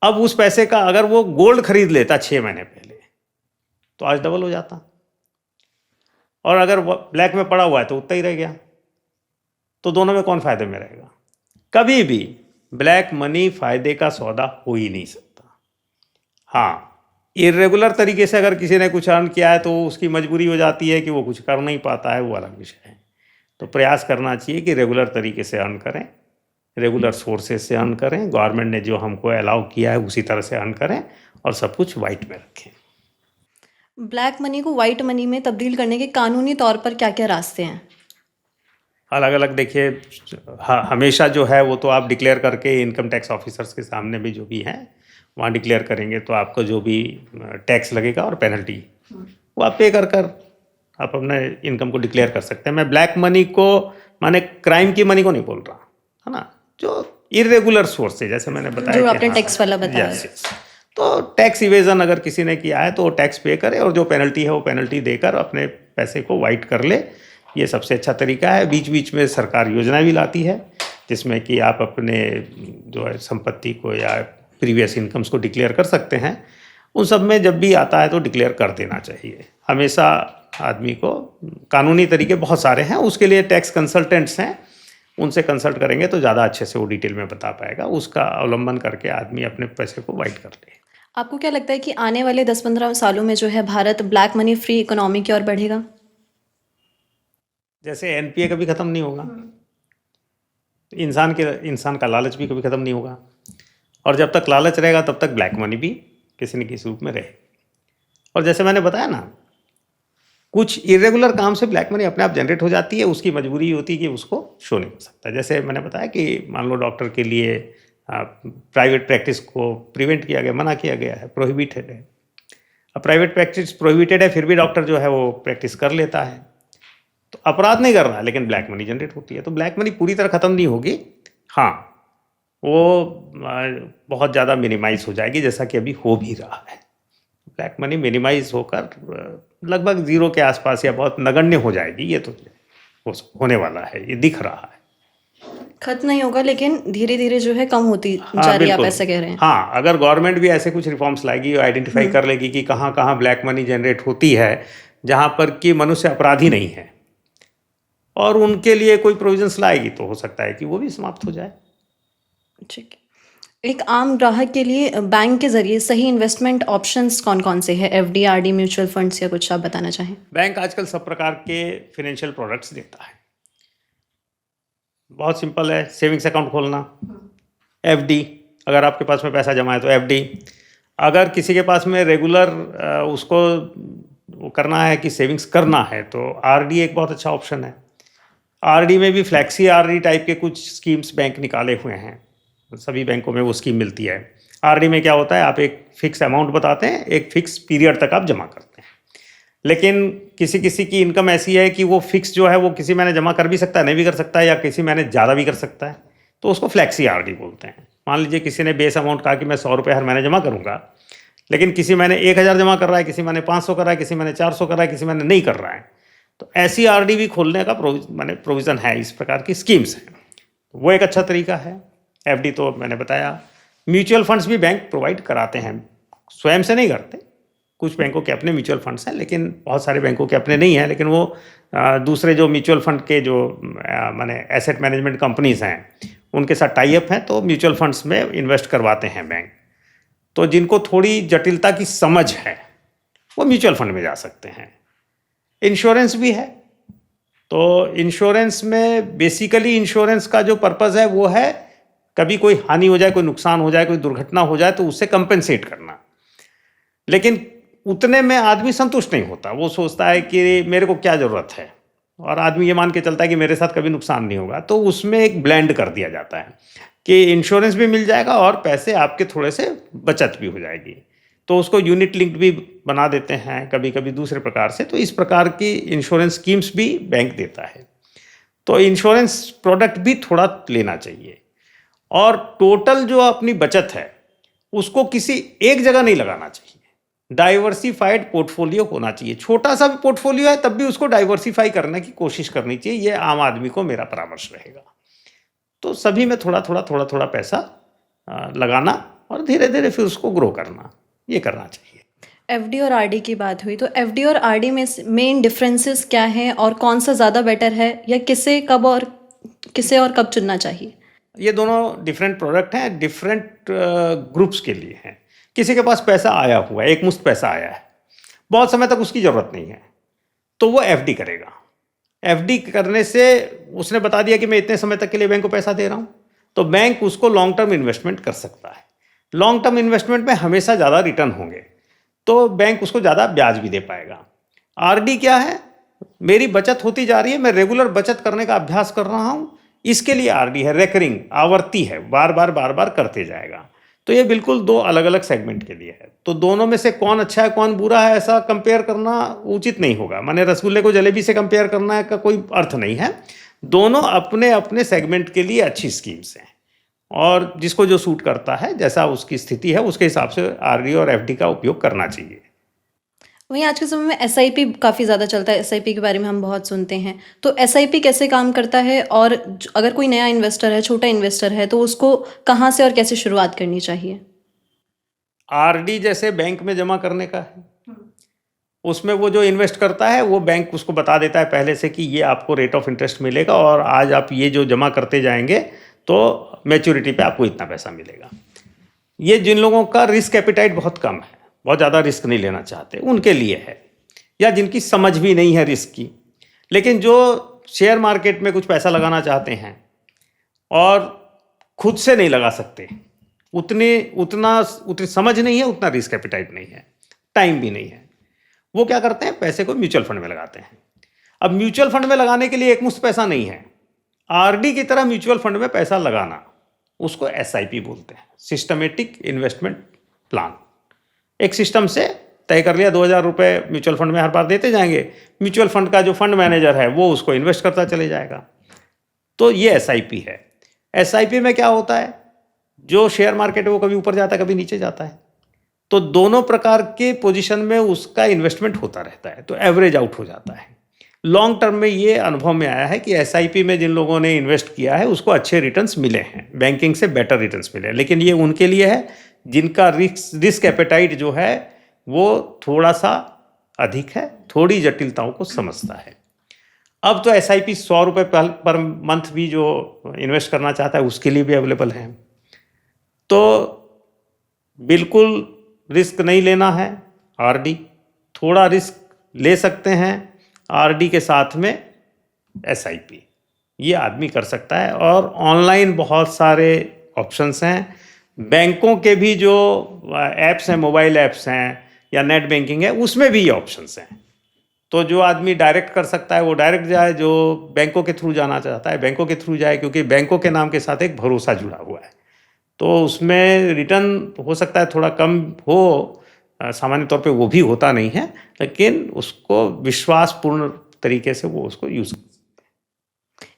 S1: अब उस पैसे का अगर वो गोल्ड खरीद लेता 6 महीने पहले तो आज डबल हो जाता, और अगर ब्लैक में पड़ा हुआ है तो उतना ही रह गया। तो दोनों में कौन फायदे में रहेगा? कभी भी ब्लैक मनी फायदे का सौदा हो ही नहीं सकता। हाँ, इरेगुलर तरीके से अगर किसी ने कुछ अर्न किया है तो उसकी मजबूरी हो जाती है कि वो कुछ कर नहीं पाता है, वो अलग विषय है। तो प्रयास करना चाहिए कि रेगुलर तरीके से अर्न करें, रेगुलर सोर्सेज से अर्न करें, गवर्नमेंट ने जो हमको अलाउ किया है उसी तरह से अर्न करें और सब कुछ वाइट में रखें।
S2: ब्लैक मनी को वाइट मनी में तब्दील करने के कानूनी तौर पर क्या क्या रास्ते हैं?
S1: अलग अलग देखिए, हमेशा जो है वो तो आप डिक्लेयर करके इनकम टैक्स ऑफिसर्स के सामने भी जो भी है वहाँ डिक्लेयर करेंगे तो आपको जो भी टैक्स लगेगा और पेनल्टी वो आप पे कर आप अपने इनकम को डिक्लेयर कर सकते हैं। मैं ब्लैक मनी को माने क्राइम की मनी को नहीं बोल रहा, है ना, जो इरेगुलर सोर्स से, जैसे मैंने बताया
S2: जो
S1: कि
S2: आपने
S1: हाँ,
S2: टैक्स वाला बताया।
S1: yes. तो टैक्स इवेजन अगर किसी ने किया है तो टैक्स पे करे और जो पेनल्टी है वो पेनल्टी देकर अपने पैसे को वाइट कर ले, ये सबसे अच्छा तरीका है। बीच बीच में सरकार योजना भी लाती है जिसमें कि आप अपने जो है संपत्ति को या प्रीवियस इनकम्स को डिक्लेयर कर सकते हैं। उन सब में जब भी आता है तो डिक्लेयर कर देना चाहिए हमेशा आदमी को। कानूनी तरीके बहुत सारे हैं, उसके लिए टैक्स कंसल्टेंट्स हैं, उनसे कंसल्ट करेंगे तो ज़्यादा अच्छे से वो डिटेल में बता पाएगा। उसका अवलंबन करके आदमी अपने पैसे को वाइट कर ले।
S2: आपको क्या लगता है कि आने वाले 10-15 सालों में जो है Bharat black money free economy की ओर बढ़ेगा?
S1: जैसे एनपीए कभी ख़त्म नहीं होगा, इंसान का लालच भी कभी ख़त्म नहीं होगा, और जब तक लालच रहेगा तब तक ब्लैक मनी भी किसी न किसी रूप में रहे। और जैसे मैंने बताया ना, कुछ इरेगुलर काम से ब्लैक मनी अपने आप जनरेट हो जाती है, उसकी मजबूरी होती है कि उसको शो नहीं हो सकता। जैसे मैंने बताया कि मान लो डॉक्टर के लिए प्राइवेट प्रैक्टिस को प्रिवेंट किया गया, मना किया गया है, प्रोहिबिटेड है। अब प्राइवेट प्रैक्टिस प्रोहिबिटेड है फिर भी डॉक्टर जो है वो प्रैक्टिस कर लेता है, तो अपराध नहीं कर रहा है लेकिन ब्लैक मनी जनरेट होती है। तो ब्लैक मनी पूरी तरह ख़त्म नहीं होगी, हाँ वो बहुत ज़्यादा मिनिमाइज हो जाएगी जैसा कि अभी हो भी रहा है। ब्लैक मनी मिनिमाइज होकर लगभग जीरो के आसपास या बहुत नगण्य हो जाएगी, ये तो होने वाला है, ये दिख रहा है।
S2: खत्म नहीं होगा लेकिन धीरे धीरे जो है कम होती जा रही है, आप ऐसा कह रहे हैं?
S1: हाँ, अगर गवर्नमेंट भी ऐसे कुछ रिफॉर्म्स लाएगी, आइडेंटिफाई कर लेगी कि कहाँ कहाँ ब्लैक मनी जनरेट होती है जहाँ पर कि मनुष्य अपराधी नहीं है, और उनके लिए कोई प्रोविजंस लाएगी तो हो सकता है कि वो भी समाप्त हो जाए।
S2: ठीक है। एक आम ग्राहक के लिए बैंक के जरिए सही इन्वेस्टमेंट ऑप्शंस कौन कौन से हैं? एफडी, आरडी, म्यूचुअल फंड्स या कुछ आप बताना चाहें?
S1: बैंक आजकल सब प्रकार के फिनेंशियल प्रोडक्ट्स देता है। बहुत सिंपल है, सेविंग्स अकाउंट खोलना, एफडी, अगर आपके पास में पैसा जमा है तो एफडी। अगर किसी के पास में रेगुलर उसको वो करना है कि सेविंग्स करना है तो आरडी एक बहुत अच्छा ऑप्शन है। आरडी में भी फ्लैक्सी आरडी टाइप के कुछ स्कीम्स बैंक निकाले हुए हैं, सभी बैंकों में वो स्कीम मिलती है। आरडी में क्या होता है, आप एक फ़िक्स अमाउंट बताते हैं, एक फ़िक्स पीरियड तक आप जमा करते हैं, लेकिन किसी किसी की इनकम ऐसी है कि वो फिक्स जो है वो किसी महीने जमा कर भी सकता है, नहीं भी कर सकता है, या किसी महीने ज़्यादा भी कर सकता है, तो उसको फ्लैक्सी आरडी बोलते हैं। मान लीजिए किसी ने बेस अमाउंट कहा कि मैं 100 रुपये हर महीने जमा करूँगा, लेकिन किसी महीने 1000 जमा कर रहा है, किसी महीने 500 कर रहा है, किसी महीने 400 कर रहा है, किसी महीने नहीं कर रहा है, तो ऐसी आरडी भी खोलने का प्रोविज़न है। इस प्रकार की स्कीम्स हैं, वो एक अच्छा तरीका है। एफडी तो मैंने बताया। म्यूचुअल फंड्स भी बैंक प्रोवाइड कराते हैं, स्वयं से नहीं करते, कुछ बैंकों के अपने म्यूचुअल फंड्स हैं, लेकिन बहुत सारे बैंकों के अपने नहीं हैं, लेकिन वो दूसरे जो म्यूचुअल फंड के जो माने एसेट मैनेजमेंट कंपनीज हैं उनके साथ टाई अप हैं, तो म्यूचुअल फंड्स में इन्वेस्ट करवाते हैं बैंक। तो जिनको थोड़ी जटिलता की समझ है वो म्यूचुअल फंड में जा सकते हैं। इंश्योरेंस भी है, तो इंश्योरेंस में बेसिकली इंश्योरेंस का जो पर्पज़ है वो है कभी कोई हानि हो जाए, कोई नुकसान हो जाए, कोई दुर्घटना हो जाए तो उससे कंपेंसेट करना। लेकिन उतने में आदमी संतुष्ट नहीं होता, वो सोचता है कि मेरे को क्या ज़रूरत है, और आदमी ये मान के चलता है कि मेरे साथ कभी नुकसान नहीं होगा, तो उसमें एक ब्लेंड कर दिया जाता है कि इंश्योरेंस भी मिल जाएगा और पैसे आपके थोड़े से बचत भी हो जाएगी। तो उसको यूनिट लिंक्ड भी बना देते हैं कभी कभी दूसरे प्रकार से। तो इस प्रकार की इंश्योरेंस स्कीम्स भी बैंक देता है। तो इंश्योरेंस प्रोडक्ट भी थोड़ा लेना चाहिए, और टोटल जो अपनी बचत है उसको किसी एक जगह नहीं लगाना चाहिए। डाइवर्सिफाइड पोर्टफोलियो होना चाहिए। छोटा सा भी पोर्टफोलियो है तब भी उसको डाइवर्सिफाई करने की कोशिश करनी चाहिए। ये आम आदमी को मेरा परामर्श रहेगा। तो सभी में थोड़ा थोड़ा पैसा लगाना और धीरे धीरे फिर उसको ग्रो करना, ये करना चाहिए।
S2: एफडी और आरडी की बात हुई, तो एफडी और आरडी में मेन डिफरेंसेस क्या हैं और कौन सा ज़्यादा बेटर है, या किसे और कब चुनना चाहिए?
S1: ये दोनों डिफरेंट प्रोडक्ट हैं, डिफरेंट ग्रुप्स के लिए हैं। किसी के पास पैसा आया हुआ है, एक मुश्त पैसा आया है, बहुत समय तक उसकी ज़रूरत नहीं है, तो वो एफडी करेगा। एफडी करने से उसने बता दिया कि मैं इतने समय तक के लिए बैंक को पैसा दे रहा हूँ, तो बैंक उसको लॉन्ग टर्म इन्वेस्टमेंट कर सकता है। लॉन्ग टर्म इन्वेस्टमेंट में हमेशा ज़्यादा रिटर्न होंगे, तो बैंक उसको ज़्यादा ब्याज भी दे पाएगा। आरडी क्या है? मेरी बचत होती जा रही है, मैं रेगुलर बचत करने का अभ्यास कर रहा हूँ, इसके लिए आरडी है। रेकरिंग, आवर्ती है, बार बार करते जाएगा। तो ये बिल्कुल दो अलग अलग सेगमेंट के लिए है। तो दोनों में से कौन अच्छा है कौन बुरा है ऐसा कंपेयर करना उचित नहीं होगा। माने रसगुल्ले को जलेबी से कंपेयर करना का कोई अर्थ नहीं है। दोनों अपने अपने सेगमेंट के लिए अच्छी स्कीम्स हैं, और जिसको जो सूट करता है, जैसा उसकी स्थिति है, उसके हिसाब से आरडी और एफडी का उपयोग करना चाहिए।
S2: वहीं आज के समय में एसआईपी काफ़ी ज़्यादा चलता है। एसआईपी के बारे में हम बहुत सुनते हैं, तो एसआईपी कैसे काम करता है, और अगर कोई नया इन्वेस्टर है, छोटा इन्वेस्टर है, तो उसको कहाँ से और कैसे शुरुआत करनी चाहिए?
S1: आरडी जैसे बैंक में जमा करने का है, उसमें वो जो इन्वेस्ट करता है वो बैंक उसको बता देता है पहले से कि ये आपको रेट ऑफ इंटरेस्ट मिलेगा, और आज आप ये जो जमा करते जाएंगे तो मैच्योरिटी पे आपको इतना पैसा मिलेगा। ये जिन लोगों का रिस्क एपिटाइट बहुत कम है, बहुत ज़्यादा रिस्क नहीं लेना चाहते, उनके लिए है, या जिनकी समझ भी नहीं है रिस्क की, लेकिन जो शेयर मार्केट में कुछ पैसा लगाना चाहते हैं और खुद से नहीं लगा सकते, उतनी समझ नहीं है, उतना रिस्क एपिटाइट नहीं है, टाइम भी नहीं है, वो क्या करते हैं, पैसे को म्यूचुअल फंड में लगाते हैं। अब म्यूचुअल फंड में लगाने के लिए एक मुश्त पैसा नहीं है। आरडी की तरह म्यूचुअल फंड में पैसा लगाना, उसको एसआईपी बोलते हैं, सिस्टमेटिक इन्वेस्टमेंट प्लान। एक सिस्टम से तय कर लिया 2000 रुपये म्यूचुअल फंड में हर बार देते जाएंगे, म्यूचुअल फंड का जो फंड मैनेजर है वो उसको इन्वेस्ट करता चले जाएगा। तो ये एसआईपी है। एसआईपी में क्या होता है, जो शेयर मार्केट है वो कभी ऊपर जाता है कभी नीचे जाता है, तो दोनों प्रकार के पोजीशन में उसका इन्वेस्टमेंट होता रहता है, तो एवरेज आउट हो जाता है। लॉन्ग टर्म में ये अनुभव में आया है कि एसआईपी में जिन लोगों ने इन्वेस्ट किया है उसको अच्छे रिटर्न्स मिले हैं, बैंकिंग से बेटर रिटर्न्स मिले हैं। लेकिन ये उनके लिए है जिनका रिस्क एपेटाइट जो है वो थोड़ा सा अधिक है, थोड़ी जटिलताओं को समझता है। अब तो एसआईपी 100 रुपये पर मंथ भी जो इन्वेस्ट करना चाहता है उसके लिए भी अवेलेबल है। तो बिल्कुल रिस्क नहीं लेना है, आरडी थोड़ा रिस्क ले सकते हैं, आरडी के साथ में एसआईपी ये आदमी कर सकता है। और ऑनलाइन बहुत सारे ऑप्शंस हैं, बैंकों के भी जो ऐप्स हैं, मोबाइल ऐप्स हैं या नेट बैंकिंग है, उसमें भी ये ऑप्शंस हैं। तो जो आदमी डायरेक्ट कर सकता है वो डायरेक्ट जाए, जो बैंकों के थ्रू जाना चाहता है बैंकों के थ्रू जाए, क्योंकि बैंकों के नाम के साथ एक भरोसा जुड़ा हुआ है। तो उसमें रिटर्न हो सकता है थोड़ा कम हो, सामान्य तौर पे वो भी होता नहीं है, लेकिन उसको विश्वासपूर्ण तरीके से वो उसको यूज़।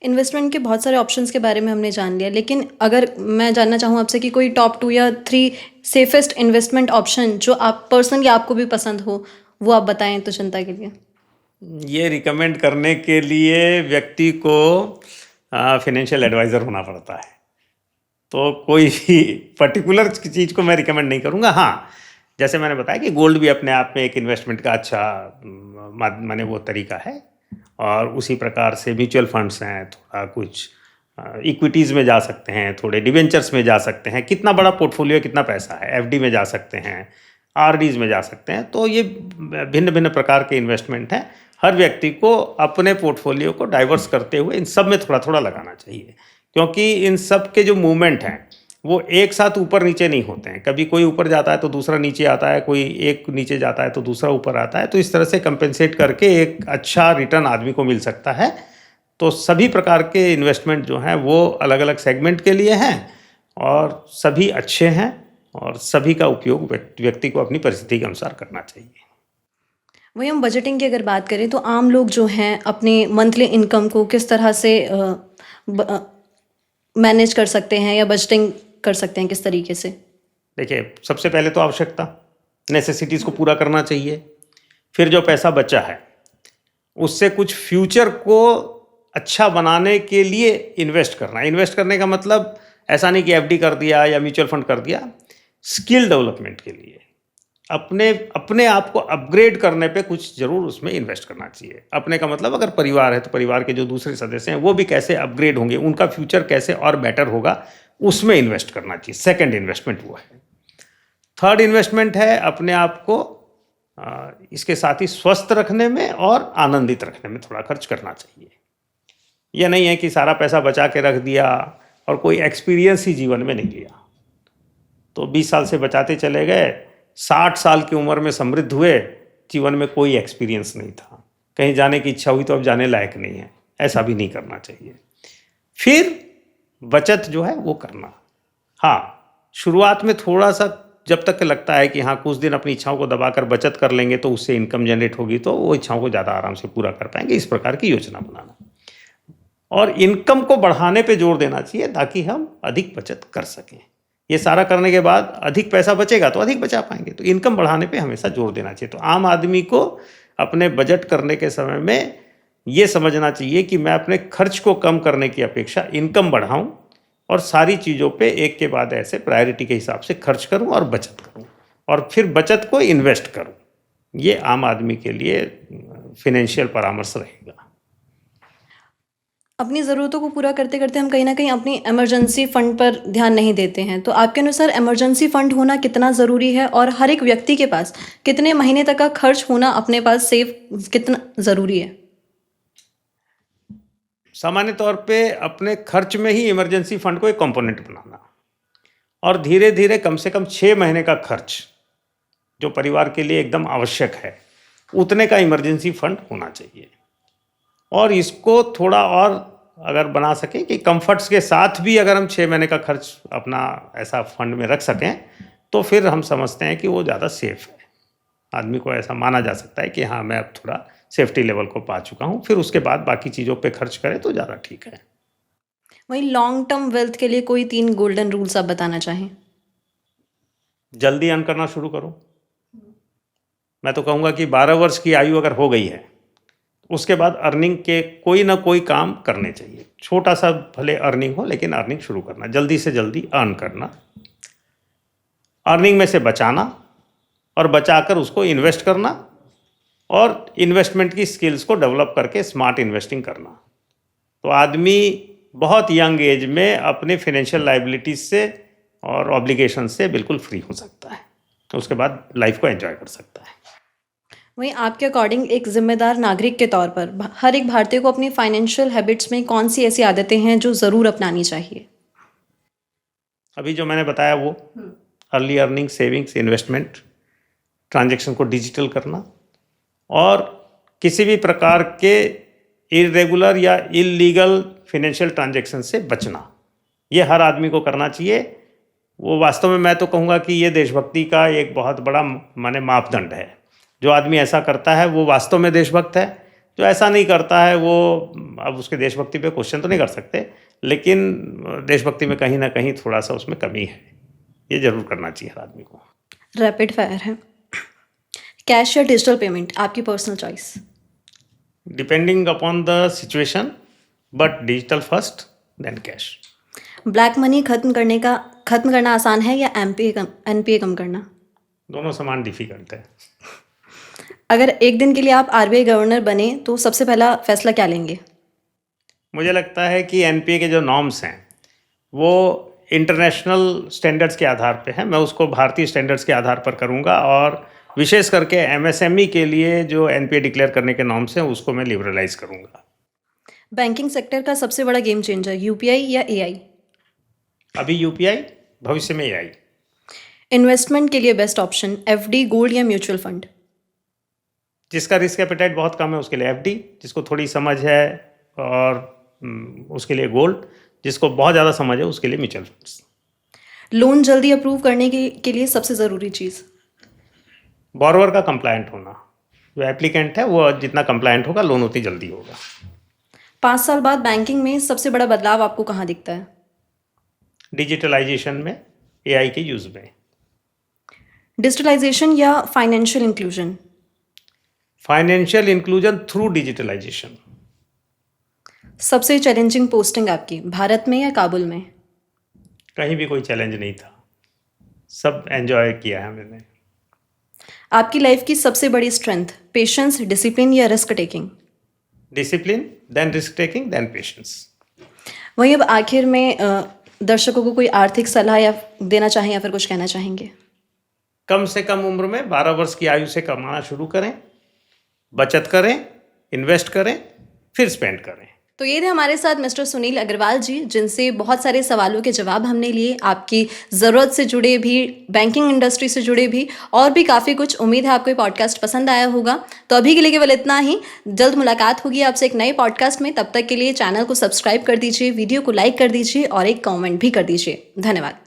S2: इन्वेस्टमेंट के बहुत सारे ऑप्शंस के बारे में हमने जान लिया, लेकिन अगर मैं जानना चाहूँ आपसे कि कोई टॉप 2 या 3 सेफेस्ट इन्वेस्टमेंट ऑप्शन जो आप पर्सनली आपको भी पसंद हो, वो आप बताएं तो जनता के लिए।
S1: ये रिकमेंड करने के लिए व्यक्ति को फाइनेंशियल एडवाइज़र होना पड़ता है, तो कोई भी पर्टिकुलर चीज़ को मैं रिकमेंड नहीं करूँगा। हाँ, जैसे मैंने बताया कि गोल्ड भी अपने आप में एक इन्वेस्टमेंट का अच्छा माने वो तरीका है, और उसी प्रकार से म्यूचुअल फंड्स हैं, थोड़ा कुछ इक्विटीज़ में जा सकते हैं, थोड़े डिवेंचर्स में जा सकते हैं, कितना बड़ा पोर्टफोलियो कितना पैसा है, एफडी में जा सकते हैं, आरडीज़ में जा सकते हैं। तो ये भिन्न भिन्न प्रकार के इन्वेस्टमेंट हैं। हर व्यक्ति को अपने पोर्टफोलियो को डाइवर्स करते हुए इन सब में थोड़ा थोड़ा लगाना चाहिए, क्योंकि इन सब के जो मूवमेंट हैं वो एक साथ ऊपर नीचे नहीं होते हैं। कभी कोई ऊपर जाता है तो दूसरा नीचे आता है, कोई एक नीचे जाता है तो दूसरा ऊपर आता है। तो इस तरह से कंपेंसेट करके एक अच्छा रिटर्न आदमी को मिल सकता है। तो सभी प्रकार के इन्वेस्टमेंट जो हैं वो अलग अलग सेगमेंट के लिए हैं और सभी अच्छे हैं और सभी का उपयोग व्यक्ति को अपनी परिस्थिति के अनुसार करना चाहिए।
S2: वही हम बजटिंग की अगर बात करें तो आम लोग जो हैं अपने मंथली इनकम को किस तरह से मैनेज कर सकते हैं या बजटिंग कर सकते हैं, किस तरीके से?
S1: देखिए, सबसे पहले तो आवश्यकता नेसेसिटीज़ को पूरा करना चाहिए। फिर जो पैसा बचा है उससे कुछ फ्यूचर को अच्छा बनाने के लिए इन्वेस्ट करना। इन्वेस्ट करने का मतलब ऐसा नहीं कि एफडी कर दिया या म्यूचुअल फंड कर दिया। स्किल डेवलपमेंट के लिए अपने आप को अपग्रेड करने पे कुछ ज़रूर उसमें इन्वेस्ट करना चाहिए। अपने का मतलब अगर परिवार है तो परिवार के जो दूसरे सदस्य हैं वो भी कैसे अपग्रेड होंगे, उनका फ्यूचर कैसे और बेटर होगा, उसमें इन्वेस्ट करना चाहिए। सेकंड इन्वेस्टमेंट वो है। थर्ड इन्वेस्टमेंट है अपने आप को इसके साथ ही स्वस्थ रखने में और आनंदित रखने में थोड़ा खर्च करना चाहिए। यह नहीं है कि सारा पैसा बचा के रख दिया और कोई एक्सपीरियंस ही जीवन में नहीं लिया। तो 20 साल से बचाते चले गए, 60 साल की उम्र में समृद्ध हुए, जीवन में कोई एक्सपीरियंस नहीं था, कहीं जाने की इच्छा हुई तो अब जाने लायक नहीं है। ऐसा भी नहीं करना चाहिए। फिर बचत जो है वो करना। हाँ, शुरुआत में थोड़ा सा जब तक लगता है कि हाँ कुछ दिन अपनी इच्छाओं को दबाकर बचत कर लेंगे तो उससे इनकम जनरेट होगी तो वो इच्छाओं को ज़्यादा आराम से पूरा कर पाएंगे। इस प्रकार की योजना बनाना और इनकम को बढ़ाने पे जोर देना चाहिए ताकि हम अधिक बचत कर सकें। ये सारा करने के बाद अधिक पैसा बचेगा तो अधिक बचा पाएंगे। तो इनकम बढ़ाने पे हमेशा जोर देना चाहिए। तो आम आदमी को अपने बजट करने के समय में ये समझना चाहिए कि मैं अपने खर्च को कम करने की अपेक्षा इनकम बढ़ाऊं और सारी चीज़ों पे एक के बाद ऐसे प्रायोरिटी के हिसाब से खर्च करूं और बचत करूं और फिर बचत को इन्वेस्ट करूं। ये आम आदमी के लिए फिनेंशियल परामर्श रहेगा।
S2: अपनी ज़रूरतों को पूरा करते करते हम कहीं ना कहीं अपनी इमरजेंसी फ़ंड पर ध्यान नहीं देते हैं। तो आपके अनुसार इमरजेंसी फ़ंड होना कितना ज़रूरी है और हर एक व्यक्ति के पास कितने महीने तक का खर्च होना अपने पास सेव कितना ज़रूरी है?
S1: सामान्य तौर पे अपने खर्च में ही इमरजेंसी फंड को एक कंपोनेंट बनाना और धीरे धीरे कम से कम 6 महीने का खर्च जो परिवार के लिए एकदम आवश्यक है उतने का इमरजेंसी फंड होना चाहिए। और इसको थोड़ा और अगर बना सकें कि कंफर्ट्स के साथ भी अगर हम 6 महीने का खर्च अपना ऐसा फंड में रख सकें तो फिर हम समझते हैं कि वो ज़्यादा सेफ है। आदमी को ऐसा माना जा सकता है कि हाँ मैं अब थोड़ा सेफ्टी लेवल को पा चुका हूँ, फिर उसके बाद बाकी चीज़ों पे खर्च करें तो ज़्यादा ठीक है।
S2: वही लॉन्ग टर्म वेल्थ के लिए कोई 3 गोल्डन रूल्स आप बताना चाहें?
S1: जल्दी अर्न करना शुरू करो। मैं तो कहूँगा कि 12 वर्ष की आयु अगर हो गई है उसके बाद अर्निंग के कोई ना कोई काम करने चाहिए। छोटा सा भले अर्निंग हो लेकिन अर्निंग शुरू करना, जल्दी से जल्दी अर्न करना, अर्निंग में से बचाना और बचाकर उसको इन्वेस्ट करना और इन्वेस्टमेंट की स्किल्स को डेवलप करके स्मार्ट इन्वेस्टिंग करना। तो आदमी बहुत यंग एज में अपने फाइनेंशियल लायबिलिटीज से और ऑब्लिगेशन से बिल्कुल फ्री हो सकता है, तो उसके बाद लाइफ को एंजॉय कर सकता है।
S2: वहीं आपके अकॉर्डिंग एक जिम्मेदार नागरिक के तौर पर हर एक भारतीय को अपनी फाइनेंशियल हैबिट्स में कौन सी ऐसी आदतें हैं जो ज़रूर अपनानी चाहिए?
S1: अभी जो मैंने बताया वो early earning, savings, investment, transaction को डिजिटल करना और किसी भी प्रकार के इरेगुलर या इलीगल फाइनेंशियल ट्रांजैक्शन से बचना, ये हर आदमी को करना चाहिए। वो वास्तव में मैं तो कहूँगा कि ये देशभक्ति का एक बहुत बड़ा माने मापदंड है। जो आदमी ऐसा करता है वो वास्तव में देशभक्त है, जो ऐसा नहीं करता है वो अब उसके देशभक्ति पे क्वेश्चन तो नहीं कर सकते, लेकिन देशभक्ति में कहीं ना कहीं थोड़ा सा उसमें कमी है। ये जरूर करना चाहिए हर आदमी को।
S2: रैपिड फायर है, कैश या डिजिटल पेमेंट, आपकी personal choice?
S1: Depending upon the situation, but digital first then cash.
S2: Black money खत्म करना आसान है या एनपीए कम करना?
S1: दोनों समान डिफिकल्ट है।
S2: अगर एक दिन के लिए आप आरबीआई गवर्नर बने तो सबसे पहला फैसला क्या लेंगे?
S1: मुझे लगता है कि एनपीए के जो नॉर्म्स हैं वो इंटरनेशनल स्टैंडर्ड्स के आधार पे है, मैं उसको भारतीय स्टैंडर्ड्स के आधार पर करूँगा और विशेष करके एमएसएमई के लिए जो एनपीए डिक्लेयर करने के नॉर्म्स हैं उसको मैं लिबरलाइज करूँगा।
S2: बैंकिंग सेक्टर का सबसे बड़ा गेम चेंजर यूपीआई या एआई?
S1: अभी यूपीआई भविष्य में AI।
S2: इन्वेस्टमेंट के लिए बेस्ट ऑप्शन एफडी, गोल्ड या म्यूचुअल फंड?
S1: जिसका रिस्क एपेटाइट बहुत कम है उसके लिए FD, जिसको थोड़ी समझ है और उसके लिए गोल्ड, जिसको बहुत ज़्यादा समझ है उसके लिए म्यूचुअल फंड्स।
S2: लोन जल्दी अप्रूव करने के लिए सबसे ज़रूरी चीज़?
S1: बॉरोवर का कंप्लायंट होना। जो एप्लीकेंट है वो जितना कंप्लायंट होगा लोन उतनी जल्दी होगा।
S2: 5 साल बाद बैंकिंग में सबसे बड़ा बदलाव आपको कहाँ दिखता है?
S1: डिजिटलाइजेशन में, AI के यूज़ में।
S2: डिजिटलाइजेशन या financial inclusion?
S1: Financial inclusion through digitalisation.
S2: सबसे चैलेंजिंग पोस्टिंग आपकी भारत में या काबुल में?
S1: कहीं भी कोई चैलेंज नहीं था, सब एंजॉय किया है मैंने।
S2: आपकी लाइफ की सबसे बड़ी स्ट्रेंथ पेशेंस, डिसिप्लिन या risk taking?
S1: Discipline, then risk taking, then patience.
S2: वहीं अब आखिर में दर्शकों को कोई आर्थिक सलाह या देना चाहें या फिर कुछ कहना चाहेंगे?
S1: कम से कम उम्र में 12 वर्ष की आयु से कमाना शुरू करें, बचत करें, इन्वेस्ट करें, फिर स्पेंड करें।
S2: तो ये थे हमारे साथ मिस्टर सुनील अग्रवाल जी, जिनसे बहुत सारे सवालों के जवाब हमने लिए, आपकी ज़रूरत से जुड़े भी, बैंकिंग इंडस्ट्री से जुड़े भी, और भी काफ़ी कुछ। उम्मीद है आपको ये पॉडकास्ट पसंद आया होगा। तो अभी के लिए केवल इतना ही। जल्द मुलाकात होगी आपसे एक नए पॉडकास्ट में। तब तक के लिए चैनल को सब्सक्राइब कर दीजिए, वीडियो को लाइक कर दीजिए और एक कॉमेंट भी कर दीजिए। धन्यवाद।